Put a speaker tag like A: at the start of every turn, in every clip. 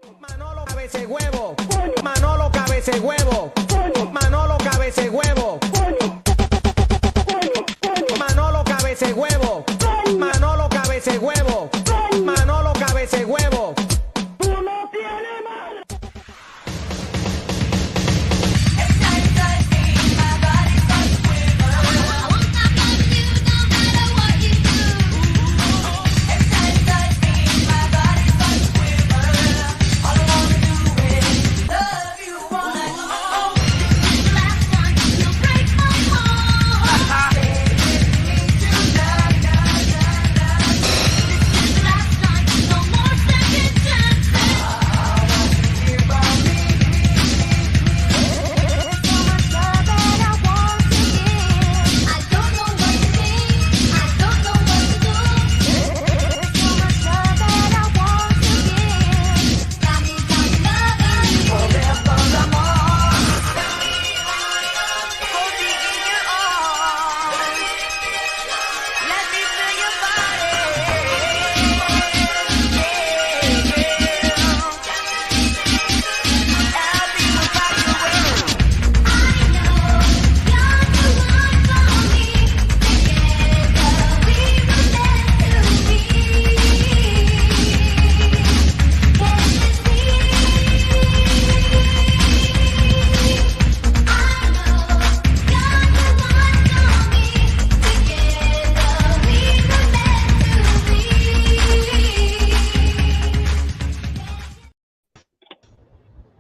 A: Manolo, cabeza y huevo. Manolo, cabeza y huevo. Manolo, cabeza y huevo. Manolo, cabeza y huevo. Manolo, cabeza y huevo. Manolo, cabeza y huevo.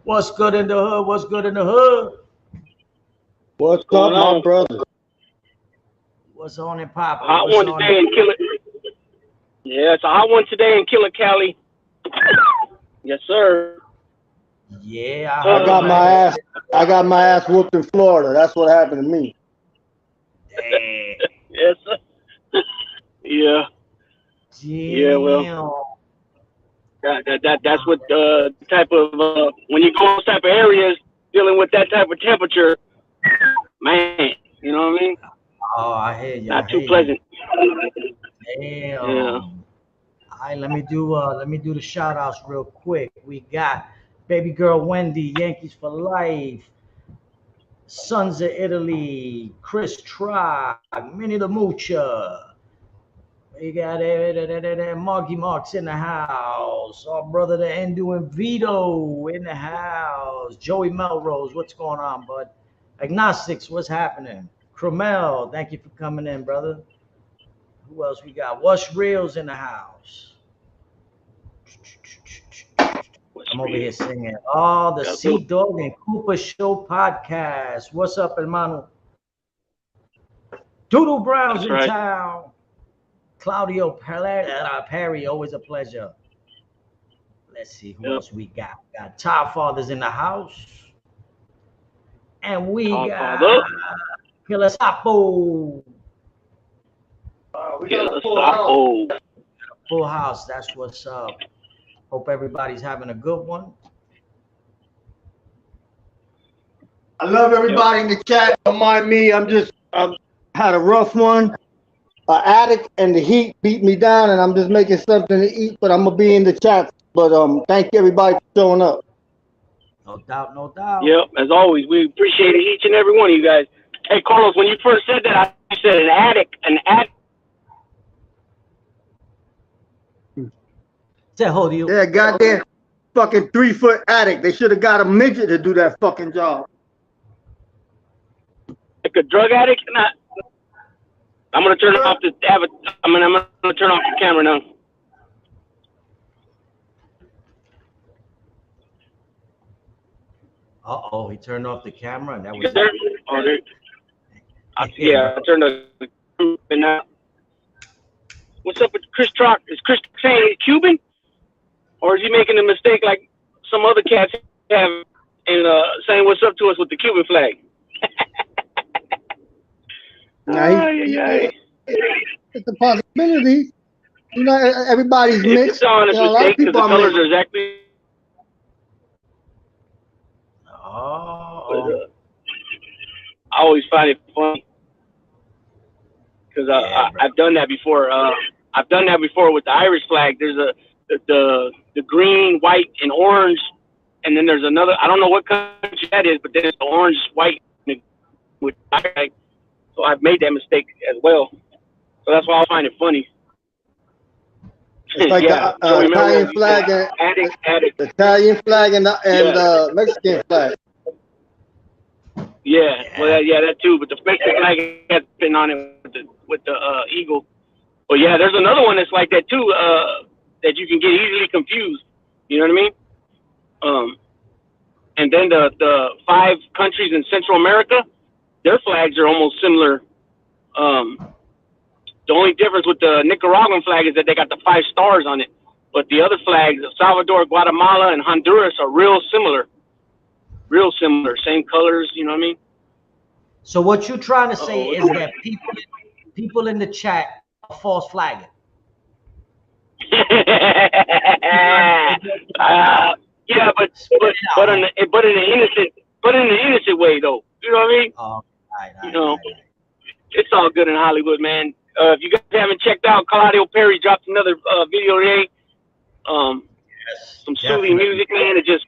B: What's good in the hood? What's good in the hood?
C: What's up, my brother?
B: What's on in Papa?
D: Hot one today in Killer. Yeah, it's a hot one today in Killer Cali. Yes, sir.
B: Yeah,
C: I got my ass whooped in Florida. That's what happened to me.
B: Damn.
D: Yes, sir. Yeah.
B: Damn.
D: Yeah, well. That's what type of when you go those type of areas dealing with that type of temperature, man. You know what I mean?
B: Oh, I hear you.
D: Not too pleasant.
B: Damn.
D: Yeah.
B: All right, let me do the shout outs real quick. We got baby girl Wendy, Yankees for life. Sons of Italy, Chris Tribe, Minnie the Moocher. We got Marky Marks in the house. Our brother the Endu and Vito in the house. Joey Melrose, what's going on, bud? Agnostics, what's happening? Cromel, thank you for coming in, brother. Who else we got? What's Real's in the house? I'm over here singing. Oh, the Sea Dog and Cooper Show podcast. What's up, hermano? Doodle Brown's in town. Claudio Perry, always a pleasure. Let's see who else we got. We got Top Fathers in the house. And we got Killer Sapo.
D: We got a full house.
B: Full house, that's what's up. Hope everybody's having a good one.
C: I love everybody in the chat. Don't mind me. I had a rough one. An addict and the heat beat me down, and I'm just making something to eat, but I'm gonna be in the chat. But thank you everybody for showing up.
B: No doubt, no doubt.
D: Yep, as always, we appreciate it, each and every one of you guys. Hey, Carlos, when you first said that, I said an addict.
B: Say hold you.
C: Yeah, goddamn fucking 3-foot addict. They should have got a midget to do that fucking job.
D: Like a drug addict? I'm gonna turn off the I'm gonna turn off the camera now.
B: Uh-oh, he turned off the camera and that was
D: yeah, I turned the camera now. What's up with Chris Trock? Is Chris saying he's Cuban? Or is he making a mistake like some other cats have and saying what's up to us with the Cuban flag?
C: It's a possibility. You know, everybody's mixed.
D: It's honest mistake because the colors are exactly.
B: Oh.
D: I always find it funny because I've done that before. I've done that before with the Irish flag. There's the green, white, and orange, and then there's another. I don't know what country that is, but then it's the orange, white, with. So I've made that mistake as well. So that's why I find it funny.
C: It's like
D: yeah,
C: the Italian flag and
D: addict.
C: the Italian flag and the Mexican flag.
D: Yeah, well, yeah, that too. But the Mexican flag has been on it with the eagle. But yeah, there's another one that's like that too. That you can get easily confused. You know what I mean? And then the 5 countries in Central America, their flags are almost similar. The only difference with the Nicaraguan flag is that they got the 5 stars on it. But the other flags, El Salvador, Guatemala, and Honduras, are real similar. Real similar. Same colors, you know what I mean?
B: So what you're trying to say is that people in the chat are false flagging.
D: Yeah, but in an innocent way though. You know what I mean? Right. It's all good in Hollywood, man. If you guys haven't checked out, Claudio Perry dropped another video today. Some soothing music, man. It just,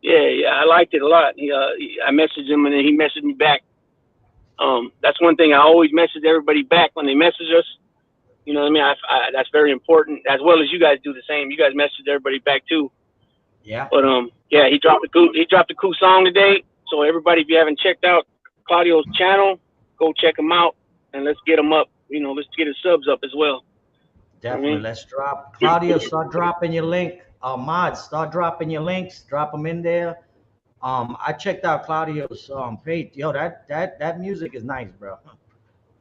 D: yeah, I liked it a lot. I messaged him and then he messaged me back. That's one thing I always message everybody back when they message us. You know what I mean? That's very important, as well as you guys do the same. You guys message everybody back too.
B: Yeah.
D: But yeah, he dropped a cool song today. So everybody, if you haven't checked out Claudio's channel, go check him out and let's get him up. You know, let's get his subs up as well.
B: Definitely. Let's drop. Claudio, start dropping your link. Mods, start dropping your links. Drop them in there. I checked out Claudio's page. Yo, that music is nice, bro.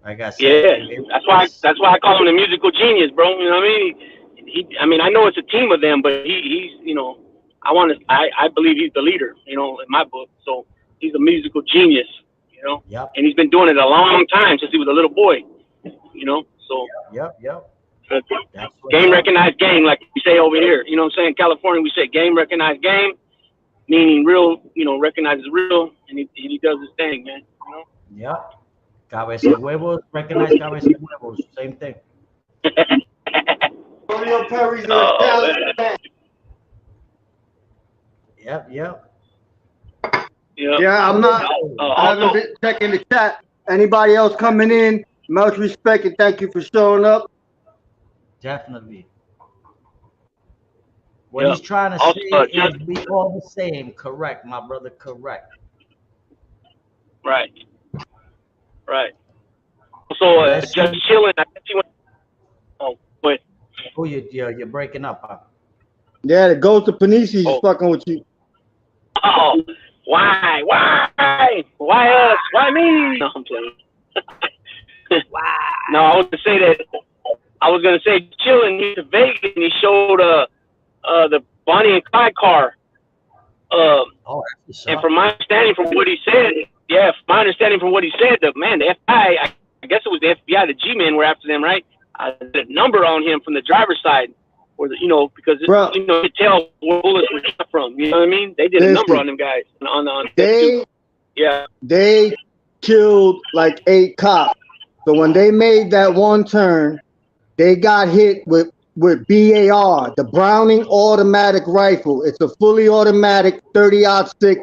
B: Like I said,
D: yeah, that's why I call him the musical genius, bro. You know what I mean? I know it's a team of them, but he's, you know, I believe he's the leader, you know, in my book. So he's a musical genius, you know.
B: Yep.
D: And he's been doing it a long time since he was a little boy, you know. So
B: yep.
D: Game recognized game, like we say over here. You know what I'm saying? California, we say game recognized game, meaning real, you know, recognizes real, and he does his thing, man. You know?
B: Yep. Cabeza Huevos, recognize Cabeza Huevos, same thing.
C: Perry's man.
B: Yep.
C: Yeah, I'm not. I haven't been checking the chat. Anybody else coming in? Much respect and thank you for showing up.
B: Definitely. What he's trying to say is we all the same. Correct, my brother. Correct.
D: Right. So just chilling. I guess he went. Oh, wait.
B: Oh, you're breaking up, huh?
C: Yeah, the ghost of Panisi is fucking with you.
D: Oh, why us? Why me? No, I'm playing.
B: Wow.
D: No, I was gonna say chilling. He's to Vegas and he showed the Bonnie and Clyde car. And from my understanding from what he said, the FBI, I guess it was the FBI, the G-men were after them, right? The number on him from the driver's side, or the, you know, because you know, you could tell where bullets were shot from. You know what I mean? They did a number on them guys.
C: They killed like 8 cops. So when they made that one turn, they got hit with BAR, the Browning automatic rifle. It's a fully automatic 30-06,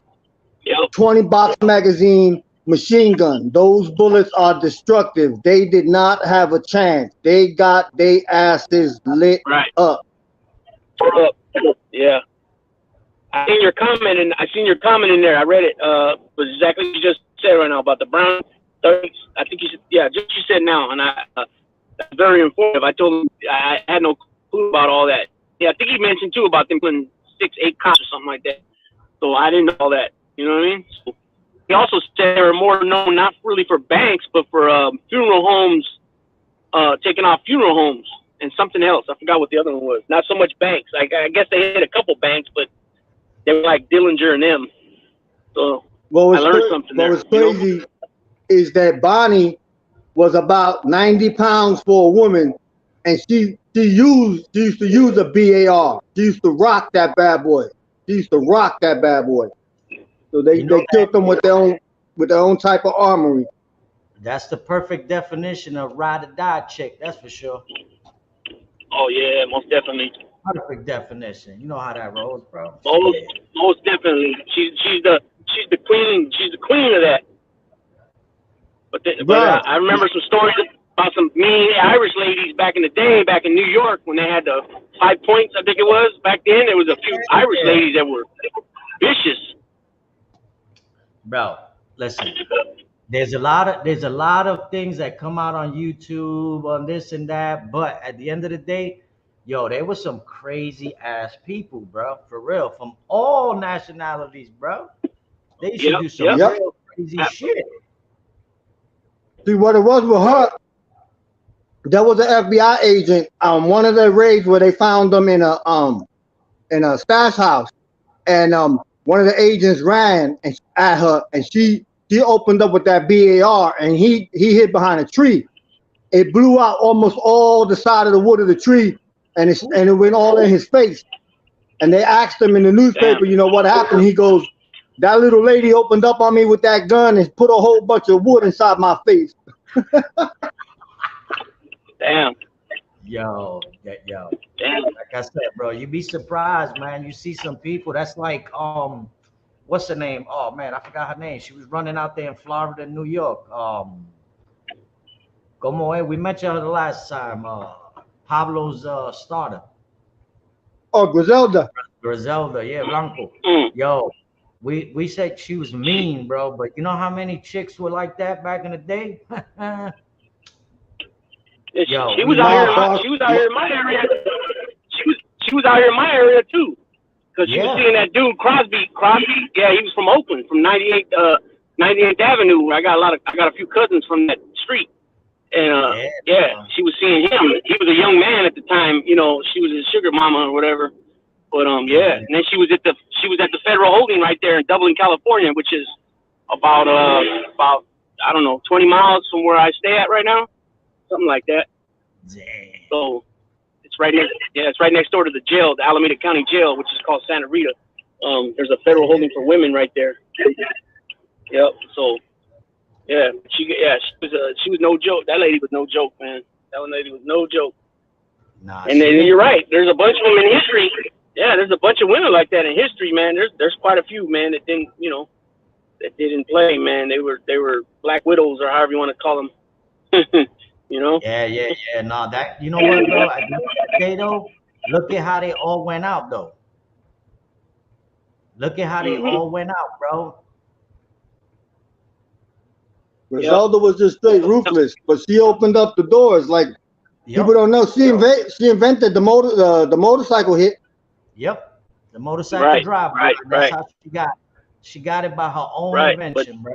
C: 20-box magazine machine gun. Those bullets are destructive. They did not have a chance. They got their asses lit up.
D: Yeah. I seen your comment in there. I read it. Was exactly what you just said right now about the Brown 30s. I think you said, just you said now, and that's very informative. I told him I had no clue about all that. Yeah, I think he mentioned too about them putting 6-8 cops or something like that. So I didn't know all that. You know what I mean? So he also said they were more known not really for banks, but for funeral homes, taking off funeral homes and something else. I forgot what the other one was. Not so much banks. I guess they hit a couple banks, but they were like Dillinger and them. So I learned something there.
C: What was crazy is that Bonnie was about 90 pounds for a woman, and she used to use a BAR. She used to rock that bad boy. So they killed them with their own type of armory.
B: That's the perfect definition of ride or die chick. That's for sure.
D: Oh yeah, most definitely.
B: perfect definition. You know how that rolls, bro.
D: Most definitely. She's the queen. She's the queen of that. But I remember some stories about some mean Irish ladies back in the day, back in New York, when they had the 5 points. I think it was back then. There was a few Irish ladies that were vicious.
B: Bro, listen. There's a lot of things that come out on YouTube on this and that, but at the end of the day, yo, there was some crazy ass people, bro, for real, from all nationalities, bro. They used to do some real crazy shit.
C: See what it was with her. There was an FBI agent on one of the raids where they found them in a stash house, and one of the agents ran at her, and she opened up with that BAR, and he hid behind a tree. It blew out almost all the side of the wood of the tree, and it went all in his face. And they asked him in the newspaper, you know what happened? He goes, that little lady opened up on me with that gun and put a whole bunch of wood inside my face.
D: Damn.
B: Yo.
D: Damn.
B: Like I said, bro, you'd be surprised, man. You see some people that's like, what's her name? Oh man, I forgot her name. She was running out there in Florida and New York. We mentioned her the last time. Pablo's starter.
C: Oh, Griselda.
B: Griselda, yeah, Blanco. Yo, we said she was mean, bro, but you know how many chicks were like that back in the day?
D: Yo, she was out here. She was out here in my area. She was out here in my area too, because she was seeing that dude Crosby. Yeah, he was from Oakland, from 98th Avenue. I got a few cousins from that street, and she was seeing him. He was a young man at the time. You know, she was his sugar mama or whatever. But and then she was at the Federal Holding right there in Dublin, California, which is about I don't know 20 miles from where I stay at right now. Something like that. Dang. So it's right next. Yeah, it's right next door to the jail, the Alameda County Jail, which is called Santa Rita. There's a federal holding for women right there. Yep. So she was no joke. That lady was no joke, man. That lady was no joke.
B: Nah.
D: And then you're right. There's a bunch of them in history. Yeah, there's a bunch of women like that in history, man. There's quite a few, man, that didn't play, man. They were black widows or however you want to call them. You know?
B: Yeah. No, that, you know what, bro? At the end of the day, though, look at how they all went out, though. Look at how they all went out, bro.
C: Griselda was just straight ruthless, but she opened up the doors. Like people don't know, she invented the motorcycle hit.
B: Yep, the motorcycle drive. That's how she got it by her own invention, bro.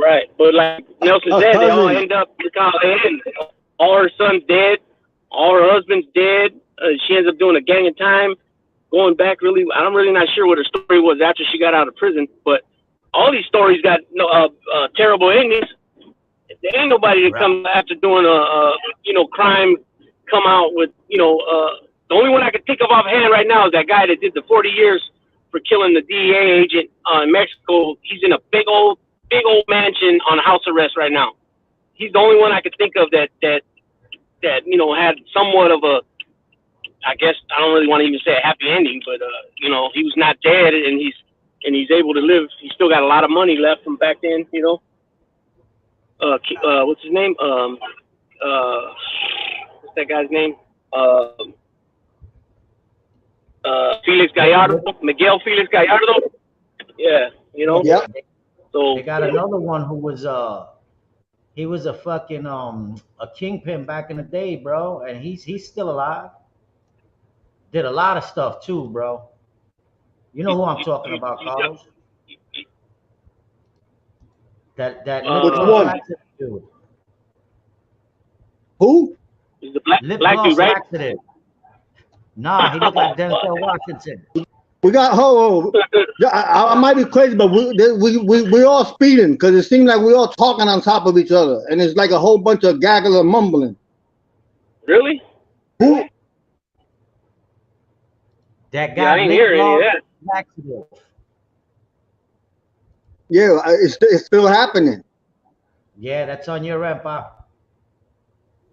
D: Right, but like Nelson said, they all end up all her sons dead, all her husband's dead. She ends up doing a gang of time, going back. Really, I'm really not sure what her story was after she got out of prison. But all these stories got terrible endings. There ain't nobody that come after doing a crime come out with the only one I can think of offhand right now is that guy that did the 40 years for killing the DEA agent in Mexico. He's in a big old mansion on house arrest right now. He's the only one I could think of that had somewhat of a, I guess I don't really want to even say a happy ending, but he was not dead and he's able to live. He's still got a lot of money left from back then, what's his name? What's that guy's name? Felix Gallardo, Miguel Felix Gallardo. Yeah,
C: Yep.
B: So they got another one who was he was a fucking a kingpin back in the day, bro, and he's still alive. Did a lot of stuff too, bro. You know who I'm talking about, Carlos? That
C: which one?
B: Dude.
C: Who?
D: He's the black dude, right?
B: Accident. Nah, he looked like Denzel Washington.
C: We got I might be crazy, but we all speeding because it seems like we all talking on top of each other, and it's like a whole bunch of gaggle and mumbling.
D: Really?
C: Who?
B: That guy.
D: I didn't hear any of that.
B: Accident.
C: Yeah, it's still happening.
B: Yeah, that's on your end, Pop.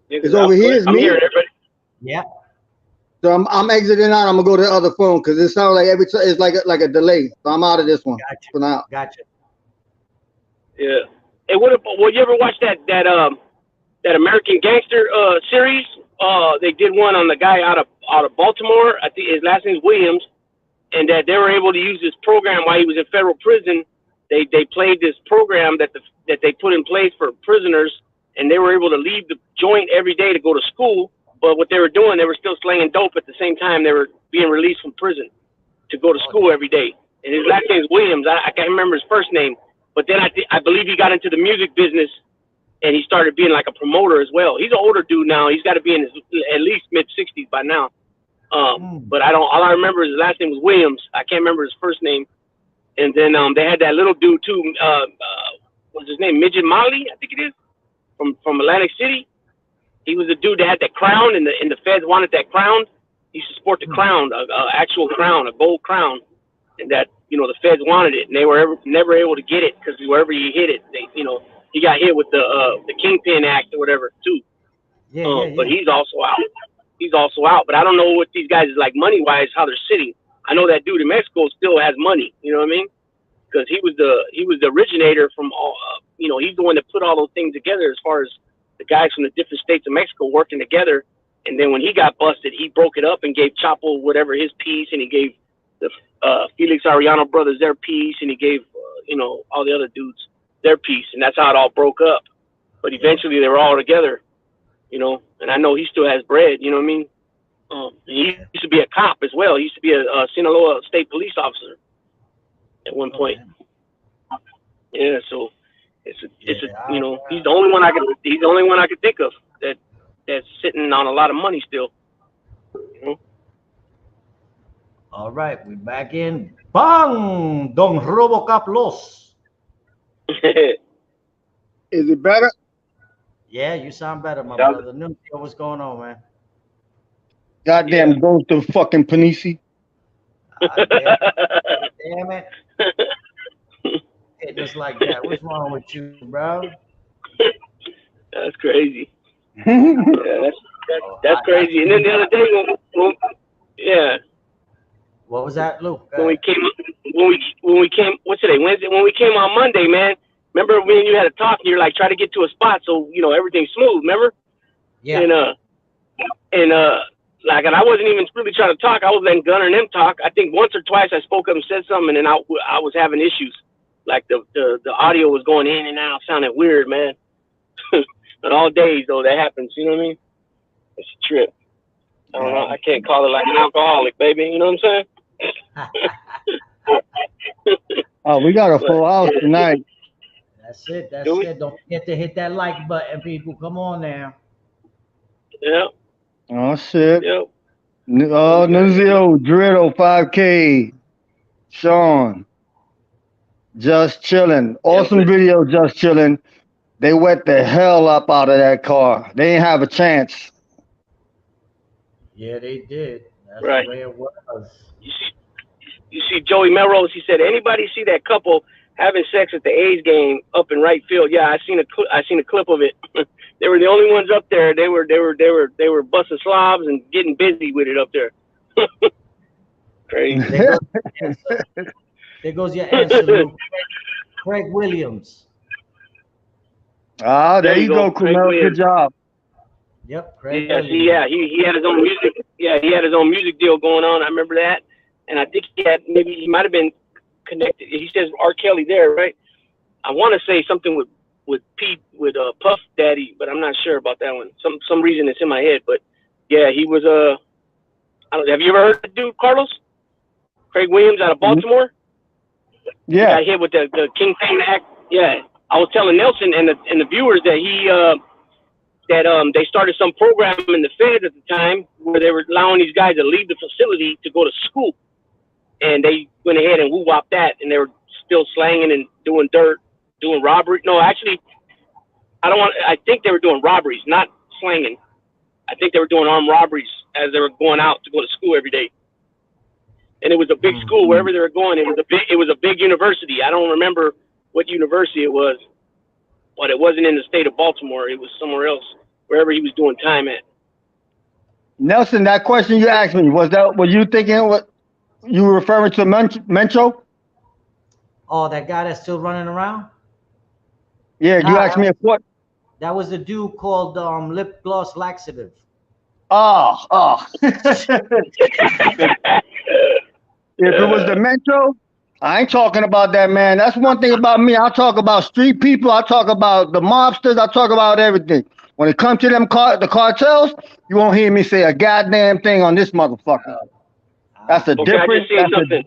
C: It's over here. It's me.
D: Hearing everybody.
B: Yeah.
C: So I'm exiting out. I'm gonna go to the other phone because it sounds like it's like a delay. So I'm out of this one
B: Gotcha.
C: for now.
B: Gotcha.
D: Yeah. Hey, well, you ever watch that American Gangster series? They did one on the guy out of Baltimore. I think his last name's Williams, and that they were able to use this program while he was in federal prison. They played this program that they put in place for prisoners, and they were able to leave the joint every day to go to school. But what they were doing, they were still slanging dope at the same time. They were being released from prison to go to school every day. And his last name is Williams. I can't remember his first name, but then I believe he got into the music business, and he started being like a promoter as well. He's an older dude now. He's got to be in his at least mid-60s by now. But all I remember is his last name was Williams. I can't remember his first name. And then they had that little dude too. What's his name? Midget Molly, I think it is, from Atlantic City. He was the dude that had that crown, and the feds wanted that crown. He used to sport the crown, actual crown, a gold crown, and that the feds wanted it, and they were never able to get it because wherever he hit it, he got hit with the Kingpin Act or whatever too. Yeah. But he's also out. He's also out. But I don't know what these guys is like money wise, how they're sitting. I know that dude in Mexico still has money. You know what I mean? Because he was the originator from all. He's the one that put all those things together as far as the guys from the different states of Mexico working together. And then when he got busted, he broke it up and gave Chapo whatever his piece, and he gave the Felix Arellano brothers their piece, and he gave all the other dudes their piece, and that's how it all broke up. But eventually they were all together, and I know he still has bread, you know what I mean? He used to be a cop as well. He used to be a Sinaloa state police officer at one point. Yeah, so he's the only one I could think of that's sitting on a lot of money still.
B: All right, we're back in. Bang! Don Robocop Los.
C: Is it better?
B: Yeah, you sound better, my brother. Nuncio, what's going on, man?
C: Goddamn ghost of fucking Panisi.
B: Damn it. Hey, just like that. What's wrong with you, bro?
D: That's crazy. That's crazy. And then the other day,
B: what was that, Luke?
D: When we came, what's today? Wednesday. When we came on Monday, man. Remember when you had a talk and you're like, try to get to a spot so everything's smooth. Remember? Yeah. And I wasn't even really trying to talk. I was letting Gunner and them talk. I think once or twice I spoke up and said something, and then I was having issues. Like the audio was going in and out, sounded weird, man. But all days though that happens. You know what I mean? It's a trip. I don't know. I can't call it like an alcoholic, baby. You know what I'm saying?
C: Oh, we got a full house tonight.
B: That's it. That's it. Don't forget to hit that like button, people. Come on now.
D: Yeah.
C: Oh shit.
D: Yep.
C: Nunzio, Dritto, 5K, Sean, just chilling. Awesome video, just chilling. They wet the hell up out of that car. They didn't have a chance.
B: Yeah, they did. That's
D: right.
B: The way it was.
D: You see Joey Melrose, he said, anybody see that couple having sex at the A's game up in right field? Yeah, I seen a clip of it. They were the only ones up there. They were busting slobs and getting busy with it up there. Crazy.
B: There goes your answer, Luke. Craig Williams.
C: Ah, there you go, Kumel. Good job.
B: Yep, Craig.
D: He had his own music. Yeah, he had his own music deal going on. I remember that, and I think he might have been connected. He says R. Kelly there, right? I want to say something with Pete with Puff Daddy, but I'm not sure about that one. Some reason it's in my head, but yeah, he was have you ever heard of the dude, Carlos? Craig Williams out of Baltimore.
C: Yeah.
D: He got hit with the Kingpin Act. Yeah. I was telling Nelson and the viewers that they started some program in the Feds at the time where they were allowing these guys to leave the facility to go to school, and they went ahead and woo-wopped that, and they were still slanging and doing dirt, doing robbery. No, actually, I think they were doing robberies, not slanging. I think they were doing armed robberies as they were going out to go to school every day. And it was a big school wherever they were going. It was a big university. I don't remember what university it was, but it wasn't in the state of Baltimore. It was somewhere else, wherever he was doing time at.
C: Nelson, that question you asked me, were you thinking what you were referring to Mencho?
B: Oh, that guy that's still running around?
C: Yeah, you
B: Nah,
C: asked me a what?
B: that was the dude called lip gloss laxative.
C: Oh. If it was the Mencho, I ain't talking about that, man. That's one thing about me. I talk about street people. I talk about the mobsters. I talk about everything. When it comes to them the cartels, you won't hear me say a goddamn thing on this motherfucker. That's a
D: Okay, I just
C: different.
D: seen something.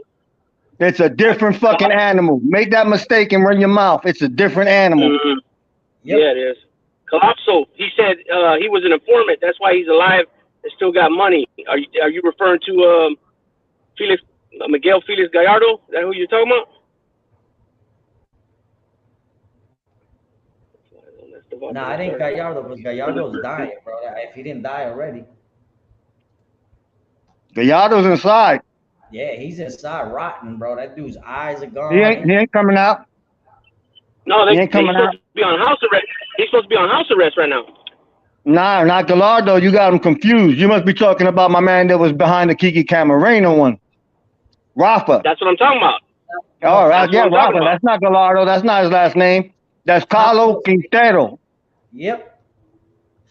C: It's a different fucking animal. Make that mistake and run your mouth. It's a different animal.
D: Mm-hmm.
B: Yep.
D: Yeah, it is. Calypso, he said he was an informant. That's why he's alive and still got money. Are you referring to Felix Miguel Felix Gallardo? Is that who you're talking about?
B: Nah, I think Gallardo, because Gallardo's dying, bro. If he didn't die already.
C: Gallardo's inside.
B: Yeah, he's inside rotten, bro. That dude's eyes are gone.
C: He ain't coming out.
D: No,
C: He ain't coming
D: supposed
C: out.
D: to be on house arrest. He's supposed to be on house arrest right now.
C: Nah, not Gallardo. You got him confused. You must be talking about my man that was behind the Kiki Camarena one. Rafa.
D: That's what I'm talking about.
C: All right,
D: That's
C: yeah,
D: what I'm talking
C: Rafa.
D: about.
C: That's not Gallardo. That's not his last name. That's Carlo Quintero.
B: Yep.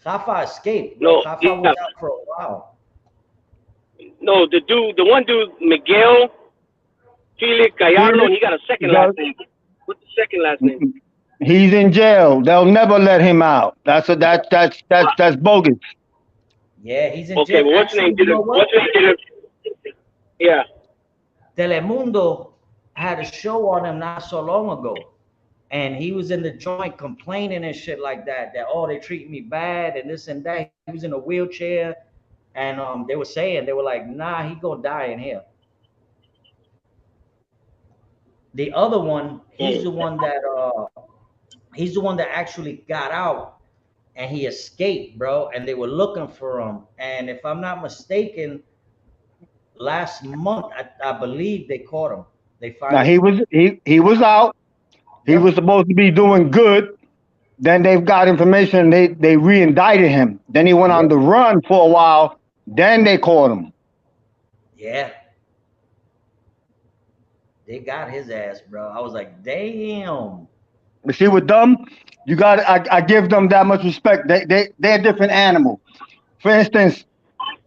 B: Rafa escaped.
D: No,
B: Rafa
D: yeah.
B: was out for a while.
D: No, the one dude, Miguel Felix Gallardo, and he got a second last name. What's the second last name?
C: He's in jail. They'll never let him out. That's bogus.
B: Yeah, he's in
D: Okay,
B: jail.
D: well, what's his name? What's his name? Yeah.
B: Telemundo had a show on him not so long ago. And he was in the joint complaining and shit like that, oh, they treat me bad and this and that. He was in a wheelchair. And they were like, nah, he gonna die in here. The other one, he's the one that actually got out and he escaped, bro. And they were looking for him. And if I'm not mistaken, last month, I believe they caught him. They
C: Now
B: finally.
C: he was out. He
B: Yep.
C: was supposed to be doing good. Then they've got information. They re-indicted him. Then he went on the run for a while. Then they caught him.
B: Yeah. They got his ass, bro. I was like, damn.
C: You see with them, you got I give them that much respect. They're a different animal. For instance,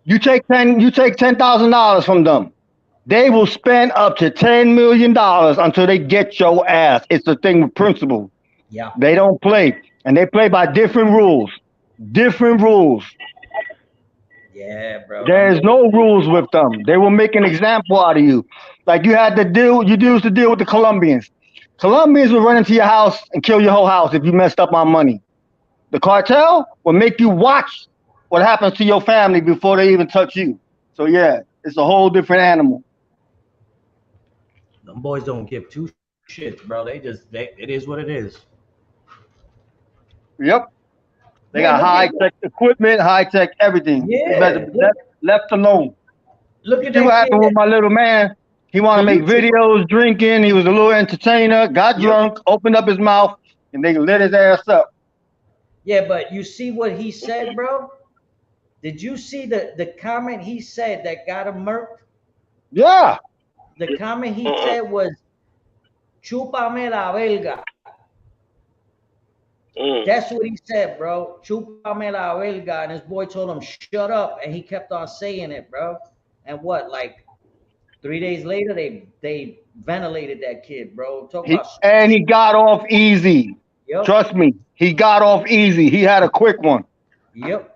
C: you take $10,000 from them. They will spend up to $10 million until they get your ass. It's the thing with principle.
B: Yeah.
C: They don't play. And they play by different rules. Different rules.
B: Yeah, bro.
C: There's no rules with them. They will make an example out of you. Like you used to deal with the Colombians. Colombians will run into your house and kill your whole house if you messed up on money. The cartel will make you watch what happens to your family before they even touch you. So yeah, it's a whole different animal.
B: Them boys don't give two shits, bro. It is what it is.
C: Yep. They got high-tech equipment, high-tech everything.
B: Yeah.
C: You better be left alone.
B: Look at
C: See
B: that
C: what happened
B: kid.
C: with my little man? He wanted to make videos, drinking. He was a little entertainer, got drunk, opened up his mouth, and they lit his ass up.
B: Yeah, but you see what he said, bro? Did you see the comment he said that got him murked?
C: Yeah.
B: The comment he said was, "Chúpame la belga." That's what he said, bro. "Chúpame la belga," and his boy told him, "Shut up," and he kept on saying it, bro. And what, like 3 days later, they ventilated that kid, bro.
C: And he got off easy.
B: Yep.
C: Trust me, he got off easy. He had a quick one.
B: Yep.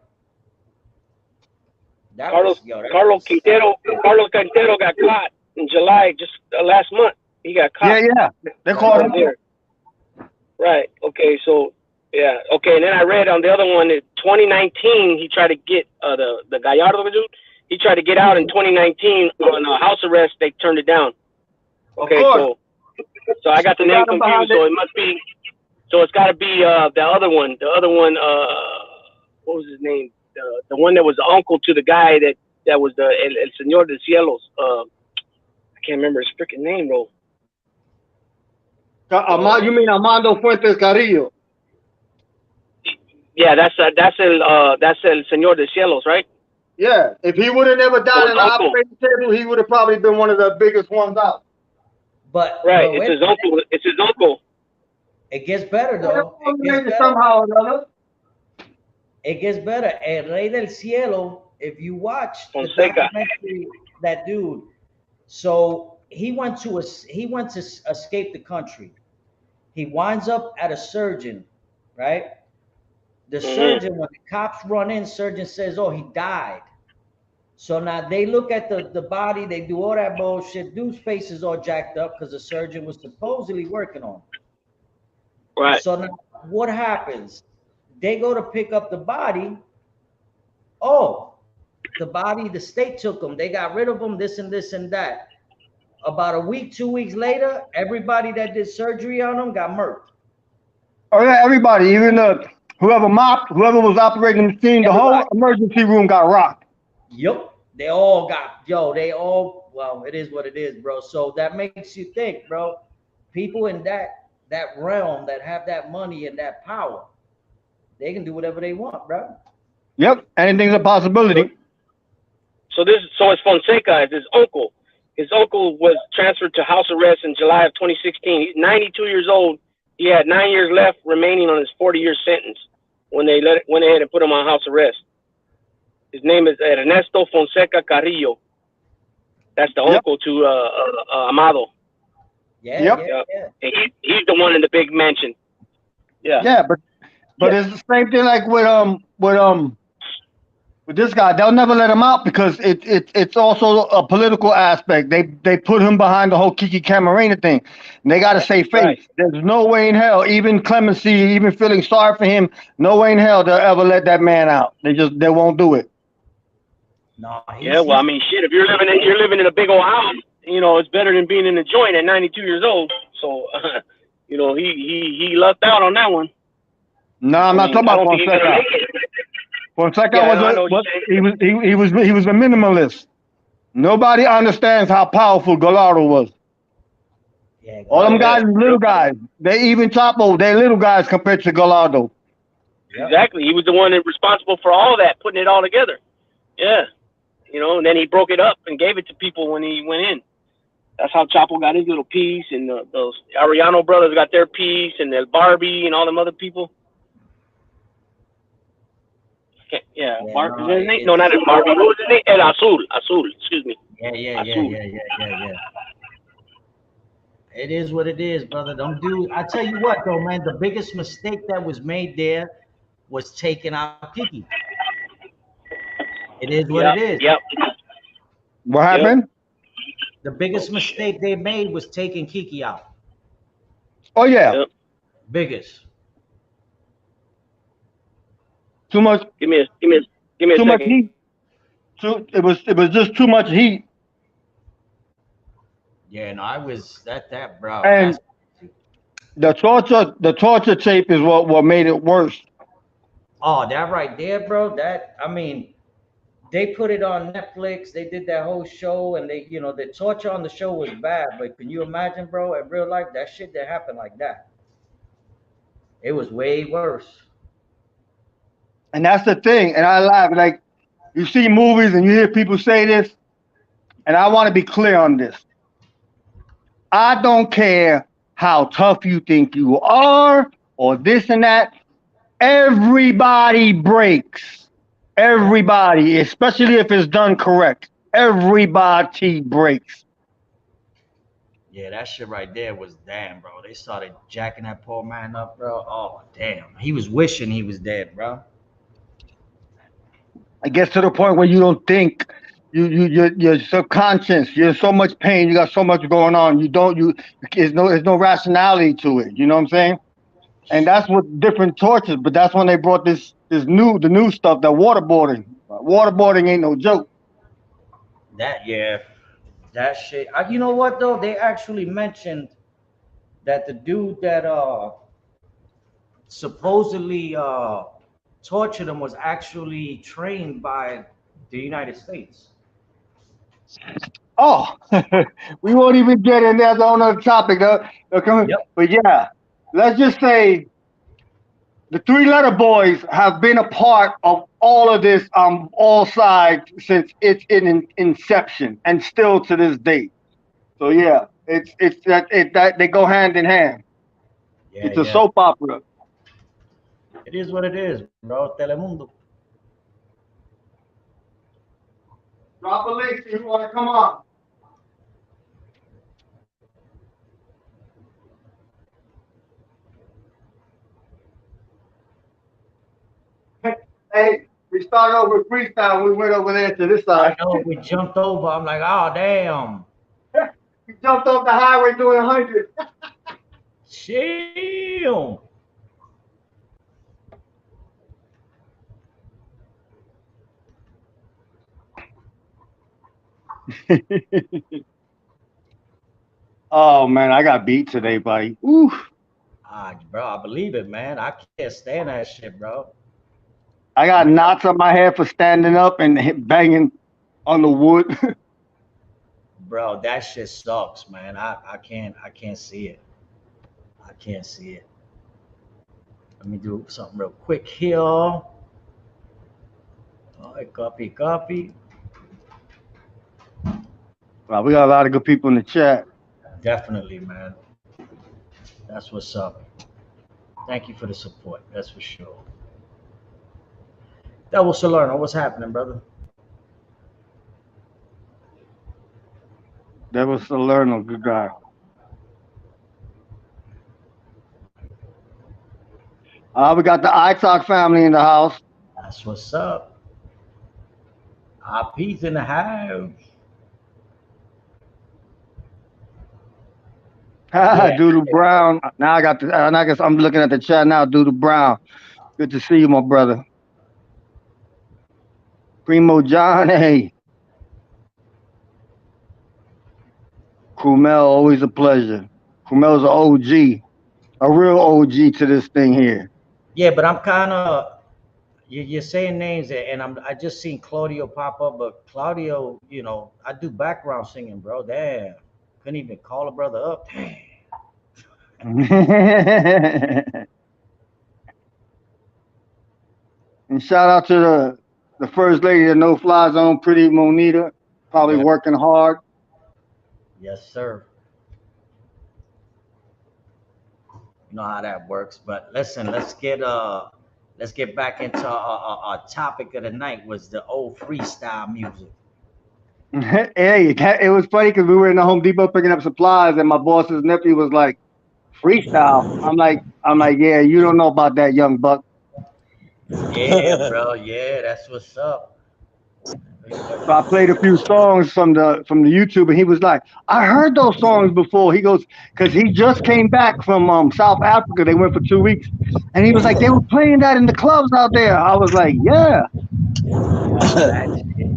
D: Carlos Quintero got caught in July, just last month. He got caught.
C: Yeah. They caught him.
D: There. Right. Okay. So yeah. Okay. And then I read on the other one, in 2019, he tried to get the Gallardo dude. He tried to get out in 2019 on house arrest. They turned it down. Okay. So I got the name confused. So it must be. So it's got to be the other one. The other one. What was his name? The one that was the uncle to the guy that was the El Señor de Cielos. I can't remember his freaking name though.
C: You mean Armando Fuentes Carrillo?
D: Yeah, that's El Señor de Cielos, right?
C: Yeah, if he would have never died in the
D: uncle.
C: operating table, he would have probably been one of the biggest ones out.
B: But
D: Right,
B: but
D: it's
B: wait,
D: his uncle. It's his uncle.
B: it gets better though. It gets
C: Related
B: better.
C: somehow or another.
B: It gets better. El Rey del Cielo, if you watch the
D: Fonseca.
B: documentary, that dude, so he went to escape the country. He winds up at a surgeon, right? The surgeon, when the cops run in, surgeon says, "Oh, he died." So now they look at the body, they do all that bullshit. Dude's face is all jacked up because the surgeon was supposedly working on him.
D: Right.
B: So now what happens? They go to pick up the body. Oh, the body, the state took him. They got rid of him, this and this and that. About a week, 2 weeks later, everybody that did surgery on him got murked.
C: Oh yeah, everybody, even whoever mopped, whoever was operating the machine, the whole emergency room got rocked.
B: Yep. They all got, well, it is what it is, bro. So that makes you think, bro. People in that realm that have that money and that power, they can do whatever they want, bro.
C: Yep, anything's a possibility.
D: So it's Fonseca, it's his uncle. His uncle was transferred to house arrest in July of 2016. He's 92 years old. He had 9 years left remaining on his 40-year sentence when they went ahead and put him on house arrest. His name is Ernesto Fonseca Carrillo. That's the uncle to Amado.
B: Yeah.
D: And he's the one in the big mansion. Yeah.
C: Yeah, but it's the same thing like with this guy. They'll never let him out because it's also a political aspect. They put him behind the whole Kiki Camarena thing. And they got to save face.
D: Right.
C: There's no way in hell, even clemency, even feeling sorry for him, no way in hell they'll ever let that man out. They won't do it.
B: No.
D: Yeah. Well, I mean, shit. If you're living in a big old house, it's better than being in a joint at 92 years old. So, he lucked out on that one.
C: No, I'm not talking about Fonseca. Fonseca he was a minimalist. Nobody understands how powerful Gallardo was.
B: Yeah,
C: all them guys are little guys. They even Chapo, they're little guys compared to Gallardo.
B: Yep.
D: Exactly. He was the one responsible for all that, putting it all together. Yeah. And then he broke it up and gave it to people when he went in. That's how Chapo got his little piece, and those Arellano brothers got their piece, and there's Barbie and all them other people. Yeah, Barbie. No, not Barbie. What was his name? El Azul. Excuse me.
B: Yeah. It is what it is, brother. I tell you what, though, man, the biggest mistake that was made there was taking out Kiki. It is what it is.
D: Yep.
C: What happened?
B: The biggest mistake they made was taking Kiki out.
C: Oh yeah.
D: Yep.
B: Biggest.
C: Too much.
D: Give me a
C: too
D: second.
C: much heat. It was just too much heat.
B: Yeah, no, I was that, bro.
C: And the torture tape is what made it worse.
B: Oh, that right there, bro. They put it on Netflix. They did that whole show, and the torture on the show was bad. But can you imagine, bro, in real life, that shit that happened like that? It was way worse.
C: And that's the thing. And I laugh. Like, you see movies and you hear people say this, and I want to be clear on this. I don't care how tough you think you are or this and that. Everybody breaks. Everybody, especially if it's done correct. Everybody breaks.
B: Yeah, that shit right there was damn, bro. They started jacking that poor man up, bro. Oh, damn. He was wishing he was dead, bro.
C: It gets to the point where you don't think. You're subconscious. You're in so much pain. You got so much going on. There's no rationality to it. You know what I'm saying? And that's what different tortures. But that's when they brought the new stuff, that waterboarding. Waterboarding ain't no joke.
B: That shit. You know what though? They actually mentioned that the dude that supposedly tortured him was actually trained by the United States.
C: Oh, we won't even get in there on another topic though.
B: Yep.
C: But yeah, let's just say the three-letter boys have been a part of all of this all sides since its inception and still to this date. So yeah, it's that they go hand in hand.
B: Yeah,
C: It's a
B: yeah.
C: soap opera.
B: It is what it is, bro. Telemundo.
C: Drop a link if you want to come on. Hey, we started over with freestyle. We went over there to this
B: I
C: side.
B: know we jumped over. I'm like, oh damn.
C: We jumped off the highway doing 100.
B: Damn.
C: Oh man, I got beat today, buddy. Ooh.
B: Bro, I believe it, man. I can't stand that shit, bro.
C: I got knots on my head for standing up and banging on the wood.
B: Bro, that shit sucks, man. I can't see it. I can't see it. Let me do something real quick here. All right, copy.
C: Well, we got a lot of good people in the chat.
B: Definitely, man. That's what's up. Thank you for the support. That's for sure. That was Salerno. What's happening, brother?
C: That was Salerno, good guy. We got the iTalk family in the house.
B: That's what's up. Our peace in the house. Yeah.
C: Doodle Brown. Now I got the. I guess I'm looking at the chat now. Doodle Brown. Good to see you, my brother. Primo John. Hey. Krumel, always a pleasure. Krumel's an OG, a real OG to this thing here.
B: Yeah, but I'm kind of. You're saying names, and I just seen Claudio pop up, but Claudio, you know, I do background singing, bro. Damn, couldn't even call a brother up. Damn.
C: And shout out to the first lady of No Fly Zone, Pretty Monita, probably working hard.
B: Yes, sir. You know how that works. But listen, let's get back into our topic of the night was the old freestyle music.
C: Hey, it was funny because we were in the Home Depot picking up supplies, and my boss's nephew was like, "Freestyle." I'm like, yeah, you don't know about that, young buck.
B: Yeah, bro. Yeah, that's what's up.
C: So I played a few songs from the YouTube, and he was like, "I heard those songs before." He goes, because he just came back from South Africa. They went for 2 weeks, and he was like, "They were playing that in the clubs out there." I was like, "Yeah."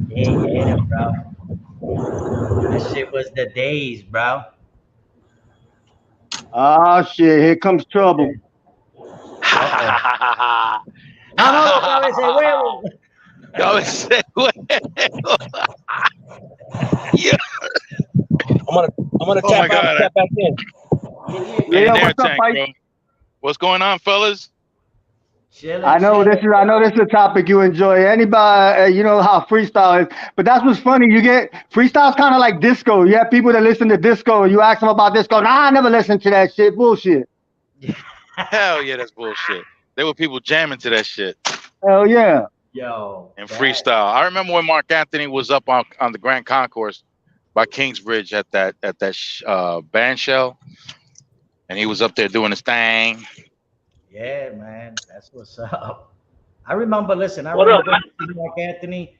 B: Yeah, bro. That shit was the days, bro.
C: Ah, shit! Here comes trouble.
B: Manolo, cabeza de huevo.
E: Cabeza huevo. Yeah. I'm gonna tap out and tap back in.
C: Yeah,
E: Air
C: what's up,
E: tank,
C: Mike?
E: bro. What's going on, fellas?
C: I know this is a topic you enjoy. Anybody, you know how freestyle is, but that's what's funny. You get freestyle's kind of like disco. You have people that listen to disco, and you ask them about disco. Nah, I never listened to that shit. Bullshit.
E: Hell yeah, that's bullshit. There were people jamming to that shit.
C: Hell yeah.
B: Yo.
E: And freestyle. I remember when Mark Anthony was up on the Grand Concourse by Kingsbridge at that band shell, and he was up there doing his thing.
B: Yeah, man, that's what's up. I remember. Listen, I remember Mark Anthony,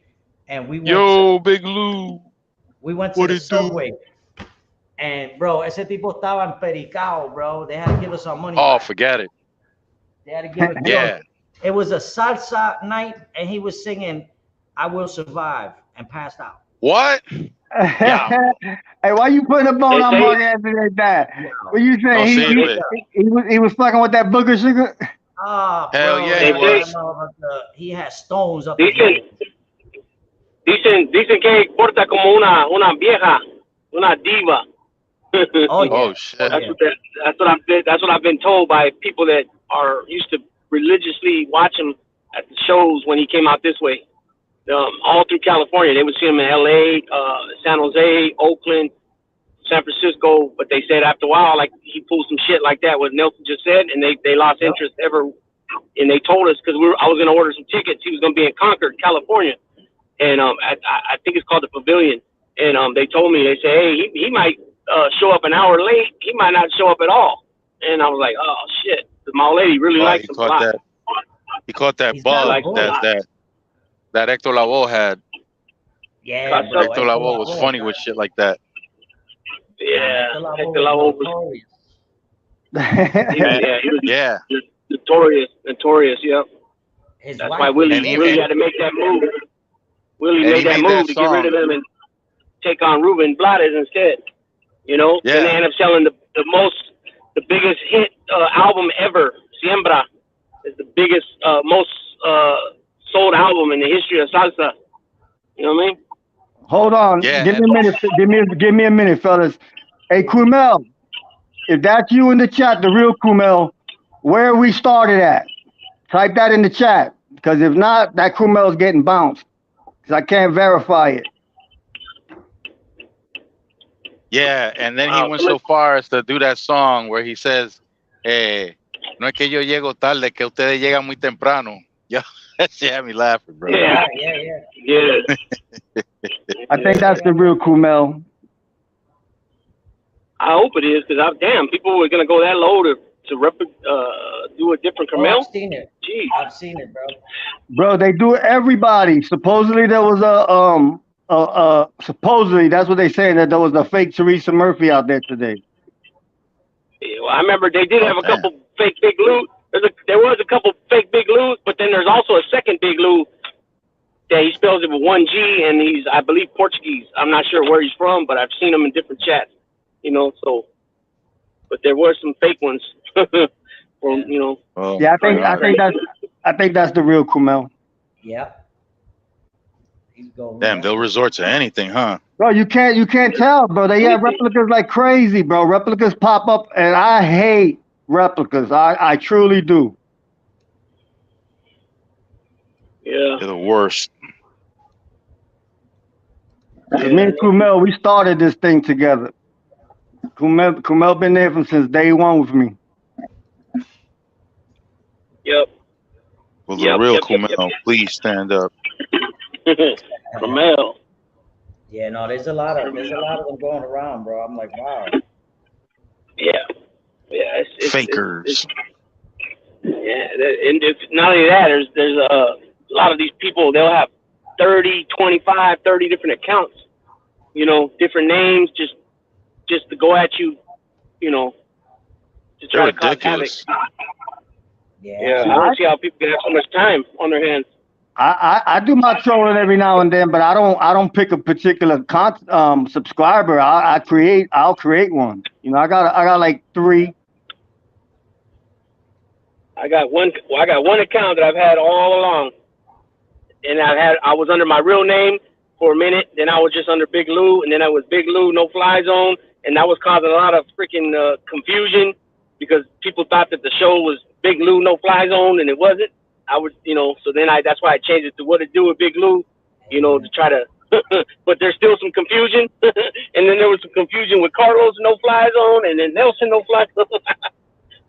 B: and we went.
E: Big Lou.
B: We went to the subway. And bro, ese tipo estaba empericado, bro. They had to give us our money.
E: Oh,
B: back.
E: Forget it.
B: They had to give us.
E: Yeah.
B: It was a salsa night, and he was singing "I Will Survive" and passed out.
E: What? Yeah.
C: Hey, why you putting a bone on Mark Anthony like that? What you saying? He was fucking with that booger sugar?
B: Ah,
E: hell
B: bro,
E: yeah, he was.
B: He had stones up.
D: Dicen que porta como una vieja, una diva.
B: Oh, yeah.
E: Oh shit.
D: That's what I've been told by people that are used to religiously watch him at the shows when he came out this way. All through California, they would see him in L.A., San Jose, Oakland, San Francisco. But they said after a while, like he pulled some shit like that, what Nelson just said, and they lost interest ever. And they told us because I was gonna order some tickets. He was gonna be in Concord, California, and I think it's called the Pavilion. And they told me, they said, hey, he might show up an hour late. He might not show up at all. And I was like, oh shit, my old lady really likes him a lot.
E: He caught that bug that Hector Lavoe had.
B: Yeah,
E: Hector Lavoe was funny with shit like that.
D: Yeah, Hector Lavoe was.
E: Yeah.
D: Notorious. Yep. That's why Willie had to make that move. Willie made that move to get rid of him and take on Ruben Blades instead. You know, and they end up selling the biggest hit album ever. Siembra is the biggest, most sold album in the history of salsa. You know what I mean?
C: Hold on.
E: Yeah,
C: give me a minute. Give me a minute, fellas. Hey, Kumel, if that's you in the chat, the real Kumel, where we started at? Type that in the chat, because if not, that Kumel's getting bounced, because I can't verify it.
E: Yeah, and then he went so far as to do that song where he says, no es que yo llego tarde, que ustedes llegan muy temprano. Yeah, that shit had me laughing, bro.
D: Yeah.
C: I think that's the real Kumel.
D: I hope it is, because damn, people were gonna go that low to do a different Kumel.
B: I've seen it.
D: Jeez.
B: I've seen it, bro.
C: Bro, they do everybody. Supposedly there was supposedly that's what they saying, that there was a fake Teresa Murphy out there today.
D: Yeah, well, I remember they did have a couple fake Big Lou. There was a couple fake Big Lou's, but then there's also a second Big Lou that he spells it with one G, and he's, I believe, Portuguese. I'm not sure where he's from, but I've seen him in different chats. You know, so, but there were some fake ones. From, you know.
C: Yeah, I think that's the real Kumel.
B: Yeah. He's going.
E: Damn, they'll resort to anything, huh?
C: Bro, you can't tell, bro. They have replicas like crazy, bro. Replicas pop up, and I hate replicas. I truly do.
D: Yeah.
E: They're the worst.
C: Me and Kumel, we started this thing together. Kumel been there since day one with me.
D: Yep.
E: Well, the real Kumel, please stand up.
D: Kumel.
B: Yeah, no, there's a lot of them going around, bro. I'm like, wow.
D: Yeah. It's
E: Fakers.
D: Yeah, and if not only that, there's a lot of these people. They'll have 30, 25, 30 different accounts. You know, different names, just to go at you. You know, to try to cause havoc. Yeah, I don't see how people can have so much time on their hands.
C: I do my trolling every now and then, but I don't pick a particular subscriber. I'll create one. You know, I got like 3.
D: I got one account that I've had all along, and I was under my real name for a minute. Then I was just under Big Lou, and then I was Big Lou No Fly Zone, and that was causing a lot of freaking confusion because people thought that the show was Big Lou No Fly Zone, and it wasn't. I would, you know, so then that's why I changed it to What It Do with Big Lou, you know, to try to, but there's still some confusion. And then there was some confusion with Carlos No Fly Zone, and then Nelson No Fly Zone.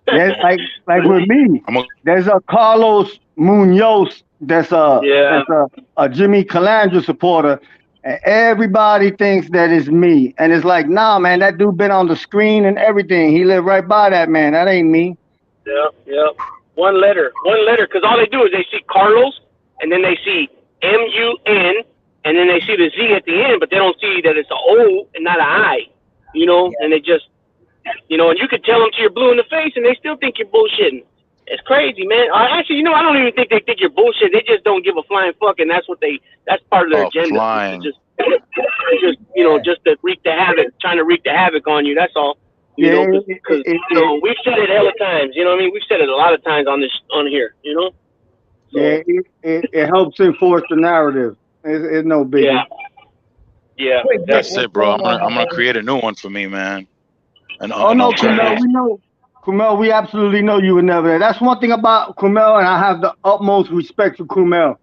C: There's like with me, there's a Carlos Munoz that's a Jimmy Calandra supporter, and everybody thinks that it's me. And it's like, nah, man, that dude been on the screen and everything. He lived right by that, man. That ain't me.
D: Yeah. One letter, because all they do is they see Carlos, and then they see M-U-N, and then they see the Z at the end, but they don't see that it's an O and not an I, you know, and they just, you know, and you could tell them till you're blue in the face, and they still think you're bullshitting. It's crazy, man. Actually, you know, I don't even think they think you're bullshit. They just don't give a flying fuck, and that's part of their agenda.
E: Flying.
D: Just, you know, just to wreak the havoc, trying to wreak the havoc on you, that's all. You know, because you know, we've said it hella times. You know what I mean? We've said it a lot of times on here. You know. So,
C: yeah, it helps enforce the narrative. It's no big.
D: Yeah.
E: That's it, bro. I'm gonna create a new one for me, man.
C: Oh no, Kumel, Kumel, we absolutely know you were never there. That's one thing about Kumel, and I have the utmost respect for Kumel.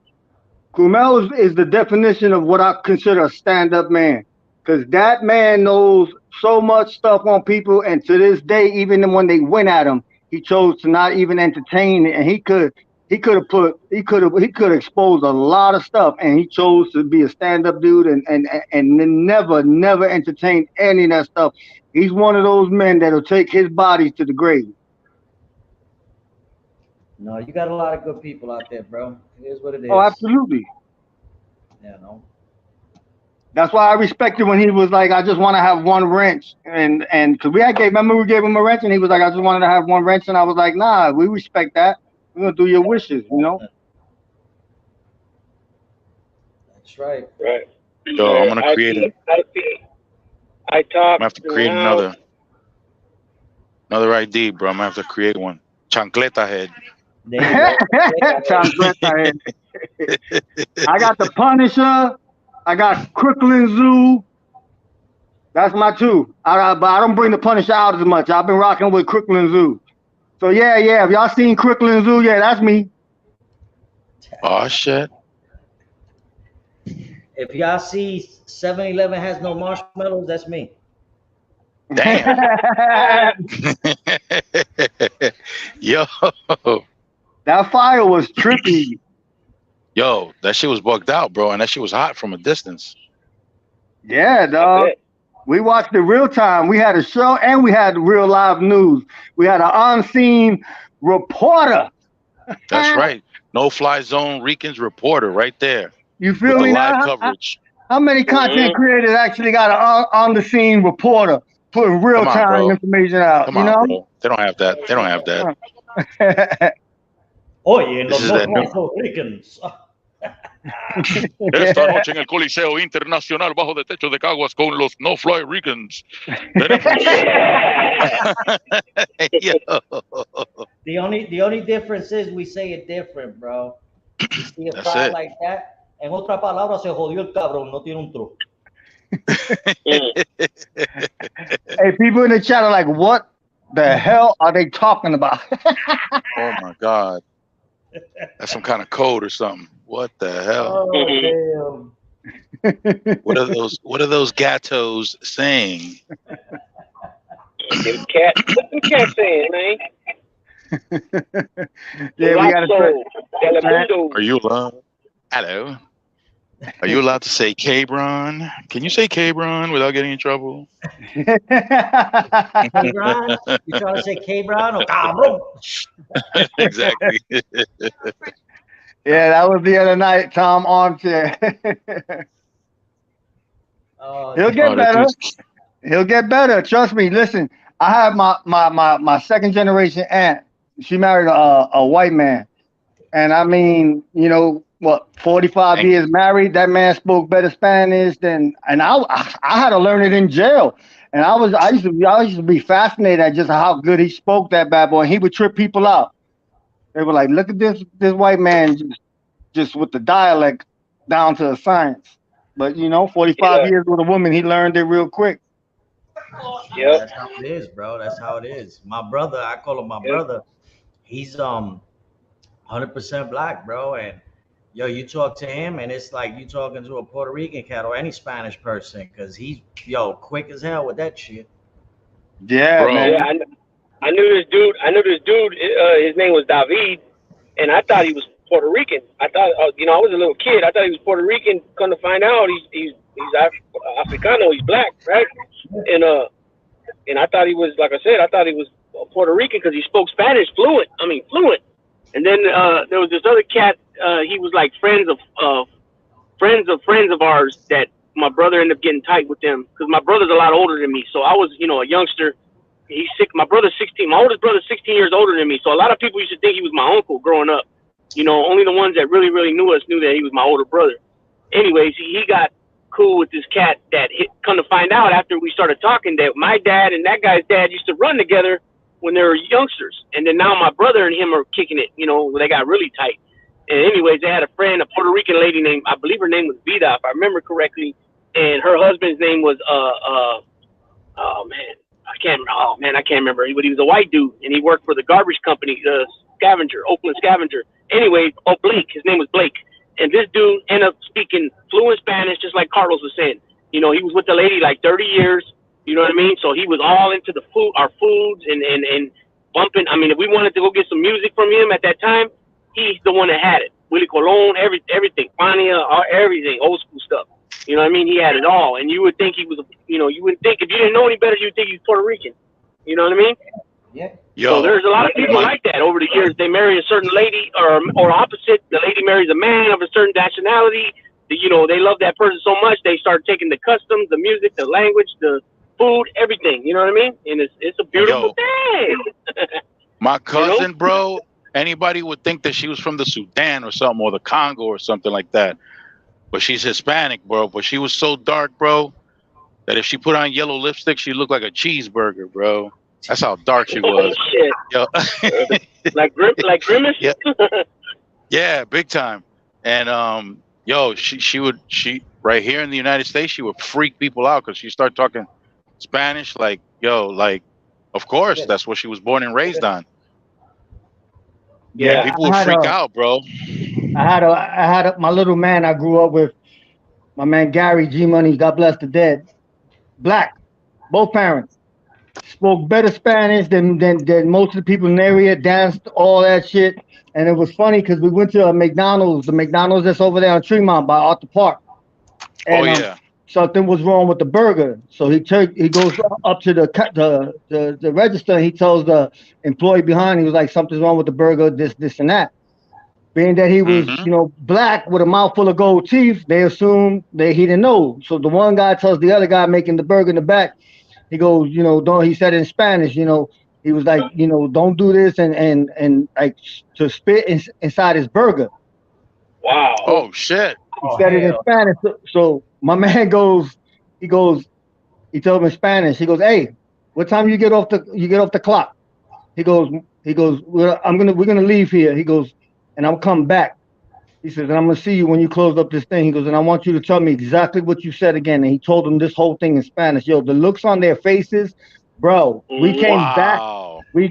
C: Kumel is the definition of what I consider a stand-up man. Because that man knows so much stuff on people, and to this day, even when they went at him, he chose to not even entertain it. And he could have exposed a lot of stuff, and he chose to be a stand-up dude and never entertained any of that stuff. He's one of those men that'll take his body to the grave.
B: No, you got a lot of good people out there, bro. It is what it is.
C: Oh, absolutely.
B: You know.
C: That's why I respected when he was like, I just want to have one wrench, and because remember we gave him a wrench, and he was like, I just wanted to have one wrench, and I was like, nah, we respect that. We're gonna do your wishes, you know.
B: That's right.
D: Right.
E: Yo, I'm gonna create it.
D: I talk.
E: I'm gonna have to create another ID, bro. I'm gonna have to create one. Chancleta head.
C: Chancleta head. I got the Punisher. I got Crooklyn Zoo. That's my two. But I don't bring the Punisher out as much. I've been rocking with Crooklyn Zoo. So yeah. If y'all seen Crooklyn Zoo, yeah, that's me.
E: Oh shit.
B: If y'all see 7-Eleven has no marshmallows, that's me.
E: Damn. Yo.
C: That fire was trippy.
E: Yo, that shit was bugged out, bro, and that shit was hot from a distance.
C: Yeah, dog. We watched it real time. We had a show and we had real live news. We had an on-scene reporter.
E: That's right. No Fly Zone Ricans reporter right there.
C: You feel me
E: now?
C: Live
E: coverage.
C: How many content creators actually got an on-the-scene reporter putting real-time information out?
E: Come on, bro. They don't have that. They don't have that.
B: Oye, los Ricans.
E: Esta noche en el Coliseo Internacional bajo de techo de Caguas con los No Fly Ricans.
B: The only difference is we say it different, bro. You see a fly like that. En otra palabra, se jodió el cabrón, no tiene un truco.
C: Hey, people in the chat are like, what the hell are they talking about?
E: Oh my God. That's some kind of code or something. What the hell?
B: Oh, damn.
E: What are those gatos saying?
D: What's the cat saying, man?
C: Yeah, we gotta
E: Are you allowed? Hello. Are you allowed to say K-Bron? Can you say K-Bron without getting in trouble?
B: K-Bron? You trying to say K-Bron or cabrón?
E: Exactly.
C: Yeah, that was the other night, Tom Armchair. He'll get better. He'll get better. Trust me. Listen, I have my second generation aunt. She married a white man. And I mean, you know, 45 years married. That man spoke better Spanish than, and I had to learn it in jail. And I used to be fascinated at just how good he spoke, that bad boy. And he would trip people out. They were like, look at this white man just with the dialect down to a science. But you know, 45 years with a woman, he learned it real quick.
B: Yeah, that's how it is, bro. That's how it is. My brother, I call him my brother. He's 100% black, bro. And yo, you talk to him, and it's like you talking to a Puerto Rican cat or any Spanish person, because he's quick as hell with that shit.
C: Yeah, bro. Man.
D: Yeah, I knew this dude. His name was David, and I thought he was Puerto Rican. I thought, I was a little kid. I thought he was Puerto Rican. Come to find out, he's Africano. He's black, right? And I thought he was, like I said, I thought he was Puerto Rican because he spoke Spanish fluent. And then there was this other cat. He was like friends of ours that my brother ended up getting tight with them because my brother's a lot older than me. So I was, a youngster. He's sick. My brother's 16. My oldest brother's 16 years older than me. So a lot of people used to think he was my uncle growing up. Only the ones that really, really knew us knew that he was my older brother. Anyways, he got cool with this cat that come to find out after we started talking that my dad and that guy's dad used to run together when they were youngsters. And then now my brother and him are kicking it, they got really tight. And anyways, they had a friend, a Puerto Rican lady named, I believe her name was Vida, if I remember correctly. And her husband's name was, I can't. Oh man, I can't remember. But he was a white dude, and he worked for the garbage company, the scavenger, Oakland Scavenger. Anyway, Blake. His name was Blake, and this dude ended up speaking fluent Spanish, just like Carlos was saying. You know, he was with the lady like 30 years. You know what I mean? So he was all into the food, our foods, and bumping. I mean, if we wanted to go get some music from him at that time, he's the one that had it. Willie Colon, everything, Fania, everything, old school stuff. You know what I mean? He had it all, and you would think he was, you know, you wouldn't think if you didn't know any better, you'd think he's Puerto Rican. You know what I mean?
B: Yeah.
D: So there's a lot of people like that over the years. They marry a certain lady, or opposite. The lady marries a man of a certain nationality. You know, they love that person so much they start taking the customs, the music, the language, the food, everything. You know what I mean? And it's a beautiful thing.
E: My cousin, bro. Anybody would think that she was from the Sudan or something, or the Congo or something like that. But she's Hispanic, bro. But she was so dark, bro, that if she put on yellow lipstick, she looked like a cheeseburger, bro. That's how dark she was.
D: Oh, shit. Yo. like Grimace?
E: Yeah. Yeah, big time. And she right here in the United States, she would freak people out because she started talking Spanish. Like, of course, that's what she was born and raised on.
D: Yeah,
E: people would freak out, bro.
C: I had my little man I grew up with, my man Gary G Money, God bless the dead. Black, both parents. Spoke better Spanish than most of the people in the area, danced, all that shit. And it was funny because we went to a McDonald's, the McDonald's that's over there on Tremont by Arthur Park. And, something was wrong with the burger. So he goes up to the register and he tells the employee behind, he was like, something's wrong with the burger, this and that. Being that he was, black with a mouthful of gold teeth, they assumed that he didn't know. So the one guy tells the other guy making the burger in the back, he goes, don't, he said in Spanish, he was like, don't do this and like to spit inside his burger.
D: Wow.
E: Oh, shit.
C: He said it in Spanish. So my man he told him in Spanish. He goes, hey, what time you get off the clock? He goes, we're gonna leave here. He goes, and I'll come back. He says, and I'm gonna see you when you close up this thing. He goes, and I want you to tell me exactly what you said again. And he told him this whole thing in Spanish. Yo, the looks on their faces, bro. We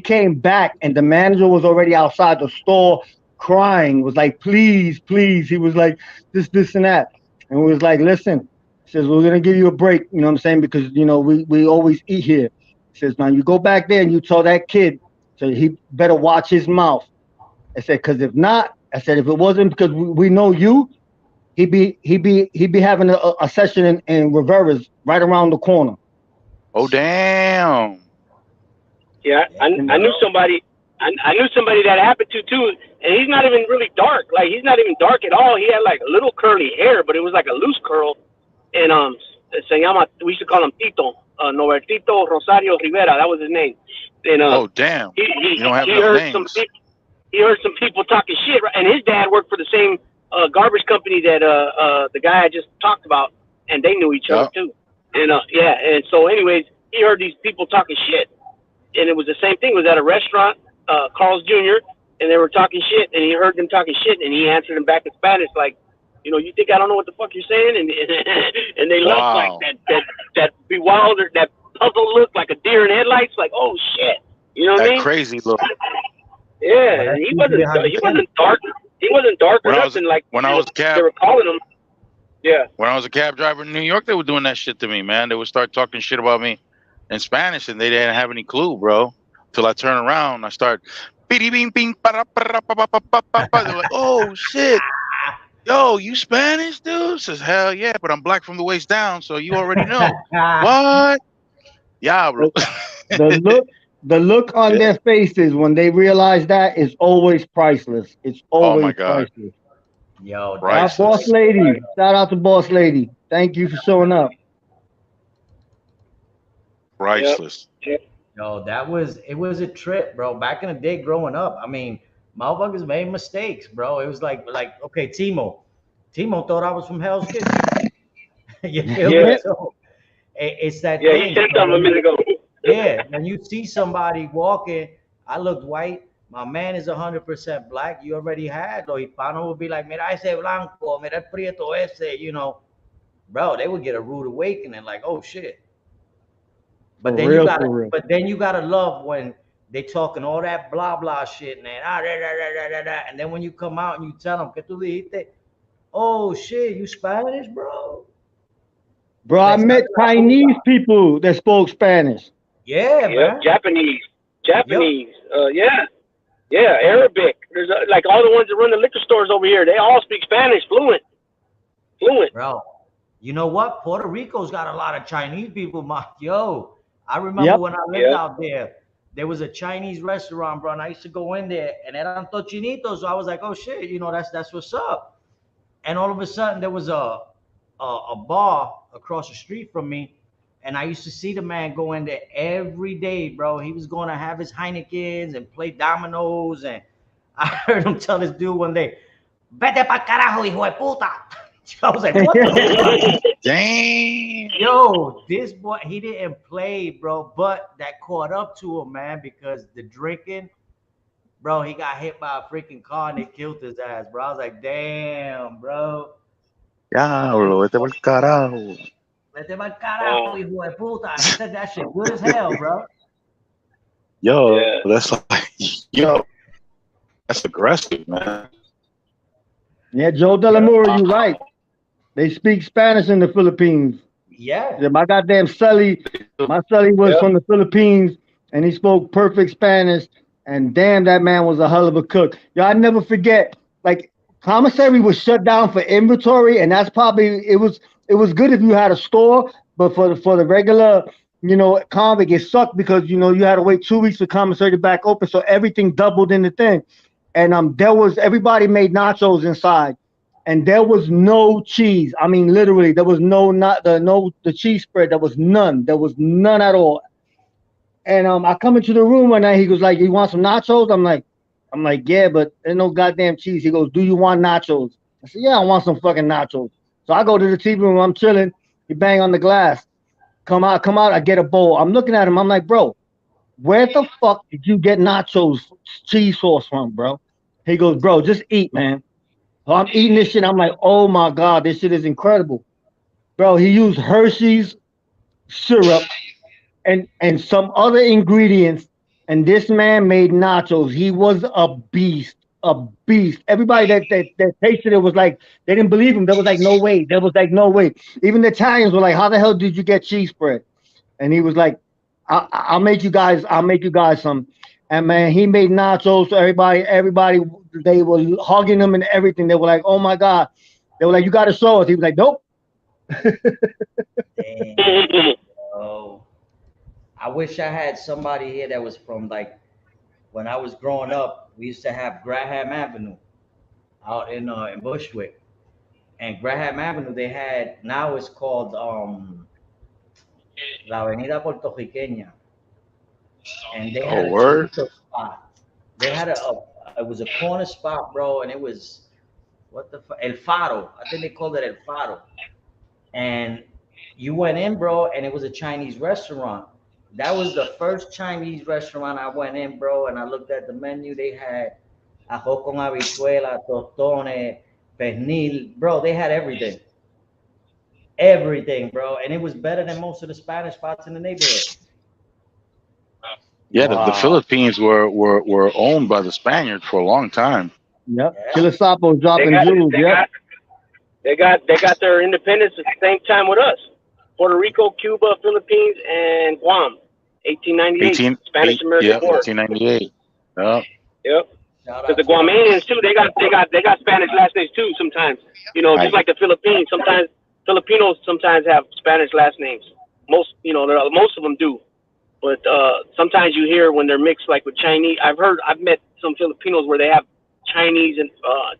C: came back, and the manager was already outside the store crying, was like, please. He was like, this and that. And we was like, listen, he says, we're gonna give you a break, you know what I'm saying? Because we always eat here. He says, now you go back there and you tell that kid, so he better watch his mouth. I said, because if not, I said, if it wasn't because we know you, he'd be having a session in Rivera's right around the corner.
E: Oh damn.
D: Yeah, I knew somebody. I knew somebody that happened to too, and he's not even really dark. Like he's not even dark at all. He had like a little curly hair, but it was like a loose curl. And we used to call him Tito, Norbertito Rosario Rivera. That was his name. And
E: oh damn.
D: He heard some people talking shit, and his dad worked for the same garbage company that the guy I just talked about, and they knew each other too. And and so anyways, he heard these people talking shit, and it was the same thing. It was at a restaurant. Carl's Jr., and they were talking shit, and he heard them talking shit, and he answered them back in Spanish, like, you think I don't know what the fuck you're saying? And they looked like that bewildered, that puzzle look, like a deer in headlights, like, oh shit, you know what I mean?
E: Crazy look.
D: Yeah, and he wasn't dark. He wasn't dark or nothing. They were calling him. Yeah.
E: When I was a cab driver in New York, they were doing that shit to me, man. They would start talking shit about me in Spanish, and they didn't have any clue, bro. Till I turn around, I start, they're like, oh shit, yo, you Spanish, dude? Says, hell yeah, but I'm black from the waist down, so you already know. What? Yeah, bro.
C: The look on their faces when they realize that is always priceless. It's always priceless.
B: Yo,
C: Boss Lady. Shout out to Boss Lady. Thank you for showing up.
E: Priceless.
B: Yep. Yo, it was a trip, bro. Back in the day growing up, I mean, motherfuckers made mistakes, bro. It was like, okay, Timo thought I was from Hell's Kitchen. You feel me? So, it's that thing.
D: Yeah, you said something a minute ago.
B: Yeah, when you see somebody walking, I looked white. My man is 100% black. You already had, or Hispano would be like, mira ese blanco, mira el prieto ese, Bro, they would get a rude awakening, like, oh shit. But
C: For
B: then
C: real,
B: you
C: for
B: gotta,
C: real.
B: but then you gotta love when they talking all that blah blah shit, man. And then when you come out and you tell them, "Que tú dijiste?" Oh shit, you Spanish, bro?
C: Bro, I met Chinese people that spoke Spanish.
B: Yeah,
D: Yep,
B: man.
D: Japanese,
B: Yep,
D: yeah, yeah, Arabic. There's like all the ones that run the liquor stores over here. They all speak Spanish fluent.
B: bro. You know what? Puerto Rico's got a lot of Chinese people, yo. I remember
C: Yep.
B: when I lived
D: Yeah.
B: out there was a Chinese restaurant, bro, and I used to go in there and eran tochinitos. So I was like, oh shit, that's what's up. And all of a sudden there was a bar across the street from me, and I used to see the man go in there every day, bro. He was going to have his Heinekens and play dominoes, and I heard him tell this dude one day, "Vete pa carajo, hijo de puta." I was like, what the fuck?
E: Damn.
B: Yo, this boy, he didn't play, bro, but that caught up to him, man, because the drinking, bro, he got hit by a freaking car and they killed his ass, bro. I was like, damn, bro.
E: Diablo, vete pa'l carajo.
B: Vete pa'l carajo, hijo de puta. He said that shit good as hell, bro.
E: Yo,
D: Yeah.
E: that's like, yo, that's aggressive, man.
C: Yeah, Joe Delamura, you're right. They speak Spanish in the Philippines.
B: Yeah.
C: Yeah, my goddamn my Sully was from the Philippines, and he spoke perfect Spanish. And damn, that man was a hell of a cook. Yo, I never forget. Like, commissary was shut down for inventory, and that's probably it was good if you had a store, but for the regular, convict, it sucked because you had to wait 2 weeks for commissary to back open, so everything doubled in the thing. And there was everybody made nachos inside, and there was no cheese. I mean, literally, there was the cheese spread. There was none. There was none at all. And I come into the room one night. He goes like, "You want some nachos?" I'm like, "Yeah, but there's no goddamn cheese." He goes, "Do you want nachos?" I said, "Yeah, I want some fucking nachos." So I go to the TV room. I'm chilling. He bang on the glass. Come out, come out. I get a bowl. I'm looking at him. I'm like, "Bro, where the fuck did you get nachos cheese sauce from, bro?" He goes, "Bro, just eat, man." So I'm eating this shit. I'm like, "Oh my god, this shit is incredible, bro." He used Hershey's syrup and some other ingredients, and this man made nachos. He was a beast, a beast. Everybody that tasted it was like they didn't believe him. There was like no way. There was like no way. Even the Italians were like, "How the hell did you get cheese spread?" And he was like, I'll make you guys. I'll make you guys some." And man, he made nachos. So everybody, they were hugging him and everything. They were like, "Oh my god." They were like, "You got to show us." He was like, "Nope."
B: Damn, bro. I wish I had somebody here that was from like when I was growing up. We used to have Graham Avenue out in Bushwick, and Graham Avenue they had now it's called La Avenida Puertorriqueña, and they had
E: Oh,
B: a
E: word?
B: churrito spot. They had it was a corner spot, bro, and it was what the fuck, El Faro. I think they called it El Faro. And you went in, bro, and it was a Chinese restaurant. That was the first Chinese restaurant I went in, bro, and I looked at the menu. They had arroz con habichuela, tostones, pernil, bro. They had everything, bro, and it was better than most of the Spanish spots in the neighborhood.
E: Yeah, the
C: Wow.
E: Philippines were owned by the Spaniards for a long time.
C: Yep.
B: Yeah,
C: Killer Sapo
D: They
C: dropping
D: got
C: jewels.
D: they
C: Yep.
D: got they got their independence at the same time with us. Puerto Rico, Cuba, Philippines, and Guam. 1898,
E: 18,
D: Spanish American
E: yeah,
D: War.
E: 1898. Yeah.
D: Yep.
B: shout
D: Because
B: out
D: the
B: to them.
D: Guamanians too, they got Spanish last names too. Sometimes, just
E: I,
D: like the Philippines. Sometimes Filipinos sometimes have Spanish last names. Most of them do. But sometimes you hear when they're mixed like with Chinese. I've met some Filipinos where they have Chinese and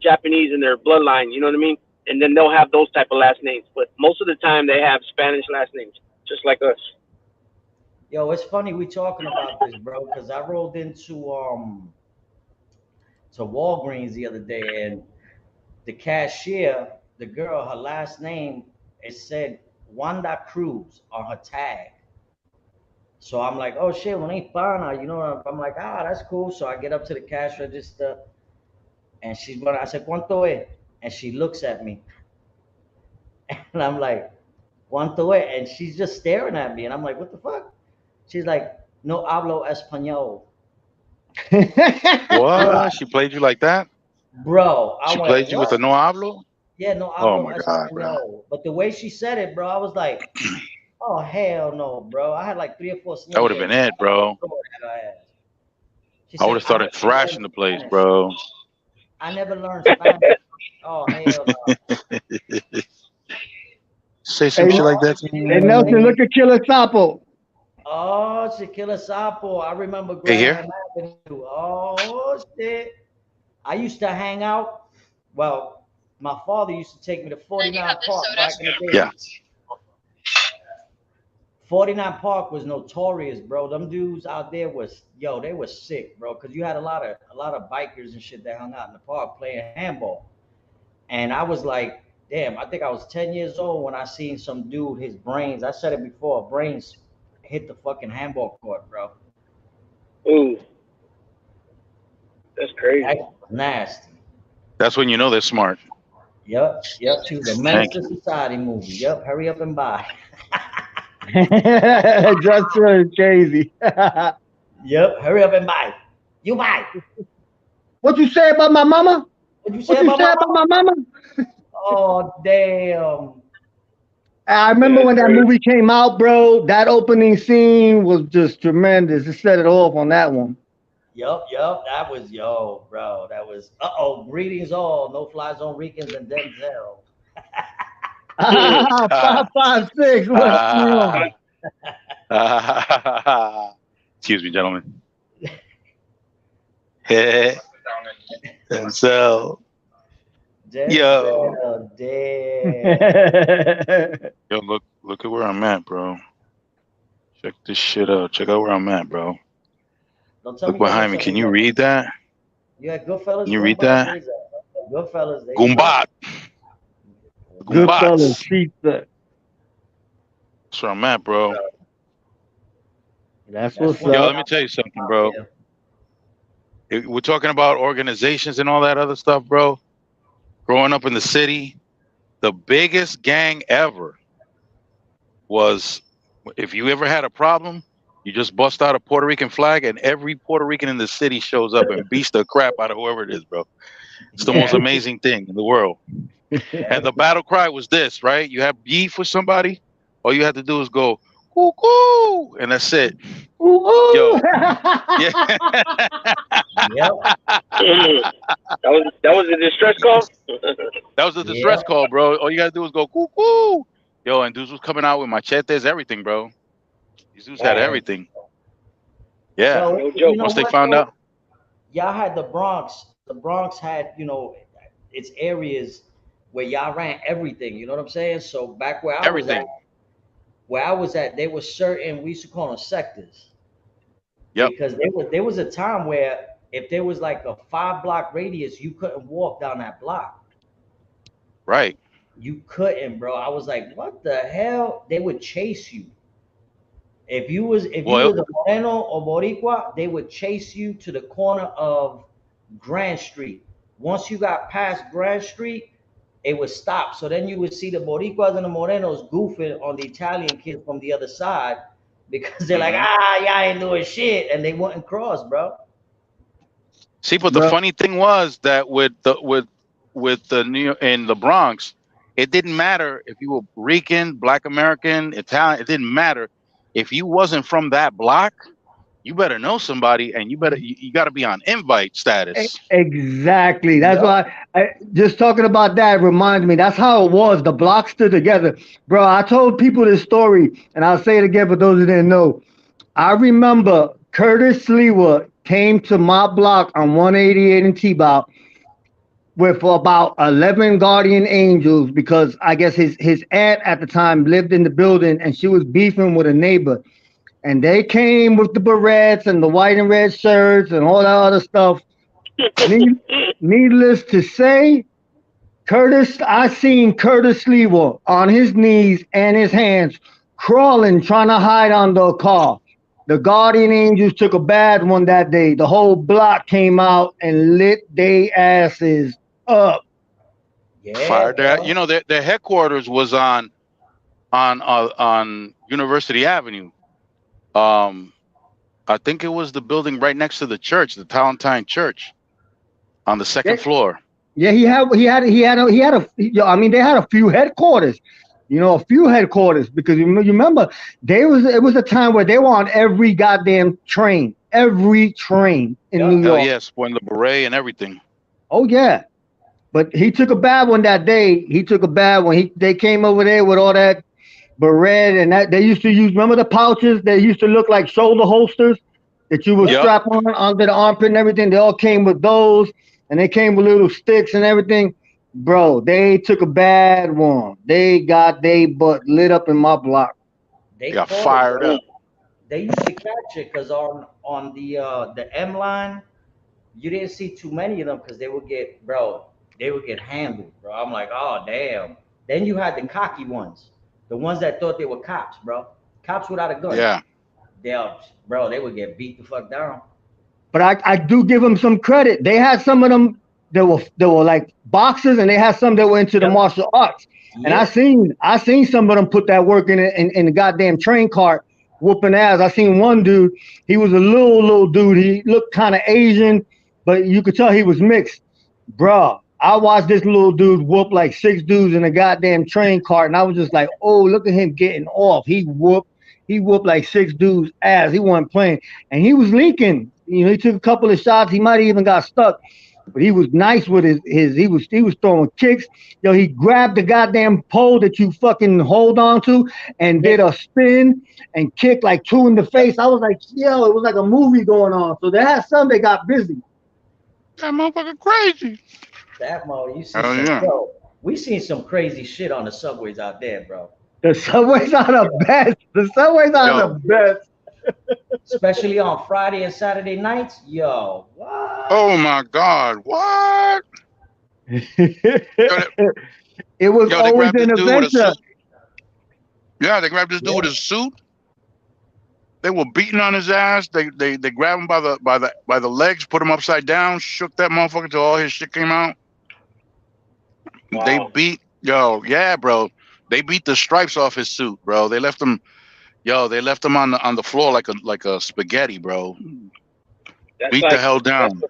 D: Japanese in their bloodline. You know what I mean? And then they'll have those type of last names. But most of the time they have Spanish last names, just like us.
B: Yo, it's funny we talking about this, bro, because I rolled into to Walgreens the other day, and the cashier, the girl, her last name, it said Wanda Cruz on her tag. So I'm like, oh shit, when they found her, I'm like, that's cool. So I get up to the cash register, and I said, ¿Cuánto es? And she looks at me, and I'm like, ¿Cuánto es? And she's just staring at me, and I'm like, what the fuck? She's like, no hablo español.
E: What? She played you like that?
B: Bro, I
E: She
B: went,
E: played you with
B: what?
E: a no hablo?
B: Yeah, no
E: Oh
B: hablo
E: my god, bro.
B: español. But the way she said it, bro, I was like, oh hell no, bro. I had like 3 or 4
E: That would have
B: señoritas.
E: been it, bro.
B: She
E: I would
B: said,
E: have
B: I
E: started
B: never
E: thrashing
B: learned
E: the place,
B: Spanish.
E: bro.
B: I never learned Spanish. Oh hell no.
E: Say some
C: Hey,
E: shit like that to me,
C: hey Nelson,
E: man.
C: look at Killer Sapo.
B: Oh, Shaquilla Sapo. I remember
E: Hey, here.
B: Graham Avenue. Oh shit. I used to hang out. Well, my father used to take me to 49 Park back in the day.
E: Yeah.
B: 49 Park was notorious, bro. Them dudes out there was, yo, they were sick, bro. Cause you had a lot of bikers and shit that hung out in the park playing handball. And I was like, damn, I think I was 10 years old when I seen some dude, his brains, I said it before, brains hit the fucking handball court, bro.
D: Ooh, that's crazy.
B: That was nasty.
E: That's when you know they're smart.
B: Yep. She was a menace to society movie. Yep. Hurry up and buy.
C: Just is crazy.
B: Yep. Hurry up and buy. You buy.
C: What you say about my mama?
B: What you say
C: What you
B: about
C: say
B: my
C: about
B: mama?
C: my mama?
B: Oh damn.
C: I remember when that movie came out, bro. That opening scene was just tremendous. It set it off on that one.
B: Yep. That was bro. That was greetings all. No fly zone Ricans and Denzel.
C: 556. What's wrong?
E: Excuse me, gentlemen. Hey, Denzel. Yo.
B: Damn.
E: Yo, look at where I'm at, bro. Check this shit out. Check out where I'm at, bro.
B: Don't tell
E: Look
B: me you got
E: behind me.
B: no
E: Can you
B: something
E: read that?
B: You had Goodfellas.
E: Can you read
B: Goombas,
E: that?
B: what is that? Goodfellas. They
E: Goombat.
C: Goodfellas,
E: Goombats.
C: pizza.
E: That's where I'm at, bro.
C: That's what's
E: Yo,
C: up.
E: let me tell you something, bro. We're talking about organizations and all that other stuff, bro. Growing up in the city, the biggest gang ever was, if you ever had a problem, you just bust out a Puerto Rican flag and every Puerto Rican in the city shows up and beats the crap out of whoever it is, bro. It's the most amazing thing in the world. And the battle cry was this, right? You have beef with somebody, all you have to do is go, "Cuckoo," and that's it. Yo. Yeah.
B: Yep.
D: That was a distress call.
E: That was a distress call, bro. All you gotta do is go, "Cuckoo." Yo, and dudes was coming out with machetes, everything, bro. These dudes had everything. Yeah.
B: Yo,
D: No joke.
E: Once they found out.
B: Y'all had the Bronx. The Bronx had, its areas where y'all ran everything. You know what I'm saying? So back where I was at, there were certain, we used to call them sectors.
E: Yep.
B: Because there was a time where if there was like a 5-block radius, you couldn't walk down that block.
E: Right.
B: You couldn't, bro. I was like, what the hell? They would chase you. If you was a Moreno or Boricua, they would chase you to the corner of Grand Street. Once you got past Grand Street, it would stop. So then you would see the Boricuas and the Morenos goofing on the Italian kids from the other side because they're like, y'all ain't doing shit, and they wouldn't cross, bro.
E: See, but the funny thing was that with the in the Bronx, it didn't matter if you were Rican, Black American, Italian. It didn't matter if you wasn't from that block. You better know somebody, and you got to be on invite status.
C: Exactly. That's why just talking about that reminds me. That's how it was. The blocks stood together, bro. I told people this story, and I'll say it again for those who didn't know. I remember Curtis Lewa came to my block on 188 in T-Bow with about 11 guardian angels because I guess his aunt at the time lived in the building and she was beefing with a neighbor. And they came with the barrettes and the white and red shirts and all that other stuff. Needless to say, I seen Curtis Lewa on his knees and his hands crawling, trying to hide under a car. The guardian angels took a bad one that day. The whole block came out and lit they asses up.
B: Yeah.
E: Fired that. You know, their headquarters was on University Avenue. I think it was the building right next to the church, the Palatine Church, on the second floor.
C: Yeah, I mean, they had a few headquarters, a few headquarters, because you remember it was a time where they were on every goddamn train, every train in New
E: Oh
C: York.
E: yes, when the beret and everything.
C: Oh yeah, but he took a bad one that day. He took a bad one. They came over there with all that beret and that they used to use. Remember the pouches? They used to look like shoulder holsters that you would strap on under the armpit and everything. They all came with those, and they came with little sticks and everything. Bro, they took a bad one. They got they butt lit up in my block.
B: They
E: got
B: caught
E: fired
B: it,
E: up.
B: They used to catch it because on the M line, you didn't see too many of them because they would get handled, bro. I'm like, oh damn. Then you had the cocky ones, the ones that thought they were cops, bro. Cops without a gun.
E: Yeah.
B: They would get beat the fuck down.
C: But I do give them some credit. They had some of them that were like boxers, and they had some that were into the martial arts. And I seen some of them put that work in the goddamn train cart, whooping ass. I seen one dude. He was a little dude. He looked kind of Asian, but you could tell he was mixed. Bruh, I watched this little dude whoop like 6 dudes in a goddamn train cart, and I was just like, oh, look at him getting off. He whooped like 6 dudes' ass. He wasn't playing, and he was leaking. He took a couple of shots. He might have even got stuck, but he was nice with his. He was throwing kicks. He grabbed the goddamn pole that you fucking hold on to and did a spin and kicked like 2 in the face. I was like, yo, it was like a movie going on. So they had some that got busy.
E: That motherfucker crazy.
B: That mother, you see bro. We seen some crazy shit on the subways out there, bro.
C: The subways are the best. The subways are the best.
B: Especially on Friday and Saturday nights. Yo, what?
E: Oh my God, what?
C: It was always an adventure.
E: Yeah, they grabbed this dude with his suit. They were beating on his ass. They grabbed him by the legs, put him upside down, shook that motherfucker till all his shit came out. Wow. They beat bro. They beat the stripes off his suit, bro. They left him on the floor like a spaghetti, bro. Beat the hell down.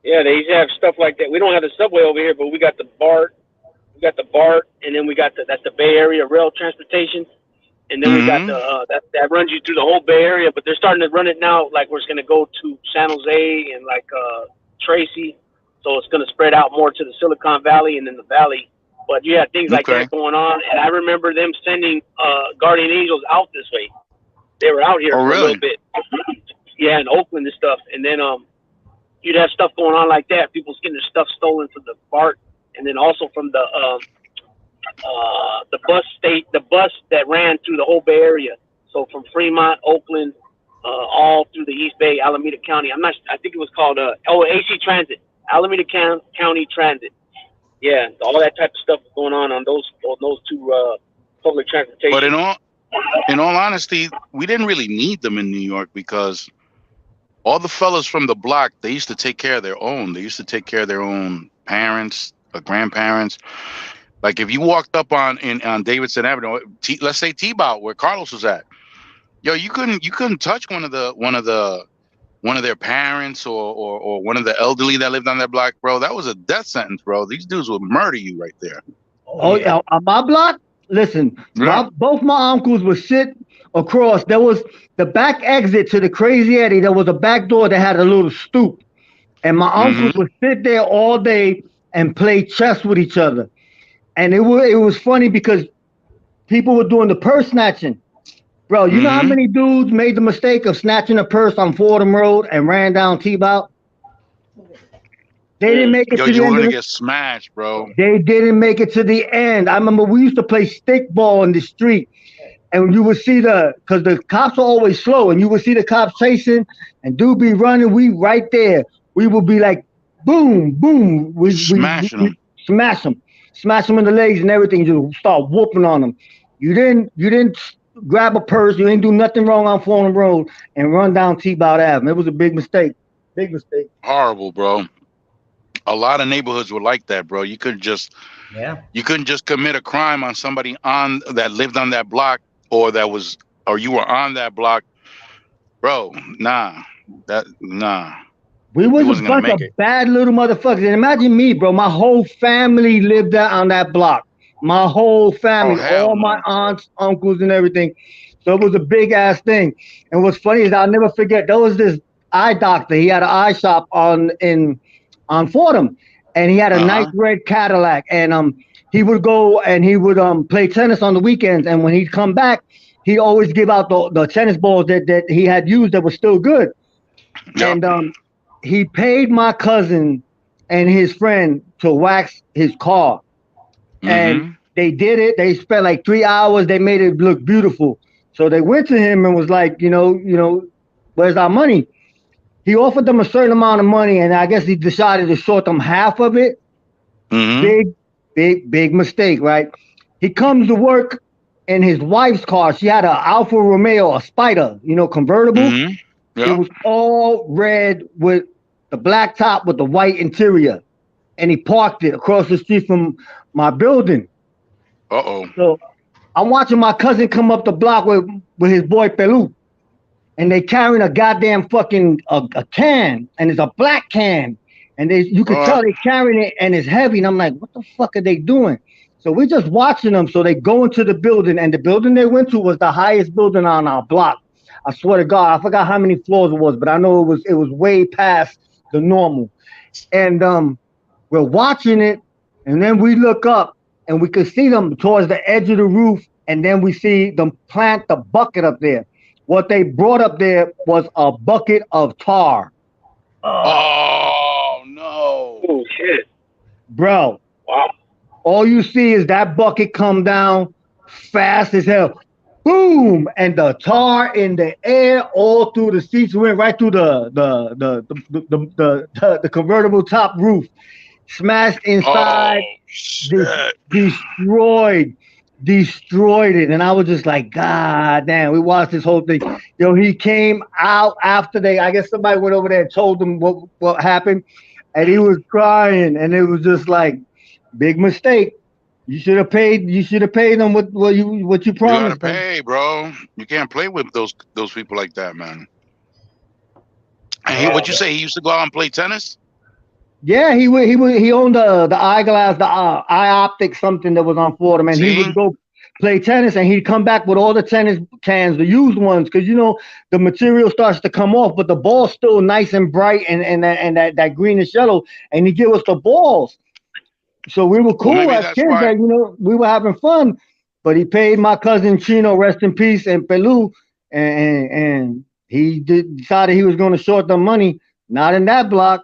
D: Yeah, they used to have stuff like that. We don't have the subway over here, but we got the BART. We got the BART, and then we got that's the Bay Area Rail Transportation. And then we got that runs you through the whole Bay Area, but they're starting to run it now. Like we're going to go to San Jose and like Tracy, so it's going to spread out more to the Silicon Valley and then the Valley. But you had things like that going on, and I remember them sending Guardian Angels out this way. They were out here for a little bit, in Oakland and stuff. And then you'd have stuff going on like that. People's getting their stuff stolen from the BART, and then also from the bus that ran through the whole Bay Area. So from Fremont, Oakland, all through the East Bay, Alameda County. I think it was called AC Transit, Alameda County Transit. Yeah, all that type of stuff was going on those 2 public transportation.
E: But in all honesty, we didn't really need them in New York because all the fellas from the block, they used to take care of their own. They used to take care of their own parents or grandparents. Like if you walked up on Davidson Avenue, let's say T-Bout, where Carlos was at, you couldn't touch one of their parents or one of the elderly that lived on that block, bro. That was a death sentence, bro. These dudes would murder you right there.
C: Oh yeah, on my block. Listen, both my uncles would sit across. There was the back exit to the Crazy Eddie. There was a back door that had a little stoop, and my uncles would sit there all day and play chess with each other. And it was funny because people were doing the purse snatching. Bro, you know how many dudes made the mistake of snatching a purse on Fordham Road and ran down T-Bout? They didn't make it to the end.
E: You were going to get smashed, bro.
C: They didn't make it to the end. I remember we used to play stickball in the street. And you would see because the cops are always slow, and you would see the cops chasing, and dude be running. We right there. We would be like, boom, boom. Smash them in the legs and everything. You start whooping on them. You didn't grab a purse. You didn't do nothing wrong on Fordham Road and run down T-Bout Ave. It was a big mistake. Big mistake.
E: Horrible, bro. A lot of neighborhoods were like that, bro. You couldn't just commit a crime on somebody that lived on that block or you were on that block bro, nah.
B: We
E: He
B: was a
E: wasn't gonna
B: bunch of
E: make it.
B: bad little motherfuckers. And imagine me, bro. My whole family lived out on that block. My whole
E: Oh
B: family,
E: hell
B: all my
E: no.
B: aunts, uncles, and everything. So it was a big ass thing. And what's funny is I'll never forget. There was this eye doctor. He had an eye shop on Fordham, and he had a nice
E: Uh-huh.
B: red Cadillac. And he would go and he would play tennis on the weekends. And when he'd come back, he always give out the tennis balls that he had used that were still good.
E: Yep.
B: And he paid my cousin and his friend to wax his car, and
E: Mm-hmm.
B: they did it. They spent like 3 hours. They made it look beautiful. So they went to him and was like, where's our money? He offered them a certain amount of money, and I guess he decided to short them half of it.
E: Mm-hmm.
B: Big mistake, right? He comes to work in his wife's car. She had an Alfa Romeo, a Spider, convertible.
E: Mm-hmm.
B: It
E: Yep.
B: was all red with the black top with the white interior. And he parked it across the street from my building.
E: Uh-oh.
B: So I'm watching my cousin come up the block with his boy Pelu. And they carrying a goddamn fucking a can. And it's a black can. And you could tell they carrying it and it's heavy. And I'm like, what the fuck are they doing? So we're just watching them. So they go into the building. And the building they went to was the highest building on our block. I swear to God, I forgot how many floors it was, but I know it was way past the normal. And we're watching it, and then we look up, and we could see them towards the edge of the roof, and then we see them plant the bucket up there. What they brought up there was a bucket of tar.
E: Oh no.
D: Oh shit!
B: Bro.
D: Wow.
B: All you see is that bucket come down fast as hell. Boom! And the tar in the air, all through the seats, went right through the convertible top roof, smashed inside,
E: Oh shit.
B: destroyed it. And I was just like, God damn! We watched this whole thing. Yo, he came out after I guess somebody went over there and told him what happened, and he was crying, and it was just like, big mistake. You should have paid. You should have paid them what you
E: You
B: promised
E: gotta
B: them.
E: pay, bro. You can't play with those people like that, man. And what you say? He used to go out and play tennis.
B: Yeah, he owned the eyeglass, the eye optic, something that was on Fordham, and he would go play tennis, and he'd come back with all the tennis cans, the used ones, because the material starts to come off, but the ball's still nice and bright and that greenish yellow, and he'd give us the balls. So we were cool as kids, that we were having fun. But he paid my cousin Chino, rest in peace, and Pelu, and he decided he was going to short them money. Not in that block.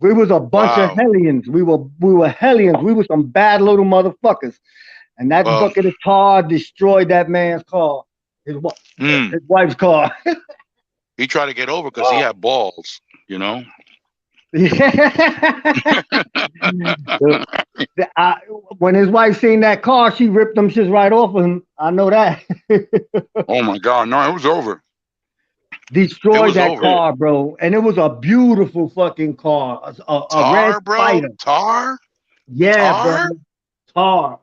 B: We was a bunch of hellions. We were hellions. We were some bad little motherfuckers. And that bucket of tar destroyed that man's car, his wife's car.
E: He tried to get over because he had balls,
B: When his wife seen that car, she ripped them shits right off of him. I know that.
E: Oh my God, no, it was over.
B: Destroyed that car, bro, and it was a beautiful fucking car. A red Spider.
E: Tar?
B: Yeah,
E: tar?
B: bro. Tar.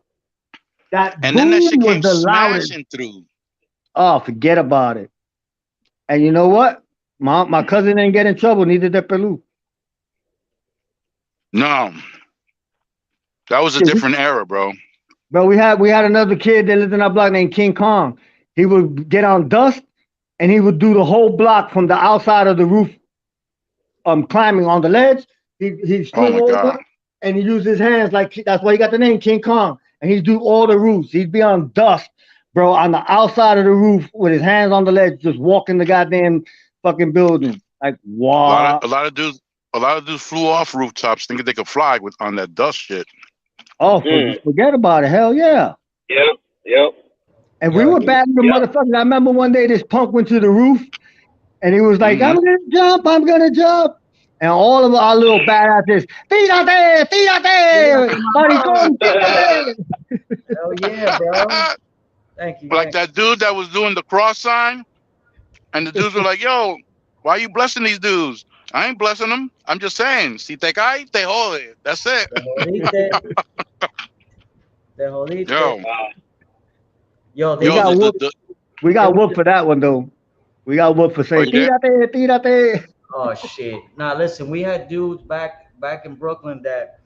B: That
E: and then that shit came
B: was the
E: smashing through.
B: Oh, forget about it. And you know what? My cousin didn't get in trouble, neither did Pelu.
E: No. That was a different era, bro.
B: Bro, we had another kid that lived in our block named King Kong. He would get on dust, and he would do the whole block from the outside of the roof, climbing on the ledge. He'd swing over, and he used his hands that's why he got the name King Kong. And he'd do all the roofs. He'd be on dust, bro, on the outside of the roof with his hands on the ledge, just walking the goddamn fucking building. Like, wow.
E: A lot of dudes flew off rooftops thinking they could fly on that dust shit.
B: Oh, forget about it. Hell yeah.
D: Yep.
B: And we were bad little motherfuckers. I remember one day this punk went to the roof, and he was like, I'm gonna jump. And all of our little badasses, tírate, maricón, tírate. Hell yeah, bro. Thank you.
E: Like that dude that was doing the cross sign, and the dudes were like, yo, why are you blessing these dudes? I ain't blessing them. I'm just saying, si te cae, te jode. That's it.
B: Te jodiste.
E: Yo.
B: Yo, we got whooped for that one, though.
C: We got what for
E: Are
C: saying
E: you there?
C: tírate, tírate.
B: Oh shit. Now listen, we had dudes back in Brooklyn that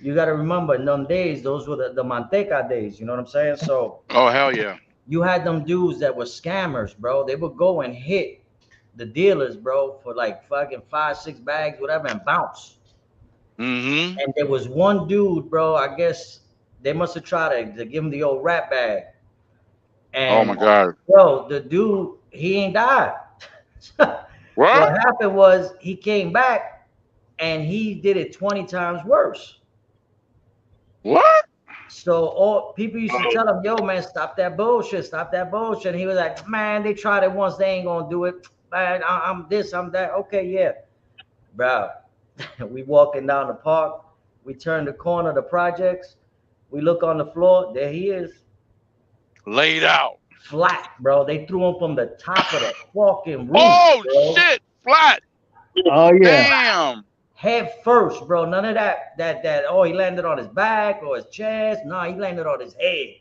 B: you got to remember in them days, those were the Manteca days. You know what I'm saying? So
E: Oh hell yeah.
B: you had them dudes that were scammers, bro. They would go and hit the dealers, bro, for like fucking 5, 6 bags, whatever, and bounce.
E: Mm-hmm.
B: And there was one dude, bro. I guess they must have tried to give him the old rap bag.
E: Oh my
B: And
E: god.
B: bro, the dude, he ain't died. What
E: What?
B: happened was he came back and he did it 20 times worse.
E: What?
B: So all people used to tell him, yo, man, stop that bullshit, stop that bullshit. And he was like, man, they tried it once, they ain't gonna do it. Man, I'm this, I'm that. Okay, yeah. Bro, we walking down the park, we turn the corner of the projects, we look on the floor, there he is.
E: Laid out.
B: Flat, bro. They threw him from the top of the fucking roof,
E: Oh
B: bro.
E: shit! Flat.
C: Oh yeah.
E: Damn.
B: Head first, bro. None of that. Oh, he landed on his back or his chest. No, he landed on his head.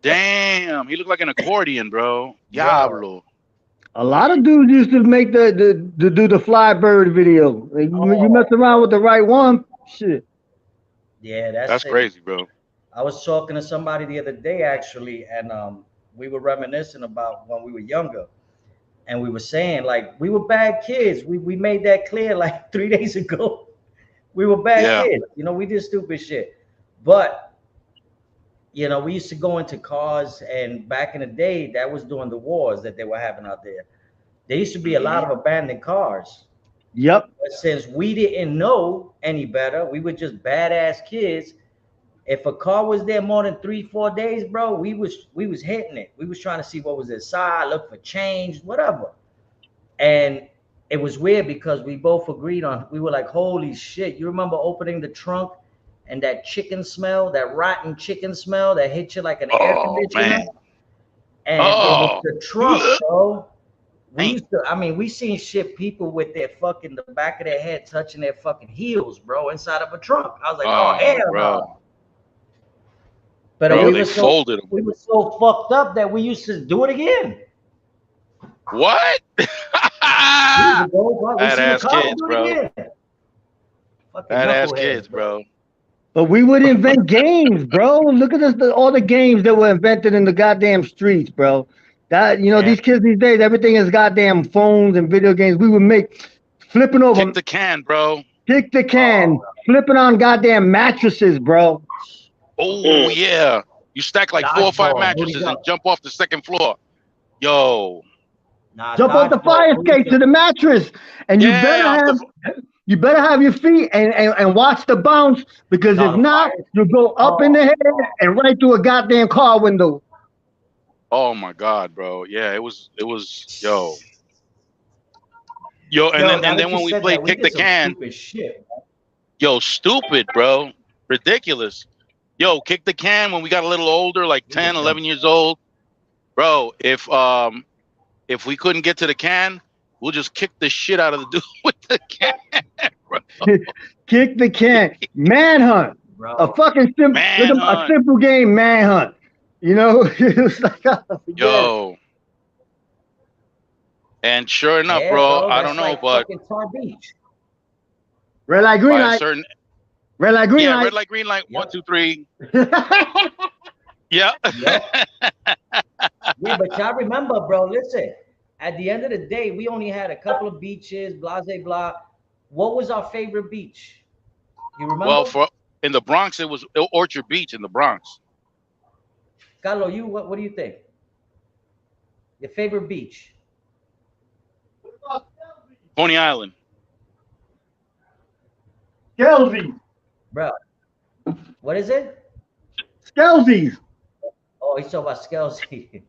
E: Damn. He looked like an accordion, bro. Diablo.
C: A lot of dudes used to make the do the fly bird video. Like, you mess around with the right one, shit.
B: Yeah,
E: That's
B: it.
E: crazy, bro.
B: I was talking to somebody the other day actually, and we were reminiscing about when we were younger, and we were saying like we were bad kids. We made that clear like 3 days ago. We were bad kids. You know, we did stupid shit, but you know, we used to go into cars, and back in the day, that was during the wars that they were having out there. There used to be a lot of abandoned cars.
C: Yep.
B: But since we didn't know any better, we were just badass kids. If a car was there more than 3-4 days, bro, we was hitting it. We was trying to see what was inside, look for change, whatever. And it was weird because we both agreed on. We were like, "Holy shit!" You remember opening the trunk and that chicken smell, that rotten chicken smell that hit you like an air conditioner?
E: Man.
B: And it was the trunk, bro. We used to, I mean, we seen shit, people with their fucking, the back of their head touching their fucking heels, bro, inside of a trunk. I was like, oh hell no. But
E: bro,
B: we were so fucked up that we used to do it again.
E: What? Badass kids, bro. Badass kids, bro.
C: But we would invent games, bro. Look at this, all the games that were invented in the goddamn streets, bro. That, you know, these kids these days, everything is goddamn phones and video games. We would make flipping over.
E: Kick the can, bro.
C: Kick the can. Flipping on goddamn mattresses, bro.
E: Oh yeah. You stack like 4 or 5 mattresses and jump off the second floor. Yo.
C: Jump off the fire escape to the mattress. And you better have your feet and watch the bounce, because if not, you'll go up in the head and right through a goddamn car window.
E: Oh my god, bro. Yeah, it was yo. And then when we played Kick the Can, yo, stupid, bro. Ridiculous. Yo, Kick the Can when we got a little older, like 10, 11 years old. Bro, if we couldn't get to the can, we'll just kick the shit out of the dude with the can, bro.
C: Kick the can. Manhunt. Bro. A fucking simple game, manhunt. You know, it was like,
E: yo. And sure enough, bro, I don't know, but
C: red light, green light. Red light, green light.
E: Yeah, red light, green light. 1, 2, 3. Yeah.
B: Yeah, but y'all remember, bro, listen, at the end of the day, we only had a couple of beaches, blah, blah, blah. What was our favorite beach? You remember?
E: Well, in the Bronx, it was Orchard Beach in the Bronx.
B: Carlo, what do you think? Your favorite beach?
E: Coney Island.
C: Skelzy.
B: Bro, what is it?
C: Skelzies.
B: Oh, he's talking about Skelzy.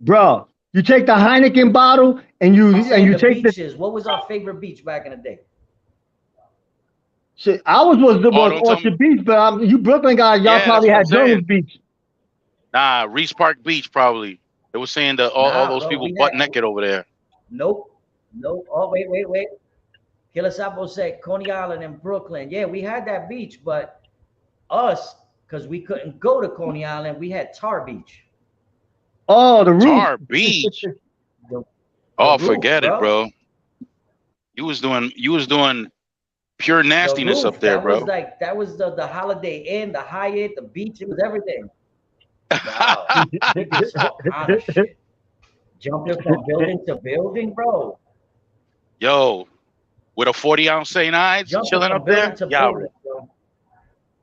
C: Bro, you take the Heineken bottle and you take
B: beaches. What was our favorite beach back in the day?
C: Shit, ours was Orchard Beach, but you Brooklyn guys, y'all probably had Jones Beach.
E: Nah, Reese Park Beach probably. They were saying that all those people butt naked over there.
B: Nope. Oh, wait. Killer Sapo said Coney Island in Brooklyn. Yeah, we had that beach, but us, because we couldn't go to Coney Island, we had Tar Beach.
C: Oh, the roof.
E: Tar Beach. Oh,
B: roof,
E: forget it, bro. You was doing pure nastiness up there, bro.
B: That was the Holiday Inn, the Hyatt, the beach. It was everything. Wow, we did all kind of shit. Jumping from building to building, bro.
E: Yo, with a 40-ounce St. Ives chilling up there. Yeah,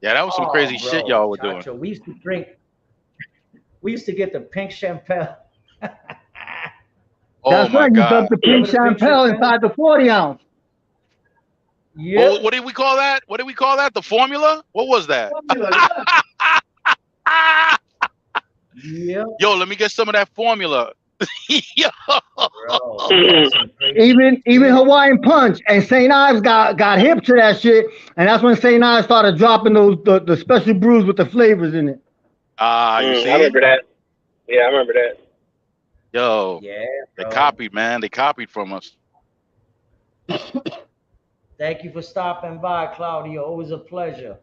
E: yeah, that was some crazy shit y'all were doing.
B: We used to drink. We used to get the pink champagne.
C: That's right. You dumped the pink champagne inside the 40-ounce.
E: Yeah. What did we call that? What did we call that? The formula? What was that?
B: Yeah.
E: Yo, let me get some of that formula. Yo.
B: Bro,
C: even Hawaiian Punch and St. Ives got hip to that shit, and that's when St. Ives started dropping the special brews with the flavors in it.
E: You see?
D: I remember that. Yeah, I remember that.
E: Yo,
B: yeah,
E: they copied, man. They copied from us.
B: Thank you for stopping by, Claudio. Always a pleasure.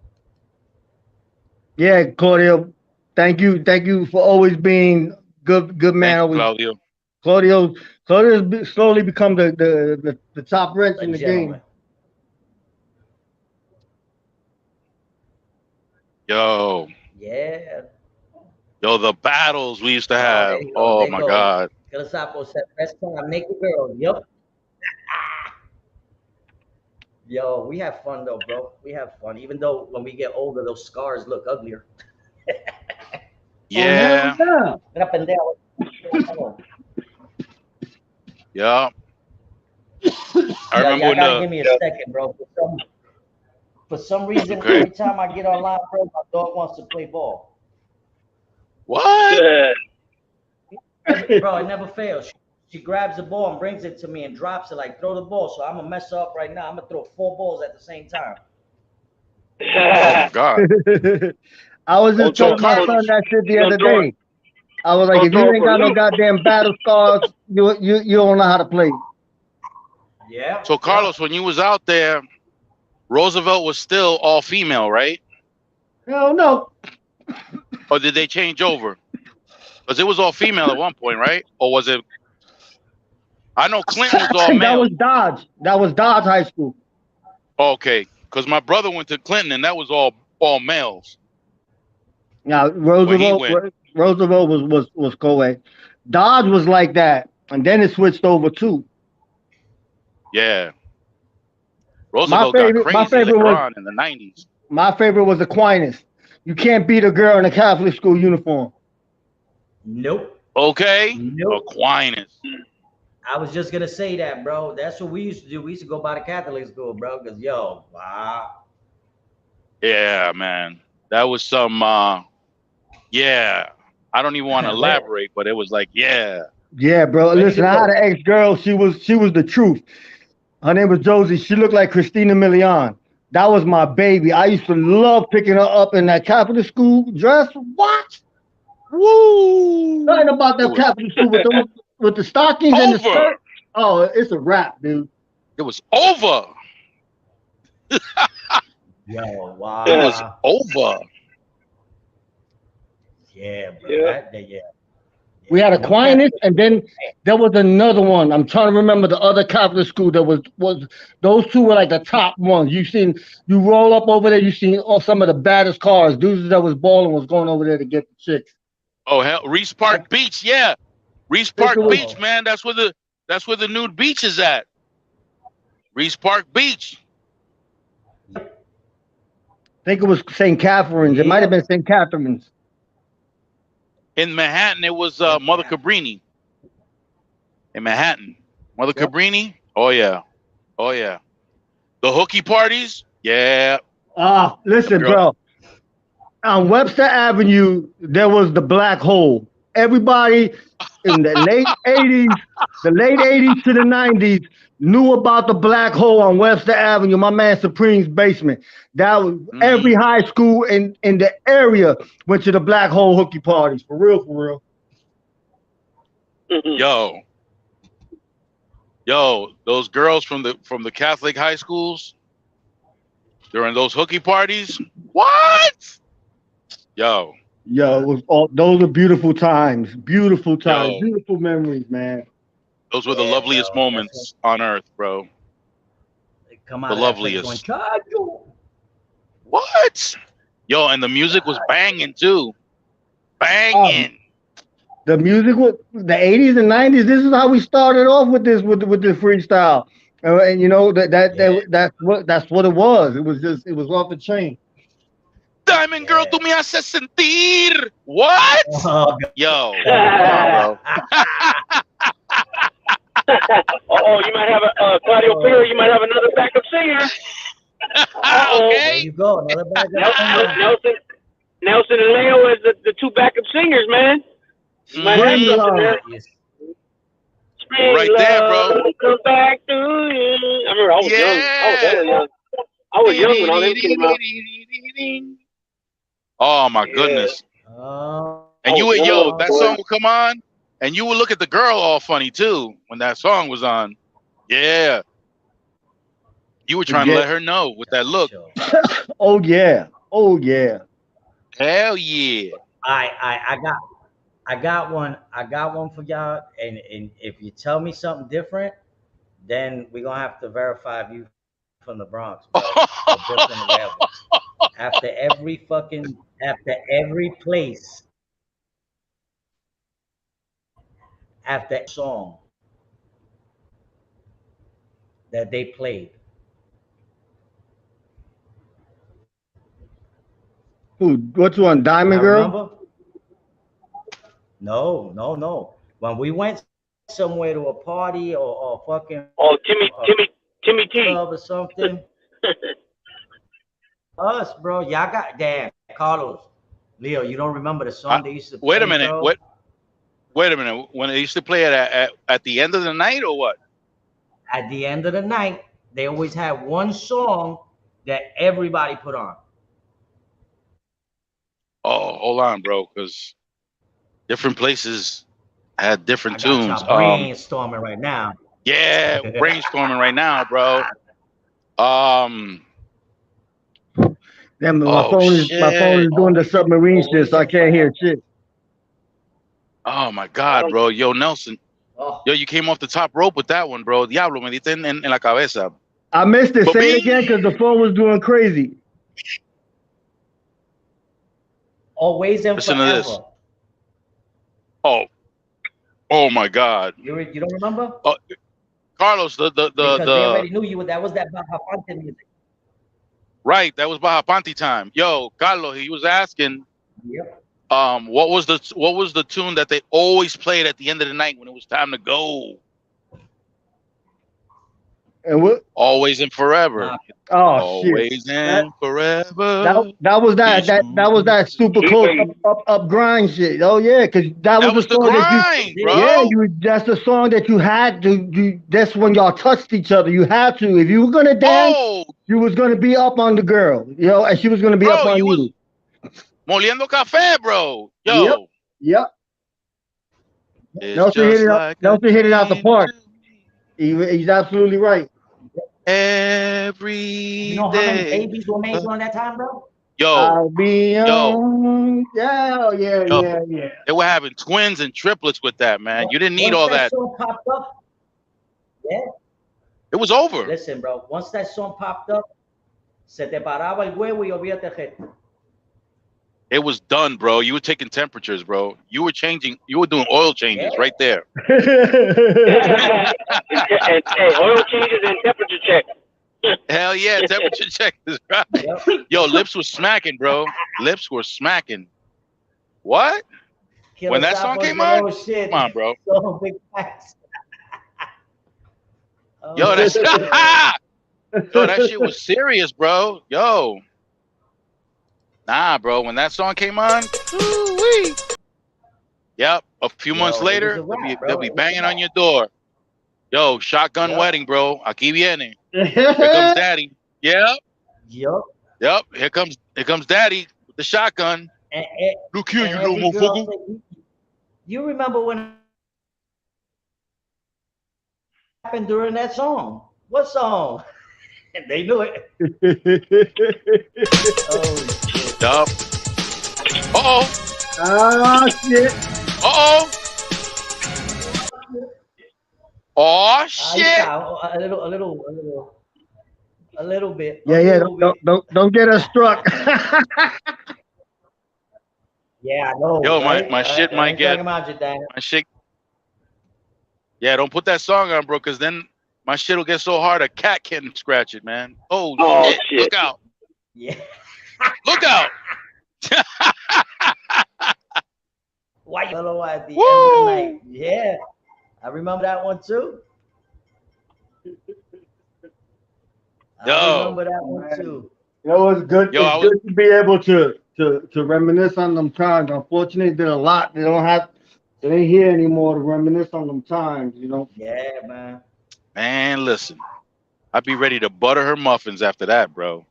C: Yeah, Claudio. Thank you for always being good man.
E: Thank you,
C: Claudio's slowly become the top wrench in the game.
E: Yo.
B: Yeah.
E: Yo, the battles we used to have. Oh my God.
B: Kalasapo said, best time, naked girl. Yep. Yo, we have fun though, bro. We have fun. Even though when we get older, those scars look uglier.
E: Yeah. Yeah. I remember
B: you gotta give me a second, bro. For some reason, every time I get online, bro, my dog wants to play ball.
E: What?
B: Bro, it never fails. She grabs the ball and brings it to me and drops it like, throw the ball. So I'm gonna mess up right now. I'm gonna throw 4 balls at the same time.
E: Oh my God.
C: I was just telling my son that shit the other day. I was like, if you ain't got no goddamn battle scars, you don't know how to play.
B: Yeah.
E: So Carlos, when you was out there, Roosevelt was still all female, right?
C: Hell no.
E: Or did they change over? Because it was all female at one point, right? Or was it? I know Clinton was all male.
C: That was Dodge High School.
E: Okay, because my brother went to Clinton and that was all males.
C: Now Roosevelt was co-ed. Dodge was like that, and then it switched over too.
E: Yeah. Roosevelt got crazy later on in the 90s.
C: My favorite was Aquinas. You can't beat a girl in a Catholic school uniform.
B: Nope.
E: Okay.
B: Nope.
E: Aquinas.
B: I was just gonna say that, bro. That's what we used to do. We used to go by the Catholic school, bro. Cause wow.
E: Yeah, man. That was some yeah. I don't even want to elaborate, but it was like, yeah.
C: Yeah, bro. Listen, I had an ex-girl. She was the truth. Her name was Josie. She looked like Christina Milian. That was my baby. I used to love picking her up in that Catholic school dress. What? Woo! Nothing about that Catholic school with the stockings and the skirt. Oh, it's a wrap, dude.
E: It was over.
B: Yo, wow.
E: It was over.
B: Yeah, bro. Yeah.
C: We had Aquinas, and then there was another one. I'm trying to remember the other Catholic school that was those two were like the top ones. You roll up over there, you seen some of the baddest cars. Dudes that was balling was going over there to get the chicks.
E: Oh hell, Reese Park Beach, yeah. Reese Park Beach, man. That's where the nude beach is at. Reese Park Beach.
C: I think it was St. Catherine's. It might have been St. Catherine's.
E: In Manhattan, it was Mother Cabrini. In Manhattan, Mother Cabrini. Oh yeah. The hooky parties. Yeah.
C: Listen, bro. On Webster Avenue, there was the black hole. Everybody in the late 80s to the 90s knew about the black hole on Webster Avenue, my man Supreme's basement. That was every high school in the area went to the black hole hooky parties. For real.
E: Yo, those girls from the Catholic high schools during those hooky parties. What? Yo,
C: it was those are beautiful times. Beautiful memories, man.
E: Those were the
B: Yeah,
E: loveliest
B: bro.
E: moments on earth, bro.
B: Come out
E: The
B: of that place
E: loveliest.
B: going, Chacho.
E: What? Yo, and the music was banging too. Banging.
C: The music was the 80s and 90s. This is how we started off with this with the freestyle. And you know that's what it was. It was off the chain.
E: Diamond Girl, tú me haces sentir. What?
B: Oh,
E: Yo, come on, bro.
D: Oh, you might have a Claudio Perry. You might have another backup singer.
E: Okay.
B: there you go. Another backup singer.
D: Nelson and Leo as the two backup singers, man. You might have something there. Spring
E: Right there, bro.
D: love, come back to you. I remember I was young. I was hella young. I was young when all them came out.
E: Oh my goodness. And you would, yo, that song would come on, and you would look at the girl all funny too when that song was on. Yeah. You were trying to let her know with that look.
C: Oh yeah. Oh yeah.
E: Hell yeah.
B: I got one for y'all, and if you tell me something different, then we're gonna have to verify if you from the Bronx, bro. After every place, after song that they played.
C: Who? What's one? Diamond Girl?
B: Remember? No. When we went somewhere to a party or fucking
D: Timmy T
B: club or something. Us, bro. Y'all got damn Carlos. Leo, you don't remember the song they used to play?
E: Wait a minute.
B: Bro?
E: Wait a minute. When they used to play it at the end of the night or what?
B: At the end of the night, they always had one song that everybody put on.
E: Oh, hold on, bro, because different places had different tunes.
B: Brainstorming right now.
E: Yeah, brainstorming right now, bro.
C: Damn, my phone is doing the submarine shit, so I can't hear shit.
E: Oh my God, bro. Yo, Nelson. Yo, you came off the top rope with that one, bro. Diablo, me diste en la cabeza.
C: I missed it. Say it again, because the phone was doing crazy.
B: Always and
E: Listen
B: forever.
E: to this. Oh my God.
B: You don't remember?
E: Carlos, because
B: they already knew you. That was that Baja Ponte music.
E: Right, that was Baja Ponte time. Yo, Carlos, he was asking.
B: Yep.
E: What was the tune that they always played at the end of the night when it was time to go?
C: And what?
E: Always and forever.
C: Oh
E: always
C: shit.
E: and forever.
C: That was that super close up grind shit. Oh yeah, because that was the song
E: grind, bro.
C: Yeah, that's the song that you had to. That's when y'all touched each other. You had to. If you were gonna dance, you was gonna be up on the girl, and she was gonna be up on you.
E: Moliendo café, bro. Yo.
C: Yep. Nelson hit it out the park. He's absolutely right.
E: Every
B: how many babies were made during that time, bro?
E: Yo.
C: I'll be on. Yeah.
E: They were having twins and triplets with that, man. You didn't need all that.
B: Song popped up,
E: it was over.
B: Listen, bro. Once that song popped up, se te paraba el huevo y olvídate gente.
E: It was done, bro. You were taking temperatures, bro. You were doing oil changes right there.
D: and oil changes and temperature check.
E: Hell yeah, temperature check is right. Yep. Yo, lips were smacking, bro. Lips were smacking. What? When that song came on? Come on, bro.
B: So big facts.
E: Yo, that shit was serious, bro. Yo. Nah, bro. When that song came on, woo-wee. Yep. A few months later, they'll be banging on your door. Yo, shotgun wedding, bro. Aquí viene. Here comes daddy. Yep. Here comes daddy with the shotgun. Look here, you little motherfucker.
B: You remember when happened during that song? What song? They knew it. Oh shit.
E: Yup. Uh-oh.
C: Oh shit.
E: Uh-oh. Oh
B: Ahí
E: shit!
B: está, a little bit.
C: Yeah,
B: A
C: yeah.
B: little bit.
C: Don't get us struck.
B: Yeah, I know,
E: Yo,
B: right?
E: my shit might
B: Ain't
E: get
B: talking about you, Dan.
E: my shit. Yeah, don't put that song on, bro, because then my shit will get so hard a cat can scratch it, man. Oh,
D: Oh,
E: shit!
D: shit.
E: Look out!
B: Yeah.
E: Look out!
B: White Yellow at the end of the
E: Woo!
B: night. Yeah. I remember that one too. I
E: Yo,
B: remember that one
C: Man.
B: too.
C: You know, it's good.
E: Yo, I
C: It's
E: was
C: good to be able to reminisce on them times. Unfortunately, did a lot. They don't have. They ain't here anymore to reminisce on them times. You know.
B: Yeah, man.
E: man. Listen, I'd be ready to butter her muffins after that, bro.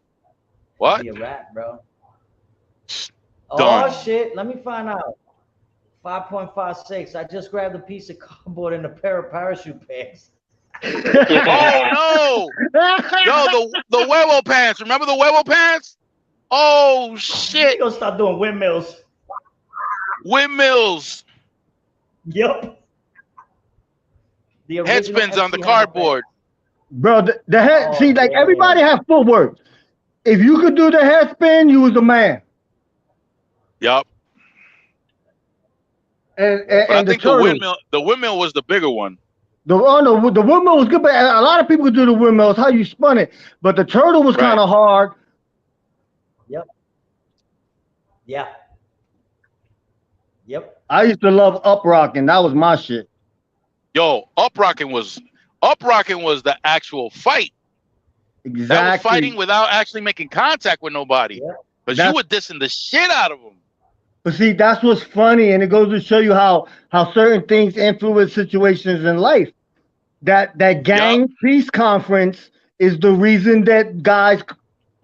E: What?
B: Be a rat, bro.
E: Done.
B: Oh shit. Let me find out. 5.56. I just grabbed a piece of cardboard and a pair of parachute pants.
E: Oh no! Yo, the Huevo pants. Remember the Huevo pants? Oh
B: We
E: shit!
B: gonna start doing windmills.
E: Windmills,
B: Yep. The original
E: headspins on the
B: MC Hammer
E: cardboard.
C: Bro, the head.
B: Oh,
C: See, like
B: yeah.
C: everybody have footwork. If you could do the head spin, you was the man.
E: Yup.
C: And
E: But I
C: the
E: think
C: turtle.
E: the windmill was the bigger one.
C: The windmill was good, but a lot of people could do the windmills. How you spun it, but the turtle was
E: Right.
C: kind of hard.
B: Yep. Yeah. Yep.
C: I used to love up rocking. That was my shit.
E: Yo, up rocking was the actual fight. That was
C: Exactly.
E: fighting without actually making contact with nobody.
B: Yeah.
E: Because you
C: That's-
E: were dissing the shit out of them.
C: But see, that's what's funny, and it goes to show you how certain things influence situations in life. That gang peace conference is the reason that guys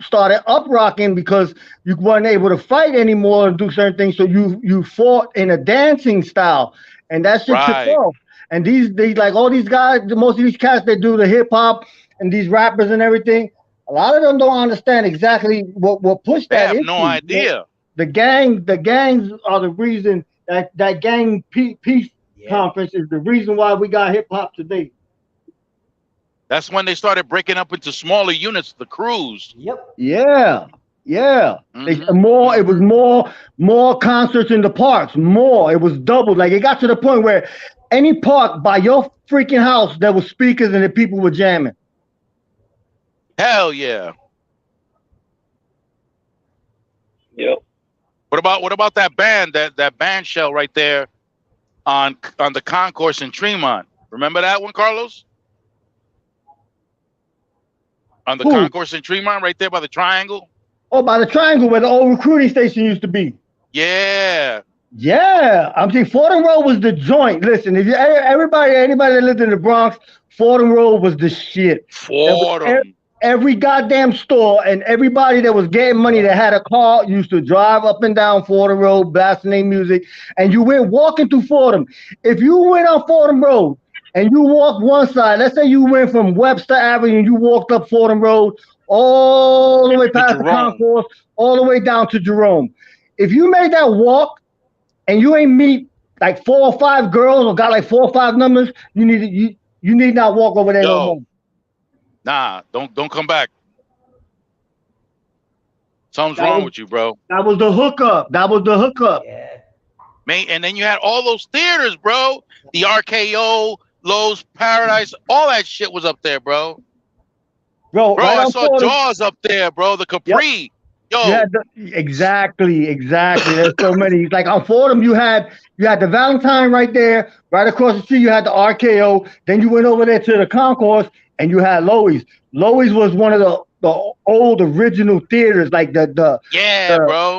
C: started up rocking, because you weren't able to fight anymore and do certain things. So you fought in a dancing style, and that shit took
E: Right.
C: off. And they like all these guys, most of these cats that do the hip hop and these rappers and everything. A lot of them don't understand exactly what pushed
E: They
C: that.
E: have
C: issue.
E: no idea.
C: The gangs are the reason that gang peace
B: Yeah.
C: conference is the reason why we got hip hop today.
E: That's when they started breaking up into smaller units, the crews.
B: Yep.
C: Yeah, yeah.
E: Mhm.
C: It was more concerts in the parks. More. It was doubled. Like it got to the point where any park by your freaking house there was speakers and the people were jamming.
E: Hell yeah.
D: Yep.
E: What about that band, that band shell right there on the concourse in Tremont? Remember that one, Carlos? On the
C: Who?
E: concourse in Tremont, right there by the triangle?
C: Oh, by the triangle where the old recruiting station used to be.
E: Yeah.
C: Yeah, I'm saying Fordham Road was the joint. Listen, if you anybody that lived in the Bronx, Fordham Road was the shit.
E: Fordham.
C: Every goddamn store and everybody that was getting money that had a car used to drive up and down Fordham Road, blasting their music, and you went walking through Fordham. If you went on Fordham Road and you walked one side, let's say you went from Webster Avenue and you walked up Fordham Road all the way past the concourse, all the way down to Jerome. If you made that walk and you ain't meet like 4 or 5 girls or got like 4 or 5 numbers, you need not walk over there no more.
E: Nah, don't come back. Something's wrong with you, bro.
C: That was the hookup.
B: Yeah.
E: Man, and then you had all those theaters, bro. The RKO, Lowe's Paradise, all that shit was up there, bro.
C: Bro, right
E: I saw Jaws up there, bro. The Capri. Yo.
C: Exactly. There's so many. Like on Fordham, you had the Valentine right there. Right across the street, you had the RKO. Then you went over there to the concourse, and you had Loewy's. Loewy's was one of the old original theaters, like the
E: bro.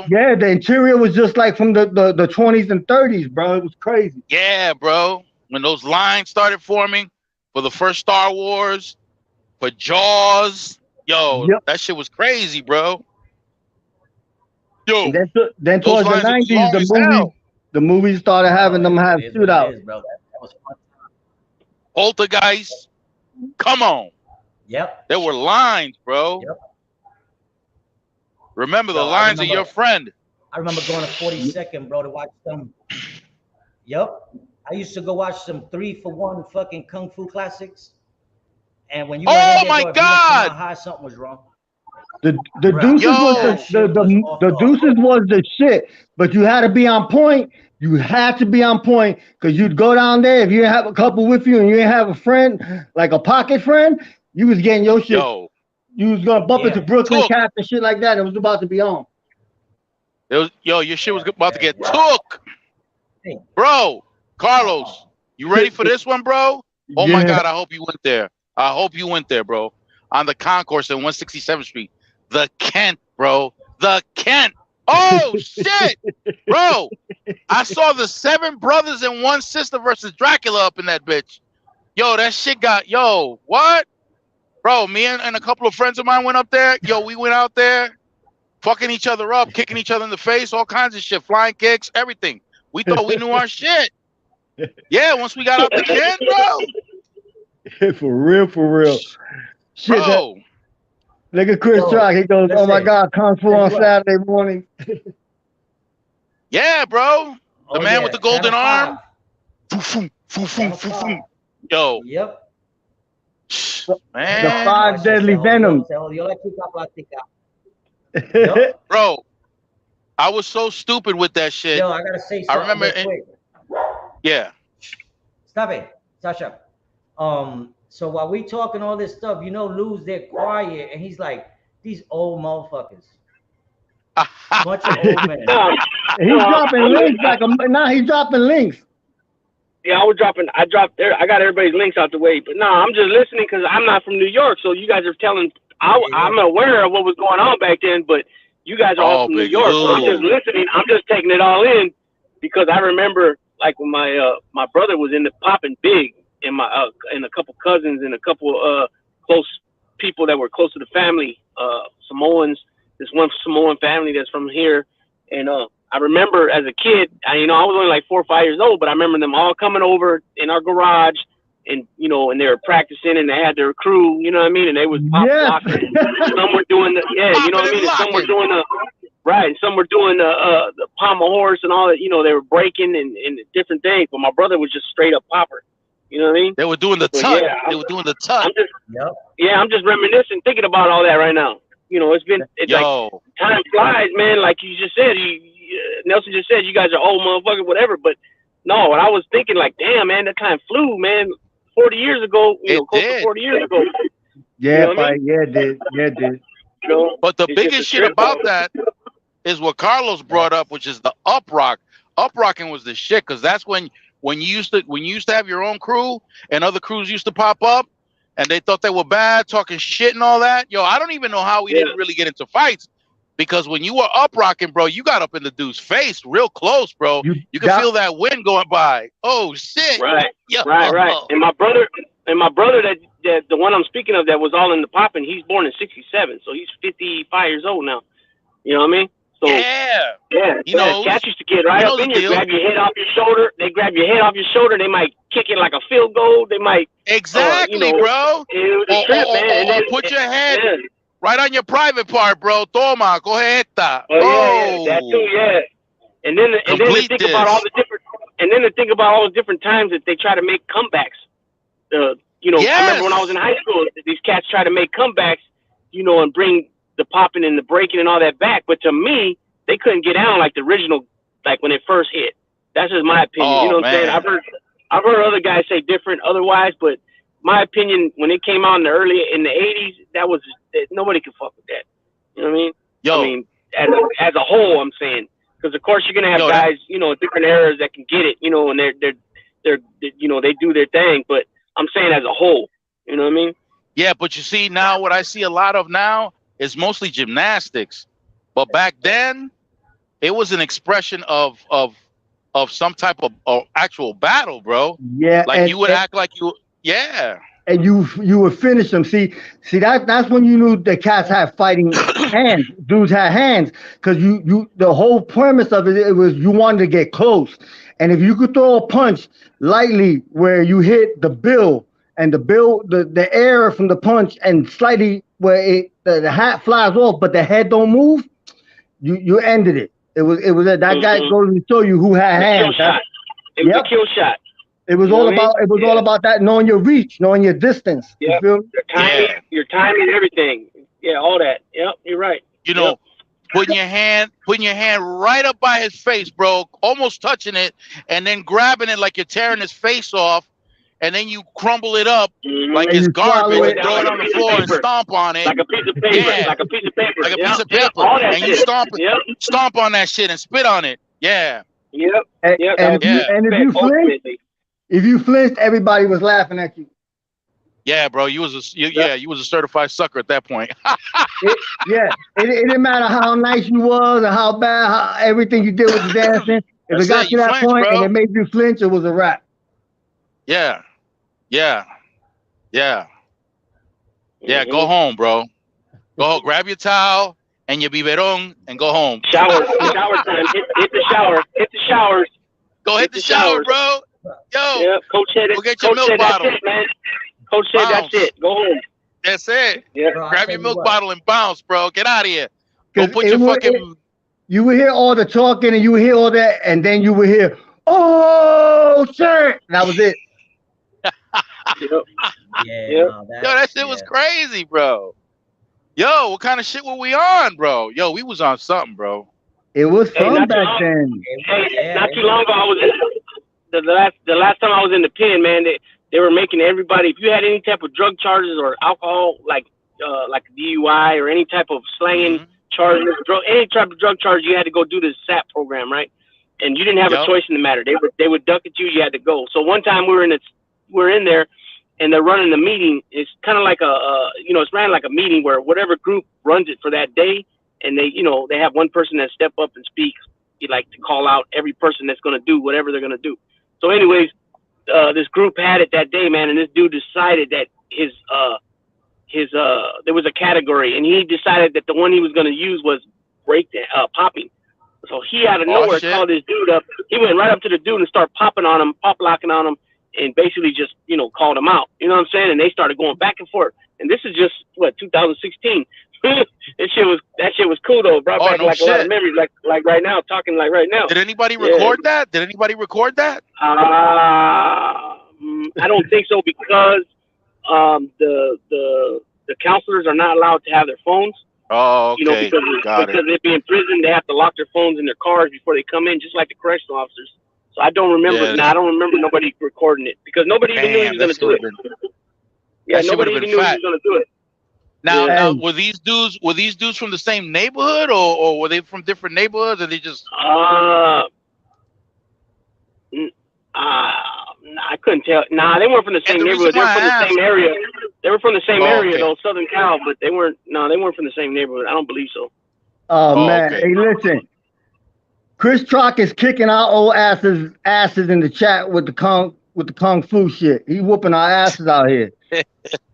C: Yeah, the interior was just like from the 20s and 30s, bro. It was crazy.
E: Yeah, bro. When those lines started forming for the first Star Wars, for Jaws, that shit was crazy, bro. Yo,
C: then towards the 90s, the movies started having them have shootouts.
B: That was fun.
E: Poltergeist, come on.
B: Yep.
E: There were lines, bro.
B: Yep.
E: Remember the lines of your friend.
B: I remember going to 42nd, bro, to watch them. Yep. I used to go watch some 3-for-1 fucking kung fu classics. And when you
E: Oh my God!
B: High, something was wrong.
C: The Deuces was the Deuces was the shit. But you had to be on point. You had to be on point because you'd go down there if you didn't have a couple with you and you didn't have a friend like a pocket friend. You was getting your shit.
E: Yo,
C: you was gonna bump into Brooklyn Cats and shit like that. It was about to be on.
E: It was, yo, your shit was about to get took, bro. Carlos, you ready for this one, bro? Oh my God, I hope you went there. I hope you went there, bro. On the concourse in 167th Street. The Kent, bro. The Kent. Oh, shit. Bro, I saw the 7 brothers and 1 sister versus Dracula up in that bitch. Yo, that shit got, yo, what? Bro, me and a couple of friends of mine went up there. Yo, we went out there fucking each other up, kicking each other in the face, all kinds of shit, flying kicks, everything. We thought we knew our shit. Yeah, once we got out the Kent, bro.
C: For real. Shit,
E: bro.
C: Look at Chris Rock. He goes, "Oh my God, Kung Fu on Saturday morning."
E: Yeah, bro. The man with the golden arm. Yo.
B: Yep.
E: Man.
C: The 5 deadly venoms.
E: Bro, I was so stupid with that shit.
B: Yo, I gotta say something.
E: I remember. Yeah.
B: Stop it, Sasha. So while we talking all this stuff, you know, Lou's there quiet, and he's like, "These old motherfuckers, bunch of old men."
C: He's dropping links like now. He's dropping links.
D: Yeah, I got everybody's links out the way, but no, I'm just listening because I'm not from New York, so you guys are telling. I'm aware of what was going on back then, but you guys are all from New York, so I'm just listening. I'm just taking it all in because I remember, like, when my brother was in the popping big. And a couple cousins and a couple close people that were close to the family, Samoans. This one Samoan family that's from here, and I remember as a kid, I was only like 4 or 5 years old, but I remember them all coming over in our garage, and and they were practicing, and they had their crew, you know what I mean, and they was pop locking. Some were doing you know what I mean, and some were doing and some were doing the pommel horse and all that. They were breaking and different things, but my brother was just straight up popper. You know what I mean?
E: They were doing the tut. They were doing the tut.
D: I'm just reminiscing, thinking about all that right now. It's like time flies, man. Like you just said, Nelson just said, you guys are old motherfucker, whatever. But no, what I was thinking, like, damn, man, that time flew, man. 40 years ago, close to 40 years ago.
C: Yeah, it did.
E: But the biggest shit about that is what Carlos brought up, which is the uprock. Uprocking was the shit, because that's when you used to have your own crew and other crews used to pop up and they thought they were bad, talking shit and all that. Yo, I don't even know how we didn't really get into fights, because when you were up rocking, bro, you got up in the dude's face real close, bro. You can feel that wind going by. Oh shit.
D: Right. Right. And my brother that the one I'm speaking of that was all in the popping, he's born in 67, so he's 55 years old now. You know what I mean? So, cats used to get right up in you, grab your head off your shoulder. They grab your head off your shoulder. They might kick it like a field goal. They might
E: bro. Or put your head right on your private part, bro. Toma, cogeta.
D: That too, yeah. And then to think about all the different times that they try to make comebacks. I remember when I was in high school, these cats try to make comebacks, and bring the popping and the breaking and all that back, but to me, they couldn't get down like the original, like when it first hit. That's just my opinion. You know what I'm saying? I've heard other guys say different otherwise, but my opinion, when it came out in the 80s, that was nobody could fuck with that. You know what I mean? I mean, as a whole, I'm saying, because of course you're gonna have guys, different eras that can get it, and they're they do their thing, but I'm saying as a whole, you know what I mean?
E: Yeah, but you see now, what I see a lot of now is mostly gymnastics, but back then it was an expression of some type of actual battle, bro.
C: Yeah,
E: like you would act like you,
C: and you would finish them. See that's when you knew the cats had fighting hands. Dudes had hands, because you the whole premise of it was you wanted to get close, and if you could throw a punch lightly where you hit the bill, and the air from the punch and slightly where the hat flies off, but the head don't move, you ended it. It was that guy goes to show you who had hands.
D: It was a kill shot.
C: It was
D: You know
C: all
D: what I mean?
C: about. It was all about that, knowing your reach, knowing your distance. You
D: Yep.
C: feel me?
D: Your timing, everything. Yeah, all that. Yep, you're right.
E: You know, putting your hand right up by his face, bro, almost touching it, and then grabbing it like you're tearing his face off, and then you crumble it up like
C: And
E: it's
C: you swallow
E: garbage,
C: it.
E: throw it on the floor and stomp on it.
D: Like a piece of paper.
E: Yeah.
D: Like a piece of paper.
E: Like a
D: Yep,
E: piece of
D: yep,
E: paper,
D: all that
E: and
D: shit.
E: you stomp
D: Yep.
E: on that shit and spit on it. Yeah.
D: Yep.
C: And,
D: Yep.
C: and if you
E: Yeah.
C: and if you flinched, everybody was laughing at you.
E: Yeah, bro, you was a certified sucker at that point.
C: It didn't matter how nice you was or how bad everything you did with the dancing. If it got to
E: You
C: that
E: flinched,
C: point
E: bro.
C: and it made you flinch, it was a wrap.
E: Yeah. Yeah. Yeah. Yeah,
D: Mhm.
E: go home, bro. Go home. Grab your towel and your biberon and go home.
D: Shower time. Hit the shower. Hit the showers.
E: Go hit the shower, bro. Yo.
D: Yep. Coach said it.
E: Go get your
D: Coach
E: milk
D: said
E: bottle.
D: That's it, man. Coach said
E: Bounce.
D: that's it. Go home.
E: That's it.
D: Yeah.
A: Bro, I'll
E: Grab
A: tell
E: your
A: you
E: milk
A: what.
E: bottle and bounce, bro. Get out of here. Go
C: 'Cause
E: put
C: it
E: your
C: would-
E: fucking
C: You would hear all the talking and you would hear all that, and then you would hear, "Oh shit!" That was it.
A: Yeah,
D: Yep.
A: no,
E: Yo, that shit was crazy, bro. Yo, what kind of shit were we on, bro? Yo, we was on something, bro.
C: It was
D: Hey,
C: fun
D: not
C: back
D: too
C: then.
D: Hey, not too long ago, I was the last time I was in the pen, man. They were making everybody. If you had any type of drug charges or alcohol, like DUI or any type of slanging
E: Mhm.
D: charges, any type of drug charge, you had to go do this SAP program, right? And you didn't have a choice in the matter. They would duck at you. You had to go. So one time we were in there, and they're running the meeting. It's kind of like it's ran like a meeting where whatever group runs it for that day, and they have one person that step up and speak, like to call out every person that's going to do whatever they're going to do. So anyways, this group had it that day, man, and this dude decided that there was a category, and he decided that the one he was going to use was popping. So he out of nowhere called this dude up. He went right up to the dude and started pop locking on him, and basically just called him out. You know what I'm saying? And they started going back and forth. And this is just 2016. that shit was cool though. Brought back a lot of memories, like right now, talking like right now.
E: Did anybody record that?
D: I don't think so, because the counselors are not allowed to have their phones.
E: Oh, okay.
D: Because they'd be in prison, they have to lock their phones in their cars before they come in, just like the correctional officers. So I don't remember. I don't remember nobody recording it, because nobody even knew he was going to do it. Yeah, nobody even knew he was going to do it.
E: Now, were these dudes from the same neighborhood, or were they from different neighborhoods, or they just?
D: I couldn't tell. Nah, they weren't from the same neighborhood. They were from the same area. They were from the same area, though, Southern Cal, but they weren't. No, they weren't from the same neighborhood. I don't believe so.
C: Oh man, hey, listen. Chris Trock is kicking our old asses in the chat with the kung fu shit. He whooping our asses out here.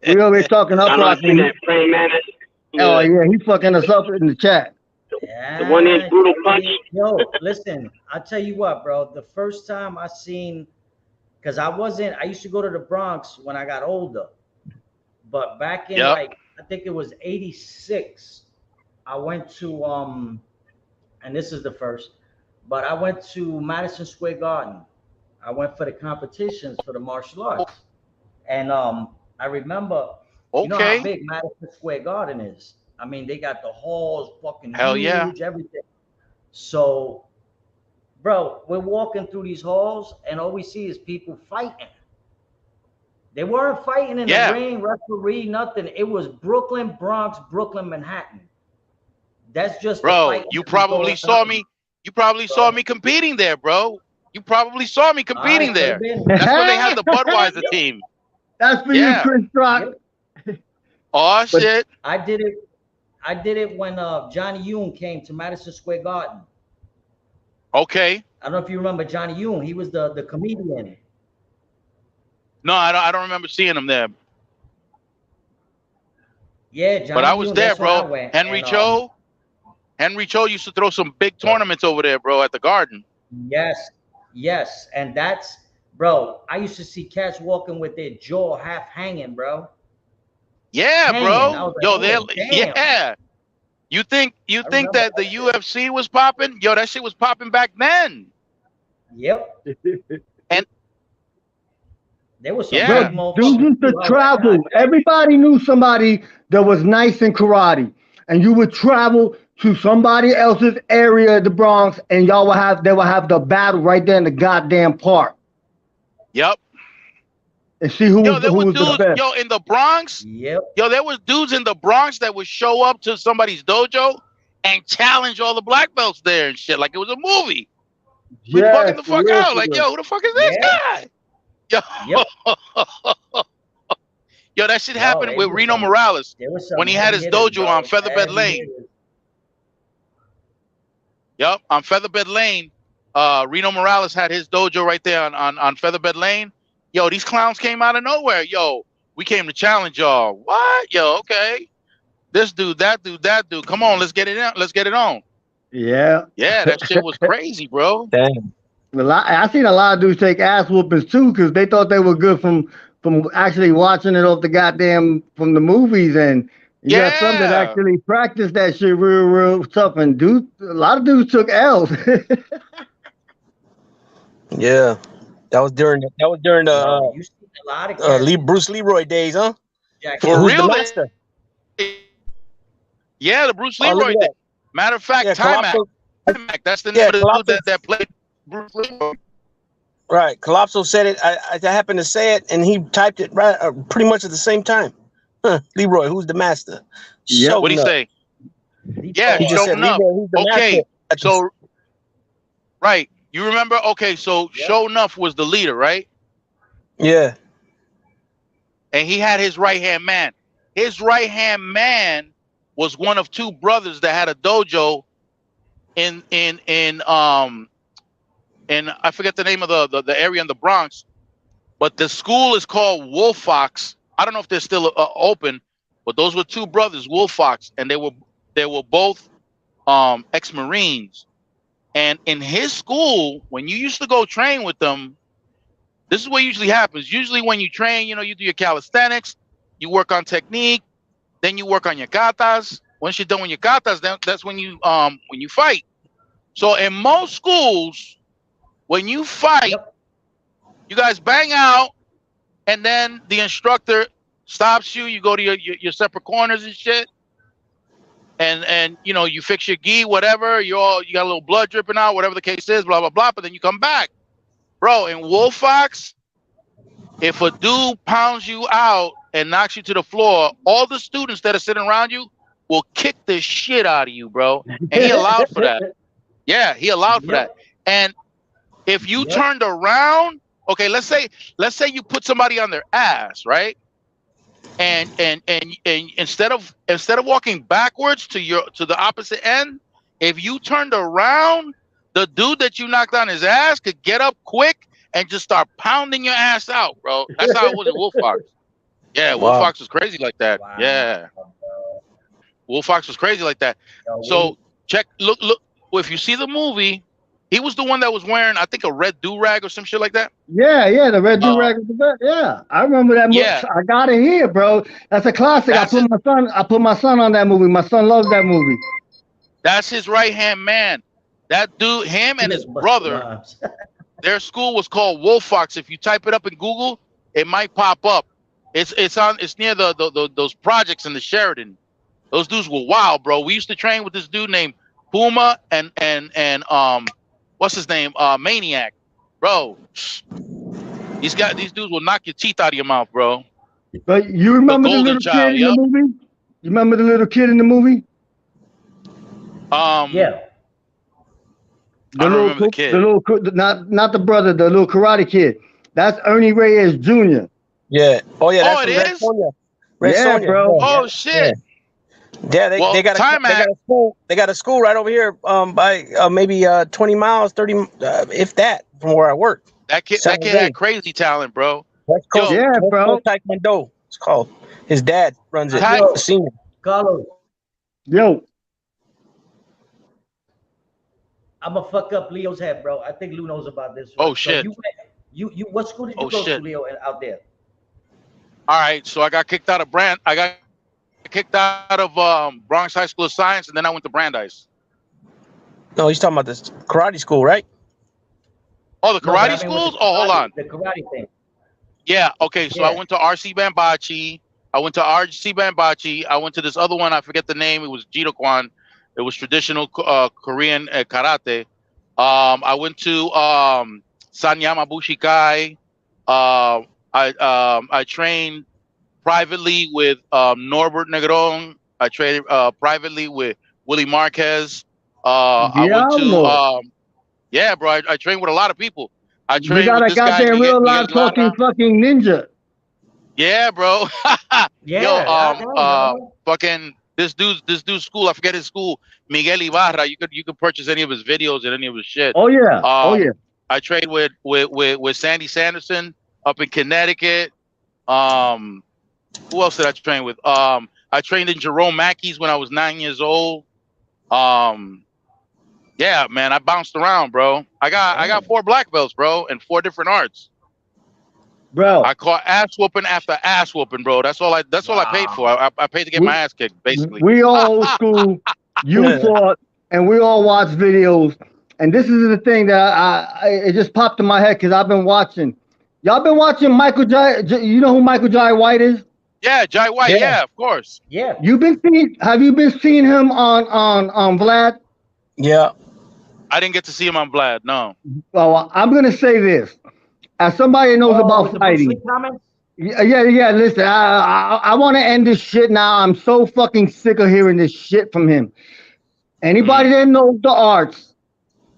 C: We over here talking up rock. Oh yeah, he fucking us up in the chat.
A: Yeah,
D: the 1-inch brutal punch.
A: Yo, listen, I'll tell you what, bro. The first time I seen, because I used to go to the Bronx when I got older. But back in I think it was 86, I went to and this is the first, but I went to Madison Square Garden. I went for the competitions for the martial arts. And I remember you know how big Madison Square Garden is. I mean, they got the halls fucking huge, everything. So, bro, we're walking through these halls, and all we see is people fighting. They weren't fighting in the ring, referee, nothing. It was Brooklyn, Bronx, Brooklyn, Manhattan. That's just
E: bro. You probably saw me. You probably saw me competing there, bro. You probably saw me competing there. That's where they had the Budweiser team.
C: That's for you, Chris Rock.
E: Oh shit!
A: I did it when Johnny Yoon came to Madison Square Garden.
E: Okay.
A: I don't know if you remember Johnny Yoon. He was the comedian.
E: No, I don't remember seeing him there.
A: Yeah, Johnny
E: but I was
A: Yoon,
E: there, bro. Henry Cho used to throw some big tournaments over there, bro, at the Garden.
A: Yes, and that's, bro. I used to see cats walking with their jaw half hanging, bro.
E: Yeah, bro. Yo,
A: damn.
E: You think that the UFC was popping? Yo, that shit was popping back then.
A: Yep. There was some
E: Yeah.
A: big motherfuckers
C: Dudes used to
A: too, huh,
C: travel.
A: back
C: Everybody knew somebody that was nice in karate, and you would travel to somebody else's area of the Bronx, and they would have the battle right there in the goddamn park,
E: Yep.
C: and see who
E: Yo, there were
C: was the
E: dudes,
C: best.
E: yo, in the Bronx.
A: then. Yep.
E: Yo, there was dudes in the Bronx that would show up to somebody's dojo and challenge all the black belts there and shit, like it was a movie. We bugging the
C: for
E: fuck
C: real,
E: out,
C: for
E: like,
C: real.
E: yo, who the fuck is this
A: Yeah.
E: guy? Yo,
A: Yep.
E: yo, that shit
A: Yo,
E: happened
A: it
E: with
A: was
E: Reno
A: some-
E: Morales
A: There was some
E: when he had his
A: heavy hitters,
E: dojo
A: bro.
E: on Featherbed
A: Heavy
E: Lane.
A: hitters.
E: Yep, on Featherbed Lane. Reno Morales had his dojo right there on Featherbed Lane. Yo, these clowns came out of nowhere. Yo, we came to challenge y'all. What? Yo, okay. This dude, that dude, that dude. Come on, let's get it in. Let's get it on.
C: Yeah.
E: Yeah, that shit was crazy, bro.
F: Damn.
C: I seen a lot of dudes take ass whoopings too because they thought they were good from actually watching it off the goddamn from the movies, and you got some that
E: Yeah.
C: actually practice that shit real tough, and dudes, a lot of dudes took L's.
F: Yeah. That was during the
A: Yo, you see a lot of cats.
F: Bruce Leroy days, huh?
A: Jack-
E: For
F: Who's the
E: real,
F: master?
E: Yeah, the Bruce
F: Oh, look
E: Leroy
F: at
E: thing.
F: that.
E: Matter of fact,
F: Yeah,
E: Timac.
F: Colapso,
E: That's the
F: Yeah,
E: name of the
F: Colapso.
E: dude that played Bruce Leroy.
F: right. Colapso said it. I happened to say it, and he typed it right pretty much at the same time. Huh. Leroy, who's the master?
C: Yeah.
E: What'd he
F: Showing up.
E: say? Yeah,
F: He just said,
E: showing up.
F: Leroy, who's the
E: Okay,
F: master?
E: so right, you remember? Okay, so
A: Yep.
E: Show Enough was the leader, right?
F: Yeah.
E: And he had his right hand man. His right hand man was one of two brothers that had a dojo in I forget the name of the area in the Bronx, but the school is called Wolf Fox. I don't know if they're still open, but those were two brothers, Wolf Fox, and they were both ex-Marines. And in his school, when you used to go train with them, this is what usually happens. Usually when you train, you do your calisthenics, you work on technique, then you work on your katas. Once you're done with your katas, that's when you fight. So in most schools, when you fight,
A: Yep.
E: you guys bang out, and then the instructor stops you. You go to your separate corners and shit, and you fix your gi, whatever. You got a little blood dripping out, whatever the case is, blah blah blah. But then you come back, bro. In Wolf Fox, if a dude pounds you out and knocks you to the floor, all the students that are sitting around you will kick the shit out of you, bro. And he allowed for that. Yeah, he allowed for that. And if you turned around, okay, let's say you put somebody on their ass, right? And instead of walking backwards to the opposite end, if you turned around, the dude that you knocked on his ass could get up quick and just start pounding your ass out, bro. That's how it was in Wolf Fox. Yeah, Wolf Fox was crazy like that.
A: Wow.
E: Yeah, Wolf Fox was crazy like that.
A: Yo,
E: So look. Well, if you see the movie, he was the one that was wearing, I think, a red do-rag or some shit like that.
C: Yeah, the red do-rag was the best. Yeah, I remember that movie.
E: Yeah.
C: I got it here, bro. That's a classic.
E: That's
C: I put my son on that movie. My son loves that movie.
E: That's his right-hand man. That dude, him and his brother, their school was called Wolf Fox. If you type it up in Google, it might pop up. It's near those projects in the Sheridan. Those dudes were wild, bro. We used to train with this dude named Puma and what's his name? Maniac, bro. These dudes will knock your teeth out of your mouth, bro.
C: But you remember the
E: Golden
C: little
E: Child,
C: kid in the movie? You remember the little kid in the movie?
A: Yeah.
E: I don't remember the kid.
C: Not the brother, the little karate kid. That's Ernie Reyes Jr.
F: Yeah. Oh yeah. That's
E: Oh, it
F: Red
E: is?
F: Sonja.
C: Yeah,
F: Sonja.
C: bro.
E: Oh shit.
F: Yeah, they got a school. They got a school right over here, by maybe 20 miles, 30, if that, from where I work.
E: That kid had crazy talent, bro.
F: West Coast,
C: Yeah,
F: West
C: bro.
F: Coast Taekwondo. It's called. His dad runs it.
E: Ty-
F: Senior.
A: Carlos,
C: Yo,
A: I'm gonna fuck up Leo's head, bro. I think Lou knows about this.
E: Oh,
A: So
E: shit.
A: you what school did you go to, Leo, out there?
E: All right, so I got kicked out of Bronx High School of Science, and then I went to Brandeis.
F: No, he's talking about this karate school, right?
E: Oh, the
A: No, but I
E: karate
A: mean with
E: schools?
A: the
E: Oh, hold
A: karate-
E: on.
A: The karate thing.
E: Yeah. Okay. So I went to RC Bambachi. I went to this other one. I forget the name. It was Jitokwan. It was traditional Korean karate. I went to Sanyama Bushikai. I trained privately with Norbert Negron. I trained privately with Willie Marquez. I went to yeah, bro. I trained with a lot of people. I
C: We
E: trained
C: got
E: with
C: a
E: this guy
C: goddamn real
E: Miguel
C: live talking
E: Lara.
C: fucking ninja.
E: Yeah, bro.
A: Yeah.
E: Fucking this dude's school. I forget his school. Miguel Ibarra. You could purchase any of his videos and any of his shit.
C: Oh yeah.
E: I trained with Sandy Sanderson up in Connecticut. Who else did I train with? I trained in Jerome Mackey's when I was 9 years old. Yeah, man, I bounced around, bro. I got 4 black belts, bro, and 4 different arts.
C: Bro,
E: I caught ass whooping after ass whooping, bro. That's all I paid for. I paid to get my ass kicked, basically.
C: We all old school. You fought, and we all watch videos. And this is the thing that it just popped in my head because I've been watching. Y'all been watching Michael Jai? You know who Michael Jai White is?
E: Yeah, Jai White. Yeah, of course.
A: Yeah.
C: Have you been seeing him on Vlad?
F: Yeah.
E: I didn't get to see him on Vlad. No.
C: Well, I'm gonna say this. As somebody who knows about fighting. Yeah. Listen, I want to end this shit now. I'm so fucking sick of hearing this shit from him. Anybody that knows the arts,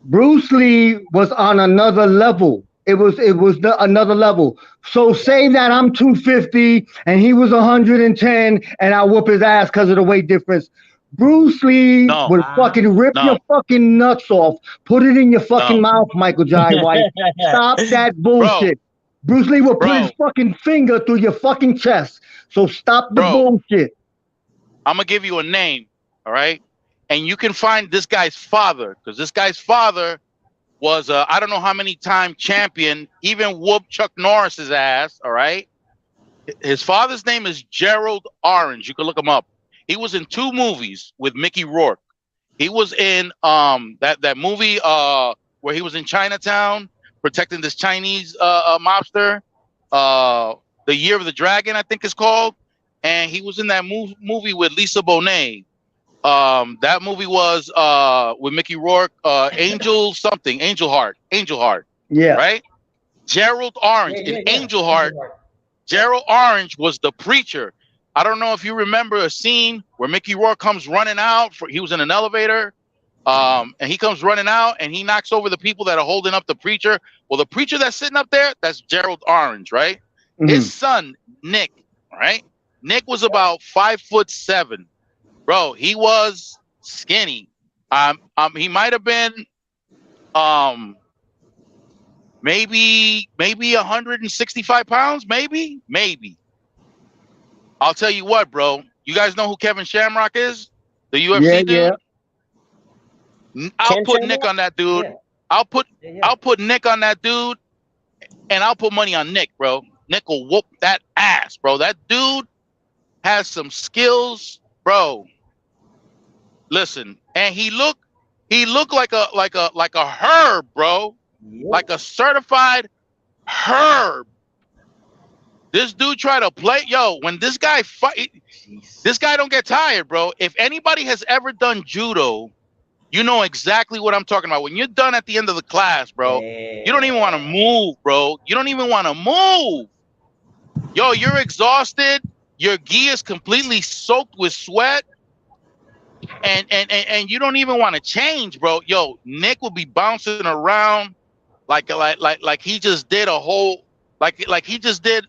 C: Bruce Lee was on another level. It was another level. So say that I'm 250 and he was 110 and I whoop his ass because of the weight difference. Bruce Lee would fucking rip your fucking nuts off, put it in your fucking mouth, Michael Jai White. Stop that bullshit. Bro. Bruce Lee will put his fucking finger through your fucking chest. So stop the bullshit.
E: I'm going to give you a name, all right? And you can find this guy's father, because this guy's father was I don't know how many time champion, even whooped Chuck Norris's ass, all right? His father's name is Gerald Orange. You can look him up. He was in 2 movies with Mickey Rourke. He was in that movie where he was in Chinatown protecting this Chinese mobster. The Year of the Dragon, I think it's called. And he was in that movie with Lisa Bonet. That movie was with Mickey Rourke, Angel Heart. Yeah. Right? Gerald Orange in Angel Heart. Gerald Orange was the preacher. I don't know if you remember a scene where Mickey Rourke comes running out. He was in an elevator, and he comes running out, and he knocks over the people that are holding up the preacher. Well, the preacher that's sitting up there, that's Gerald Orange, right? His son, Nick, right? Nick was about 5'7". Bro, he was skinny. He might have been maybe 165 pounds, maybe. I'll tell you what, bro. You guys know who Kevin Shamrock is? The UFC dude? Yeah. I'll put Nick on that dude. Yeah. I'll put Nick on that dude, and I'll put money on Nick, bro. Nick will whoop that ass, bro. That dude has some skills, bro. Listen, and he looked like a herb, bro. Yep. Like a certified herb. This dude tried to play. Yo, when this guy fight, this guy don't get tired, bro. If anybody has ever done judo, you know exactly what I'm talking about. When you're done at the end of the class, bro, you don't even want to move, bro. You don't even want to move. Yo, you're exhausted. Your gi is completely soaked with sweat. And you don't even want to change, bro. Yo, Nick will be bouncing around like he just did a whole like he just did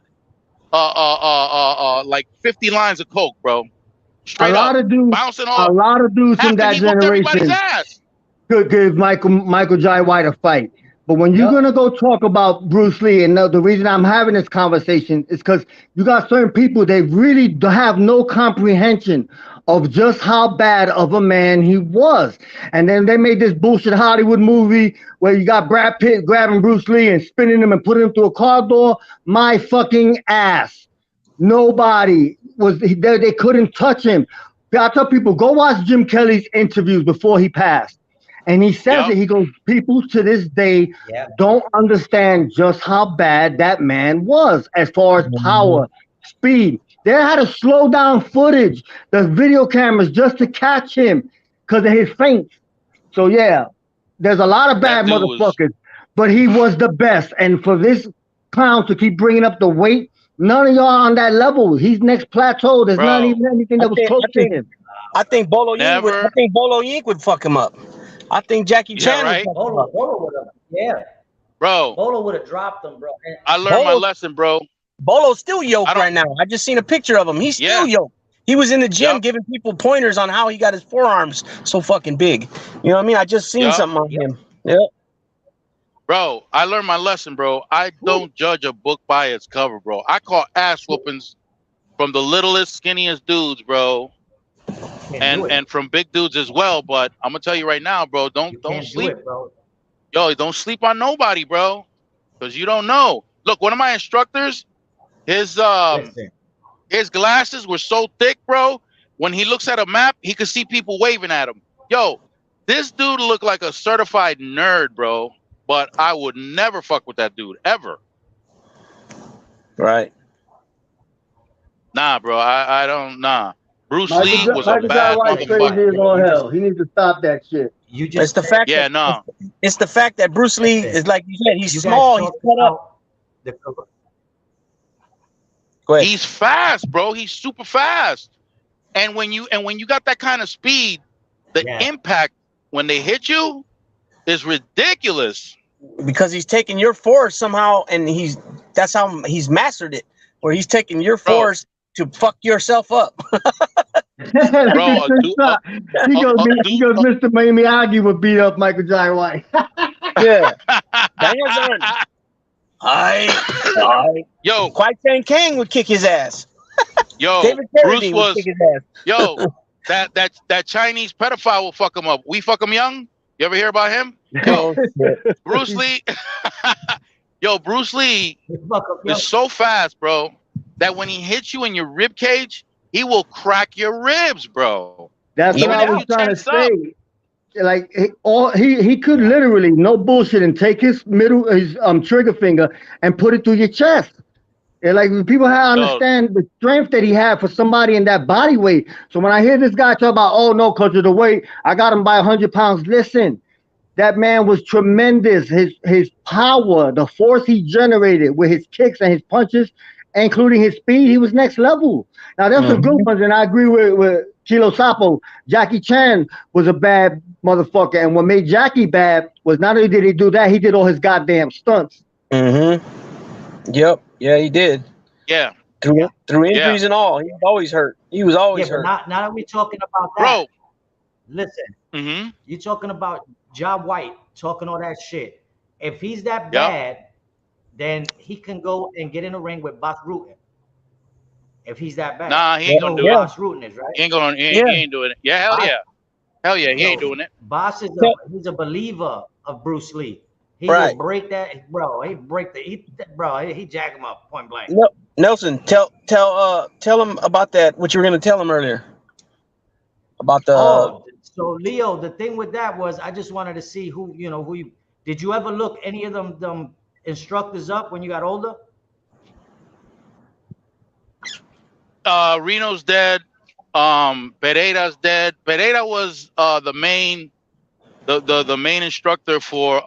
E: like 50 lines of coke, bro. Straight
C: a lot
E: up,
C: of dudes,
E: bouncing off.
C: A lot of dudes from that generation could give Michael Jai White a fight. But when you're gonna go talk about Bruce Lee, and the reason I'm having this conversation is because you got certain people, they really have no comprehension of just how bad of a man he was. And then they made this bullshit Hollywood movie where you got Brad Pitt grabbing Bruce Lee and spinning him and putting him through a car door. My fucking ass. Nobody was there. They couldn't touch him. I tell people, go watch Jim Kelly's interviews before he passed. And he says it. He goes, people to this day don't understand just how bad that man was as far as power, speed. They had to slow down footage, the video cameras, just to catch him because of his feints. So yeah, there's a lot of bad motherfuckers, but he was the best. And for this clown to keep bringing up the weight, none of y'all on that level. He's next plateau. There's not even anything that was close to him.
F: I think Bolo Yink would fuck him up. I think Jackie Chan would fuck him up.
A: Bolo would have,
E: bro.
A: Bolo would have dropped him, bro.
E: I learned my lesson, bro.
F: Bolo's still yoked right now. I just seen a picture of him. He's still yoked. He was in the gym giving people pointers on how he got his forearms so fucking big. You know what I mean? I just seen something on him. Yep.
E: Bro, I learned my lesson, bro. I don't judge a book by its cover, bro. I call ass whoopings from the littlest, skinniest dudes, bro. And from big dudes as well. But I'm gonna tell you right now, bro, don't sleep.
A: Bro.
E: Yo, don't sleep on nobody, bro. Because you don't know. Look, one of my instructors, his glasses were so thick, bro. When he looks at a map, he could see people waving at him. Yo, this dude looked like a certified nerd, bro. But I would never fuck with that dude, ever.
F: Right.
C: Nah,
E: bro, I don't, Bruce Lee was a bad
C: motherfucker. He needs to stop that shit.
F: It's the fact it's the fact that Bruce Lee is, like you said, he's small, he's cut up.
E: Go ahead. He's fast, bro. He's super fast. And when you got that kind of speed, the impact when they hit you is ridiculous.
F: Because he's taking your force somehow, and that's how he's mastered it. Where he's taking your force to fuck yourself up.
C: He goes, Mr. Miyagi would beat up Michael Jai White.
F: Yeah.
E: Yo,
F: Kwai Chang Kang would kick his ass.
E: Yo,
F: David
E: Bruce was kick his ass. Yo, that Chinese pedophile will fuck him up. We fuck him young. You ever hear about him? Yo, Bruce Lee. Yo, Bruce Lee is so fast, bro, that when he hits you in your rib cage, he will crack your ribs, bro.
C: That's what I was trying to say. Like he could literally, no bullshit, and take his trigger finger and put it through your chest. And like people have to understand the strength that he had for somebody in that body weight. So when I hear this guy talk about, oh no, because of the weight, I got him by 100 pounds. Listen, that man was tremendous. His power, the force he generated with his kicks and his punches, including his speed, he was next level. Now there's some good ones, and I agree with Chilo Sapo. Jackie Chan was a bad motherfucker, and what made Jackie bad was not only did he do that, he did all his goddamn stunts.
F: Yep. Yeah, he did.
E: Yeah.
F: Through injuries and all. He was always hurt. He was always hurt.
A: Now that we're talking about that,
E: bro.
A: Listen, you're talking about Jai White talking all that shit. If he's that bad, then he can go and get in the ring with Bas Rutten. If he's that bad.
E: Nah, he ain't gonna do
A: it. Bas Rutten is, right?
E: He ain't doing it. Yeah, hell yeah. Hell yeah, he ain't doing it.
A: Bas is he's a believer of Bruce Lee. He will break that, bro. He jack him up point blank.
F: Nelson, tell him about that. What you were gonna tell him earlier about the.
A: So Leo, the thing with that was I just wanted to see who you did you ever look any of them instructors up when you got older?
E: Reno's dead. Pereira's dead. Pereira was the main instructor for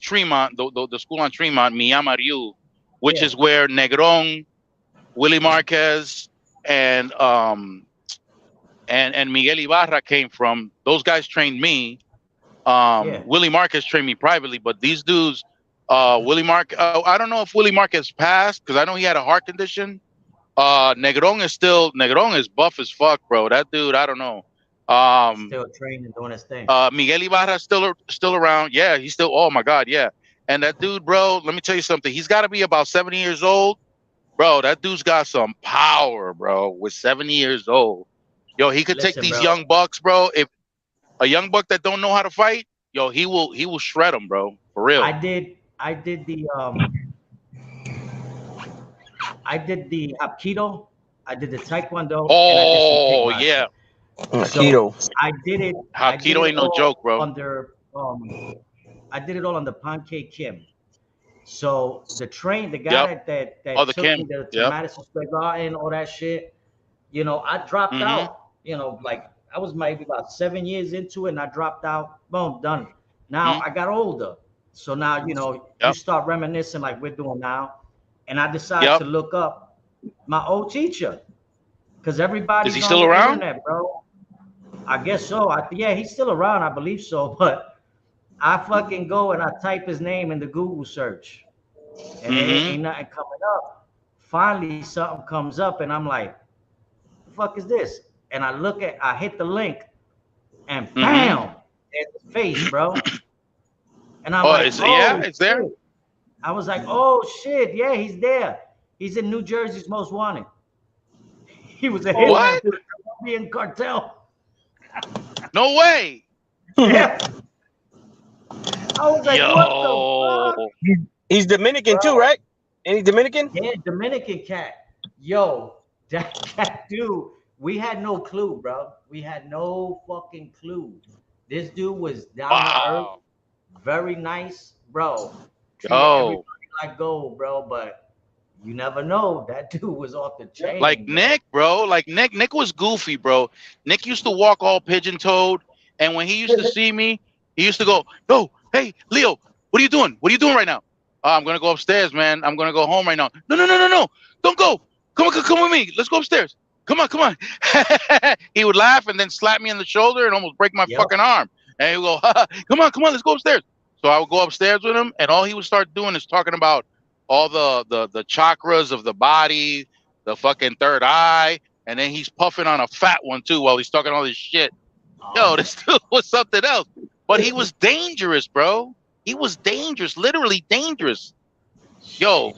E: Tremont, the school on Tremont, Miyama Ryu, which is where Negron, Willie Marquez, and Miguel Ibarra came from. Those guys trained me. Willie Marquez trained me privately, but these dudes, I don't know if Willie Marquez passed because I know he had a heart condition. Negron is buff as fuck, bro. That dude, I don't know.
A: Still training, doing his thing.
E: Miguel Ibarra still around. Yeah, he's still. Oh my God, yeah. And that dude, bro, let me tell you something. He's got to be about 70 years old, bro. That dude's got some power, bro. With 70 years old, yo, he could take these young bucks, bro. If a young buck that don't know how to fight, yo, he will shred them, bro. For real.
A: I did the Hapkido. I did the Taekwondo.
E: Oh yeah.
A: So I did it.
E: Hapkido ain't no joke, bro.
A: Under
B: I did it all on the Pancake Kim. So the guy that took me to Madison Square Garden, all that shit, you know, I dropped out, you know, like I was maybe about 7 years into it and I dropped out, boom, done. Now I got older. So now, you know, you start reminiscing like we're doing now. And I decided to look up my old teacher because everybody's
E: Is he still around?
B: Internet, bro. I guess so. Yeah, he's still around. I believe so. But I fucking go and I type his name in the Google search and ain't nothing coming up. Finally, something comes up and I'm like, the fuck is this? And I hit the link and bam, there's his face, bro. And I'm like,
E: it's there.
B: I was like, oh shit, yeah, he's there. He's in New Jersey's Most Wanted. He was a hitman for the Colombian cartel.
E: No way.
B: Yeah. I was like, what the fuck?
F: He's Dominican too, right? Any Dominican?
B: Yeah, Dominican cat. Yo, that dude, we had no clue, bro. We had no fucking clue. This dude was down to earth, very nice, bro.
E: Oh,
B: like gold, bro, but you never know. That dude was off the chain.
E: Like Nick, bro. Like Nick was goofy, bro. Nick used to walk all pigeon-toed, and when he used to see me, he used to go, "Yo, hey, Leo, what are you doing? What are you doing right now?" I'm gonna go upstairs, man. I'm gonna go home right now. No. Don't go. Come with me. Let's go upstairs. Come on. He would laugh and then slap me on the shoulder and almost break my fucking arm. And he would go, come on, let's go upstairs. So I would go upstairs with him, and all he would start doing is talking about all the chakras of the body, the fucking third eye, and then he's puffing on a fat one too while he's talking all this shit. Yo, this dude was something else. But he was dangerous, bro. He was dangerous, literally dangerous. Yo,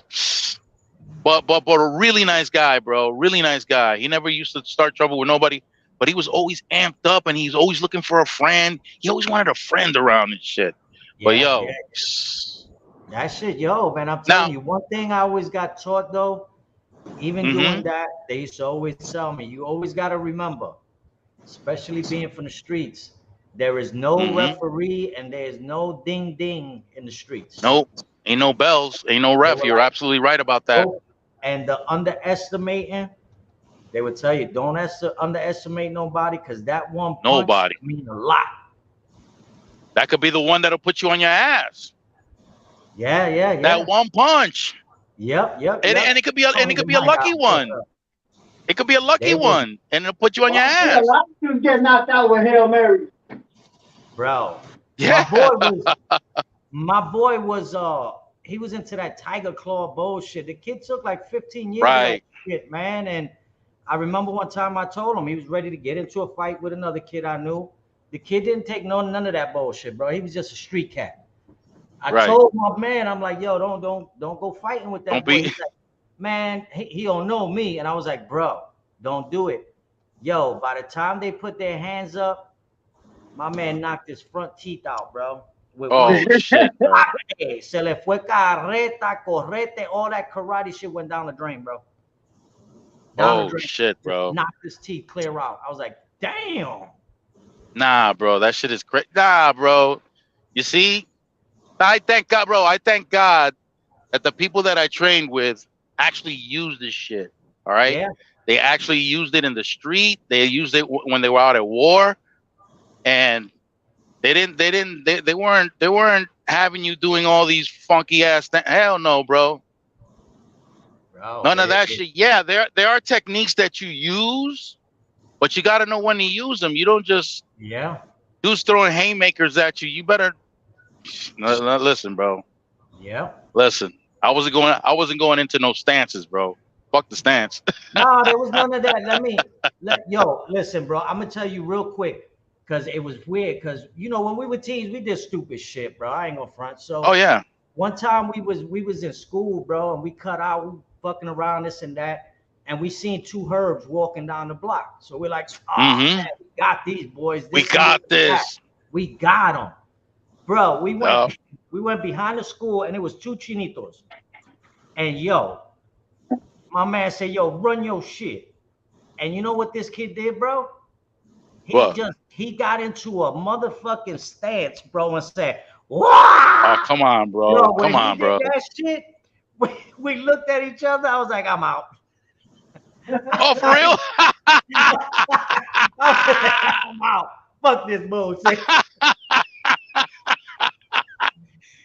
E: but a really nice guy, bro. Really nice guy. He never used to start trouble with nobody, but he was always amped up and he's always looking for a friend. He always wanted a friend around and shit. But yo,
B: that shit, yo, man, I'm telling you, one thing I always got taught though, even doing that, they used to always tell me, you always got to remember, especially being from the streets, there is no referee and there is no ding ding in the streets.
E: Nope, ain't no bells, ain't no ref. You're absolutely right about that.
B: And the underestimating, they would tell you, don't underestimate nobody because that one punch mean a lot.
E: That could be the one that'll put you on your ass.
B: Yeah.
E: That one punch.
B: Yep.
E: And it could be a lucky one. It could be a lucky one, and it'll put you on your ass.
C: A lot of dudes get knocked out with Hail Mary.
B: Bro.
E: Yeah.
B: My boy was he was into that Tiger Claw bullshit. The kid took like 15 years of that shit, man. And I remember one time I told him he was ready to get into a fight with another kid I knew. The kid didn't take none of that bullshit, bro. He was just a street cat. I told my man, I'm like, yo, don't go fighting with that boy. He's like, man, he don't know me. And I was like, bro, don't do it. Yo, by the time they put their hands up, my man knocked his front teeth out, bro.
E: Shit.
B: Se le fue carreta, correte, all that karate shit went down the drain, bro.
E: Shit, bro.
B: Knocked his teeth clear out. I was like, damn.
E: Nah, bro, that shit is crazy. Nah, bro. You see, I thank God, bro. I thank God that the people that I trained with actually used this shit. All right. Yeah. They actually used it in the street. They used it when they were out at war, and they weren't having you doing all these funky ass things. Hell no, bro. None of that shit. Yeah, there are techniques that you use, but you got to know when to use them. You don't just dudes throwing haymakers at you. You better listen, bro.
B: Yeah.
E: Listen, I wasn't going into no stances, bro. Fuck the stance.
B: No, there was none of that. Yo, listen, bro. I'm gonna tell you real quick because it was weird. Because you know when we were teens, we did stupid shit, bro. I ain't gonna front. So one time we was in school, bro, and we cut out, we fucking around this and that, and we seen two herbs walking down the block. So we're like, man, we got these boys.
E: We got this.
B: We got them, bro. We went behind the school, and it was two chinitos, and yo. My man said, yo, run your shit. And you know what this kid did, bro? He just
A: he got into a motherfucking stance, bro, and said, "Wow!"
E: Oh, come on, bro.
A: Yo,
E: come on, bro.
A: That shit, we looked at each other. I was like, I'm out.
E: Oh, for real?
A: I'm out. Fuck this bullshit.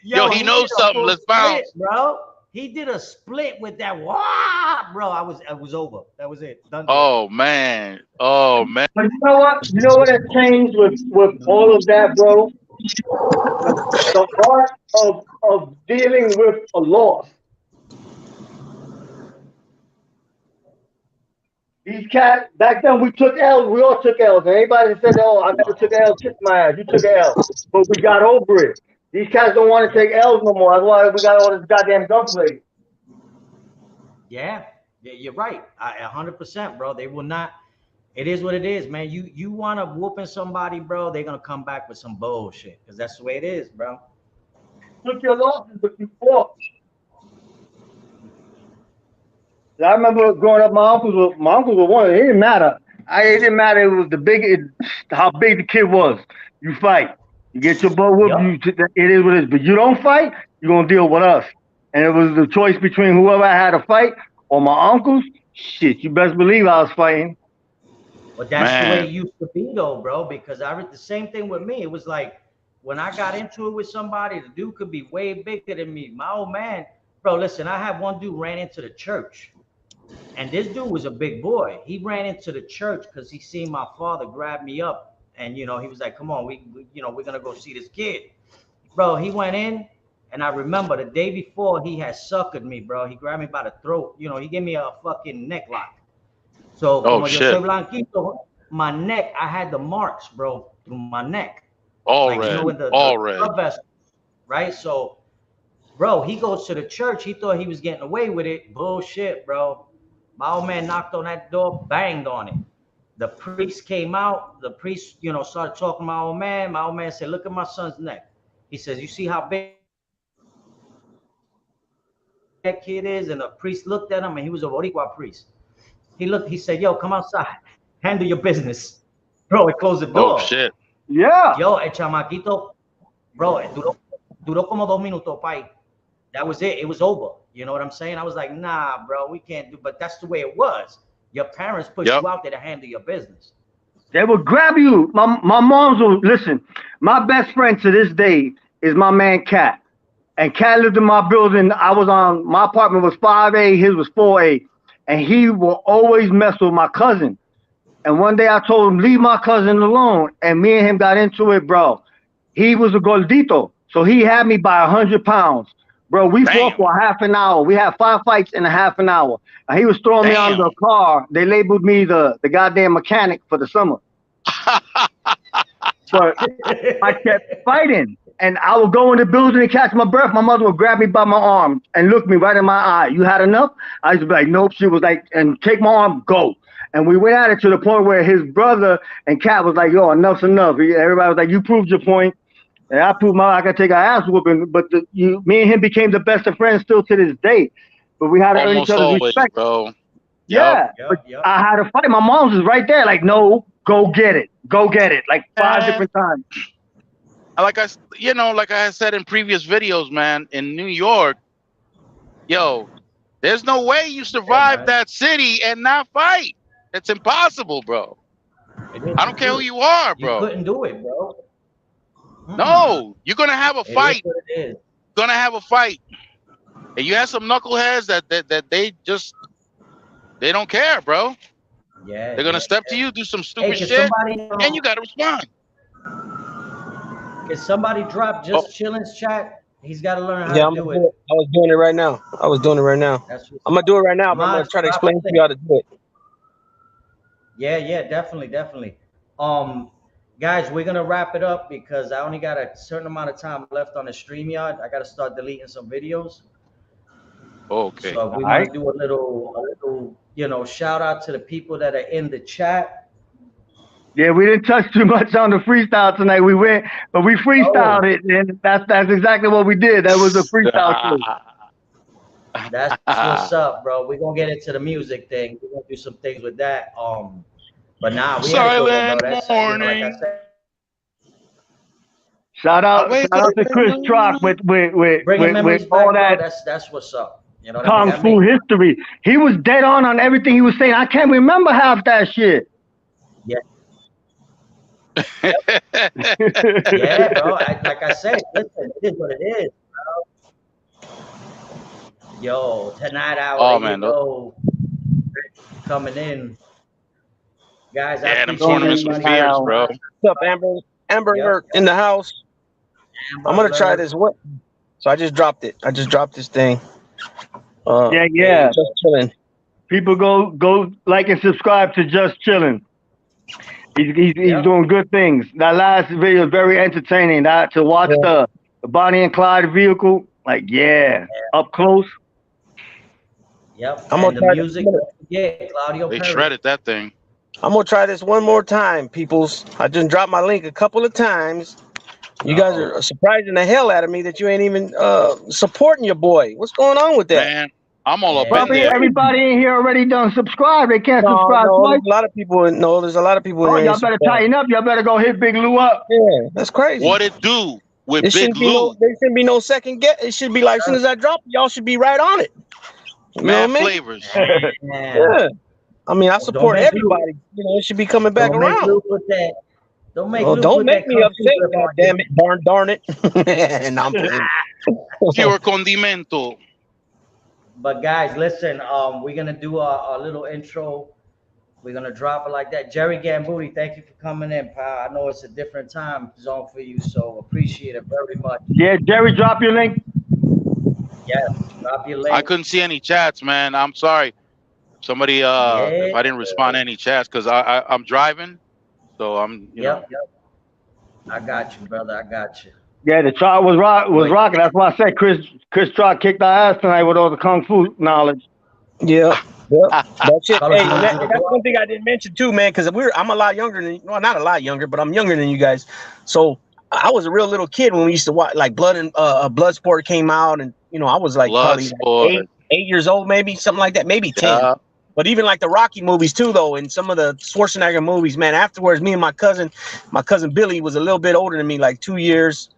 E: Yo, he knows something. Let's bounce,
A: bro. He did a split with that. Wow, bro. I was over. That was it. Done.
E: Oh man. Oh man.
C: But you know what? You know what has changed with all of that, bro? The art of dealing with a loss. These cats, back then we took L's, we all took L's. And anybody that said, oh, I never took an L, kiss my ass. You took an L. But we got over it. These cats don't want to take L's no more. That's why we got all this goddamn gunplay.
A: Yeah, you're right. 100%, bro. They will not. It is what it is, man. You want to whooping somebody, bro, they're going to come back with some bullshit because that's the way it is, bro.
C: Took your losses, but you fought. I remember growing up, my uncles were one. It didn't matter. It didn't matter. It was how big the kid was. You fight. You get your butt whooped. Yep. It is what it is. But you don't fight, you're going to deal with us. And it was the choice between whoever I had to fight or my uncles. Shit, you best believe I was fighting.
A: But that's the way it used to be, though, bro, because I read the same thing with me. It was like when I got into it with somebody, the dude could be way bigger than me. My old man, bro, listen, I had one dude ran into the church. And this dude was a big boy. He ran into the church because he seen my father grab me up. And, you know, he was like, come on, we're going to go see this kid. Bro, he went in. And I remember the day before he had suckered me, bro. He grabbed me by the throat. You know, he gave me a fucking neck lock. So, como yo soy blanquito, my neck, I had the marks, bro, through my neck.
E: All
A: like,
E: red.
A: You know, with the blood vessel, right? So, bro, he goes to the church. He thought he was getting away with it. Bullshit, bro. My old man knocked on that door, banged on it. The priest came out. The priest, you know, started talking to my old man. My old man said, look at my son's neck. He says, you see how big that kid is? And the priest looked at him, and he was a Boricua priest. He said, yo, come outside. Handle your business. Bro, it closed the door.
E: Oh, shit.
C: Yeah.
A: Yo, el chamaquito, bro, duró como 2 minutos, pai. That was it. It was over. You know what I'm saying? I was like, nah, bro, we can't do, but that's the way it was. Your parents put you out there to handle your business.
C: They would grab you. My moms will, listen, my best friend to this day is my man, Cat. And Cat lived in my building. My apartment was 5A, his was 4A. And he will always mess with my cousin. And one day I told him, leave my cousin alone. And me and him got into it, bro. He was a gordito. So he had me by 100 pounds. Bro, we fought for half an hour. We had 5 fights in a half an hour. And he was throwing me out of the car. They labeled me the goddamn mechanic for the summer. But I kept fighting. And I would go in the building and catch my breath. My mother would grab me by my arm and look me right in my eye. You had enough? I used to be like, nope. She was like, and take my arm, go. And we went at it to the point where his brother and Cat was like, yo, enough's enough. Everybody was like, you proved your point. And I proved I could take our ass whooping. But me and him became the best of friends still to this day. But we had to earn each other's respect.
E: Bro.
C: Yeah. But I had to fight. My mom's was right there. Like, no, go get it. Go get it. Like 5 different times.
E: Like I said in previous videos, man, in New York, yo, there's no way you survive that city and not fight. It's impossible, bro. I don't care who you are, bro.
A: You couldn't do it, bro.
E: No, you're gonna have a fight. You're gonna have a fight. And you have some knuckleheads that they don't care, bro.
A: Yeah.
E: They're gonna step to you, do some stupid shit, and you gotta respond.
A: Can somebody drop just chilling's chat? He's got to learn how to do it.
F: I was doing it right now. I'm gonna do it right now. But I'm gonna try to explain to you how to do it.
A: Yeah, definitely. Guys, we're gonna wrap it up because I only got a certain amount of time left on the StreamYard. I gotta start deleting some videos.
E: Okay.
A: So we want to do a little, shout out to the people that are in the chat.
C: Yeah, we didn't touch too much on the freestyle tonight. We freestyled it, and that's exactly what we did. That was a freestyle show.
A: That's what's up, bro. We're gonna get into the music thing. We're gonna do some things with that. But nah, we
E: Silent
A: had a good one, bro. That's like
E: morning.
A: I said.
C: Shout out to Chris Trock with
A: Bringing memories
C: all
A: back,
C: that.
A: bro. That's what's up. You know what
C: Kung
A: I
C: Fu
A: mean?
C: history. He was dead on everything he was saying. I can't remember half that shit.
A: Yeah. Yeah, bro. Like I said, listen, it is what it is, bro. Yo, tonight hour,
E: Oh,
A: there
E: man,
A: you go. Coming in. Guys, I
E: yeah, them
A: appreciate
E: tournaments were
A: everybody.
E: fierce, bro.
F: What's up, Amber? Amber in the house.
A: Amber,
F: I'm gonna try
A: Leonard.
F: this. What? So I just dropped it. I just dropped this thing.
C: Yeah.
F: Just chilling.
C: People go like and subscribe to Just Chilling. He's doing good things. That last video is very entertaining. To watch the Bonnie and Clyde vehicle, like up close.
A: Yep.
F: I'm
A: And
F: gonna
A: the
F: try
A: music, Claudio
E: They
A: Perry.
E: shredded that thing.
F: I'm gonna try this one more time, peoples. I just dropped my link a couple of times. You guys are surprising the hell out of me that you ain't even supporting your boy. What's going on with that?
E: Man, I'm all up in
C: Probably
E: there.
C: everybody in here already done subscribe. They can't subscribe
F: No,
C: twice.
F: there's a lot of people. No, there's a lot of people.
C: Oh, y'all better tighten up. Y'all better go hit Big Lou up.
F: Yeah, that's crazy.
E: What it do with
F: There
E: Big
F: shouldn't be
E: Lou?
F: there shouldn't be no second guess. It should be like as soon as I drop it, y'all should be right on it. You know
E: Mad
F: what I mean?
E: flavors.
F: Yeah. I mean, I support everybody. You know, it should be coming back around.
A: Don't make
F: Don't make me upset. God damn it, darn it. And I'm
E: Pure condimento.
A: But guys, listen, we're gonna do a little intro. We're gonna drop it like that. Jerry Gambuti, thank you for coming in, pal. I know it's a different time zone for you, so appreciate it very much.
C: Yeah, Jerry, drop your link.
A: Yeah, drop your link.
E: I couldn't see any chats, man. I'm sorry. Somebody, if I didn't respond to any chats, because I'm driving, so I'm, you know.
A: Yep. I got you, brother. I got you.
C: Yeah, the chart was rocking. That's why I said Chris Trot kicked our ass tonight with all the kung fu knowledge.
F: Yeah. That's it. Hey, that's one thing I didn't mention too, man, because I'm a lot younger than, well, not a lot younger, but I'm younger than you guys. So I was a real little kid when we used to watch, like Bloodsport came out, and you know I was like probably like 8 years old, maybe something like that, maybe 10. But even like the Rocky movies too, though, and some of the Schwarzenegger movies, man. Afterwards, me and my cousin Billy was a little bit older than me, like 2 years.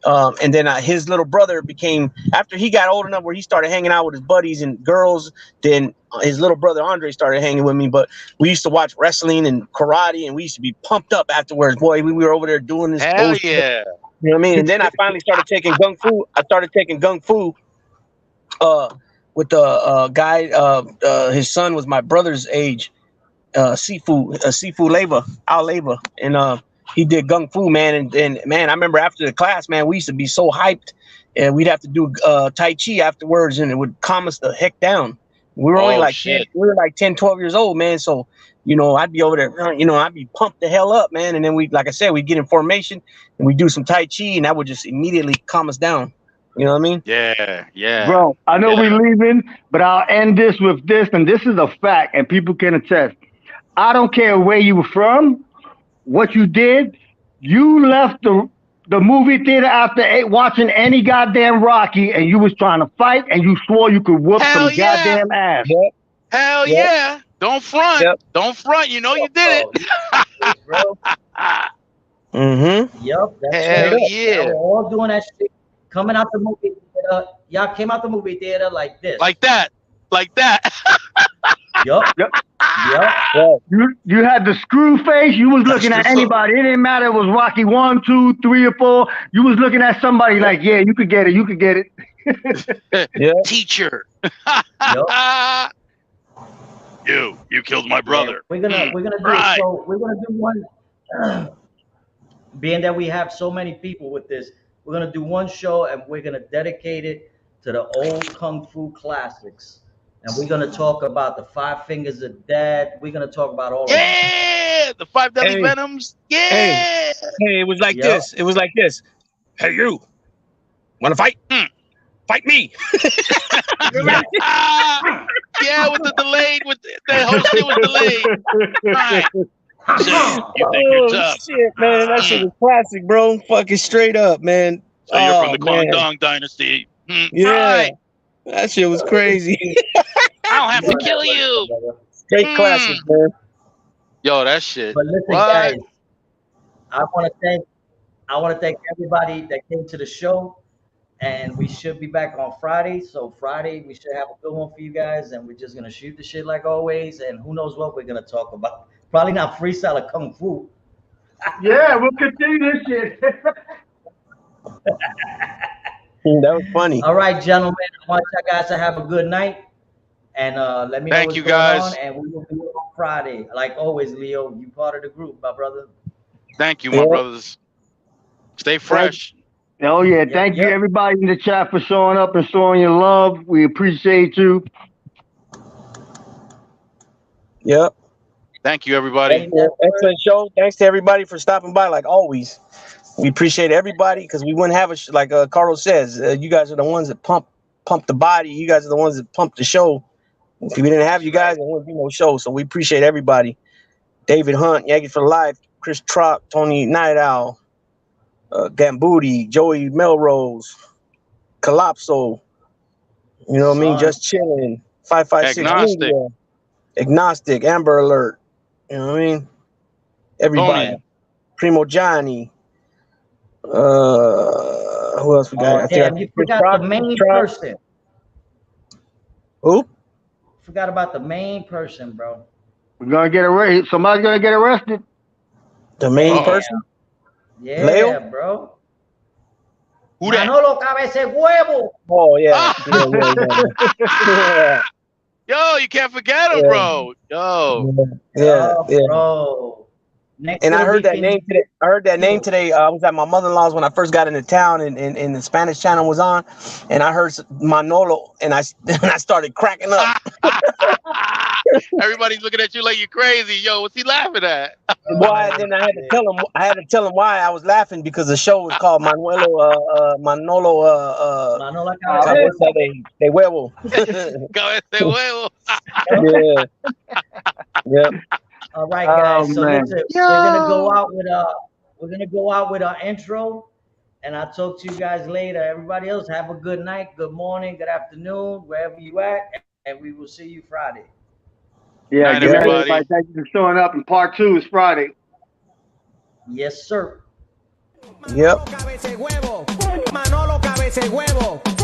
F: And then his little brother became, after he got old enough where he started hanging out with his buddies and girls, then his little brother Andre started hanging with me. But we used to watch wrestling and karate, and we used to be pumped up afterwards. Boy, we were over there doing this.
E: Hell yeah.
F: You know what I mean? And then I finally started taking Kung Fu. I started taking Kung Fu with the guy, his son was my brother's age, Sifu Leva, Al Leva. And he did Kung Fu, man. And man, I remember after the class, man, we used to be so hyped, and we'd have to do Tai Chi afterwards, and it would calm us the heck down. We were only like 10, we were like 10, 12 years old, man. So, you know, I'd be over there, you know, I'd be pumped the hell up, man. And then like I said, we'd get in formation and we'd do some Tai Chi, and that would just immediately calm us down. You know what I mean?
E: Yeah.
C: Bro, I know we're leaving, but I'll end this with this, and this is a fact, and people can attest. I don't care where you were from, what you did. You left the movie theater after watching any goddamn Rocky, and you was trying to fight, and you swore you could whoop some goddamn ass.
E: Hell yeah. Don't front. Don't front. You know you did it.
F: Mm-hmm.
A: Yep.
E: Hell yeah.
A: We're all doing that shit. Coming out the movie theater. Y'all came out the movie theater like this.
E: Like that.
A: Yup.
C: You had the screw face. You was looking at anybody. It didn't matter. It was Rocky 1, 2, 3, or 4. You was looking at somebody like, yeah, you could get it. You could get it.
E: Teacher.
A: Yep.
E: You killed my brother.
A: We're gonna do so. We're gonna do one. Being that we have so many people with this, we're gonna do one show, and we're gonna dedicate it to the old kung fu classics. And we're gonna talk about the 5 Fingers of Death. We're gonna talk about all of
E: that. The 5 Deadly Venoms. Yeah.
F: Hey, it was like this. It was like this. Hey, you wanna fight? Fight me.
E: Yeah, with the delayed, with the host, it was delayed. Right. You think you're tough.
F: Shit, man. That shit was classic, bro. Fucking straight up, man.
E: So you're from the Guangdong dynasty.
F: Yeah.
E: Right.
F: That shit was crazy.
E: I don't have to kill you.
F: Straight classic, man.
E: Yo, that shit.
A: But listen,
E: What?
A: guys, I want to thank everybody that came to the show, and we should be back on Friday. So Friday we should have a good one for you guys, and we're just gonna shoot the shit like always. And who knows what we're gonna talk about? Probably not freestyle or kung fu.
C: Yeah, we'll continue this shit.
F: That was funny.
A: All right, gentlemen, I want you guys to have a good night, and let me know
E: Thank
A: what's
E: you,
A: going
E: guys.
A: on, and we will be on Friday. Like always, Leo, you part of the group, my brother.
E: Thank you, my brothers. Stay fresh.
C: Oh yeah, thank you everybody in the chat for showing up and showing your love. We appreciate you.
F: Yep.
E: Thank you, everybody.
F: Excellent show. Thanks to everybody for stopping by, like always. We appreciate everybody because we wouldn't have a like Carlos says. You guys are the ones that pump the body. You guys are the ones that pump the show. If we didn't have you guys, there wouldn't be no show. So we appreciate everybody. David Hunt, Yankees for Life, Chris Trock, Tony Night Owl, Gambuti, Joey Melrose, Calypso. You know what I mean? Just chilling. 556 Agnostic, Amber Alert. You know what I mean? Everybody.
E: Tony.
F: Primo Johnny. Who else we got?
A: Damn, you forgot the main person.
F: Who?
A: Forgot about the main person, bro.
C: We're gonna get arrested. Somebody's gonna get arrested.
F: The main person?
A: Yeah,
F: Leo?
A: bro.
E: Who that?
A: Manolo Cabeza Huevo.
F: Oh yeah. Yeah.
E: Yo, you can't forget him, bro. Yo.
F: Yeah.
A: Bro.
F: And I heard that name today. I was at my mother-in-law's when I first got into town, and the Spanish channel was on, and I heard Manolo, and I started cracking up.
E: Everybody's looking at you like you're crazy. Yo, what's he laughing at?
F: Why? Then I had to tell him why I was laughing, because the show was called Manolo Cabeza de Huevo.
E: Cabeza de Huevo.
F: Yeah. Yep.
A: All right, guys. So listen, we're gonna go out with our intro, and I'll talk to you guys later. Everybody else, have a good night, good morning, good afternoon, wherever you at, and we will see you Friday.
C: Yeah,
E: night, everybody.
C: Thank you for showing up. And part 2 is Friday.
A: Yes, sir.
F: Yep.
B: Manolo Cabeza Huevo.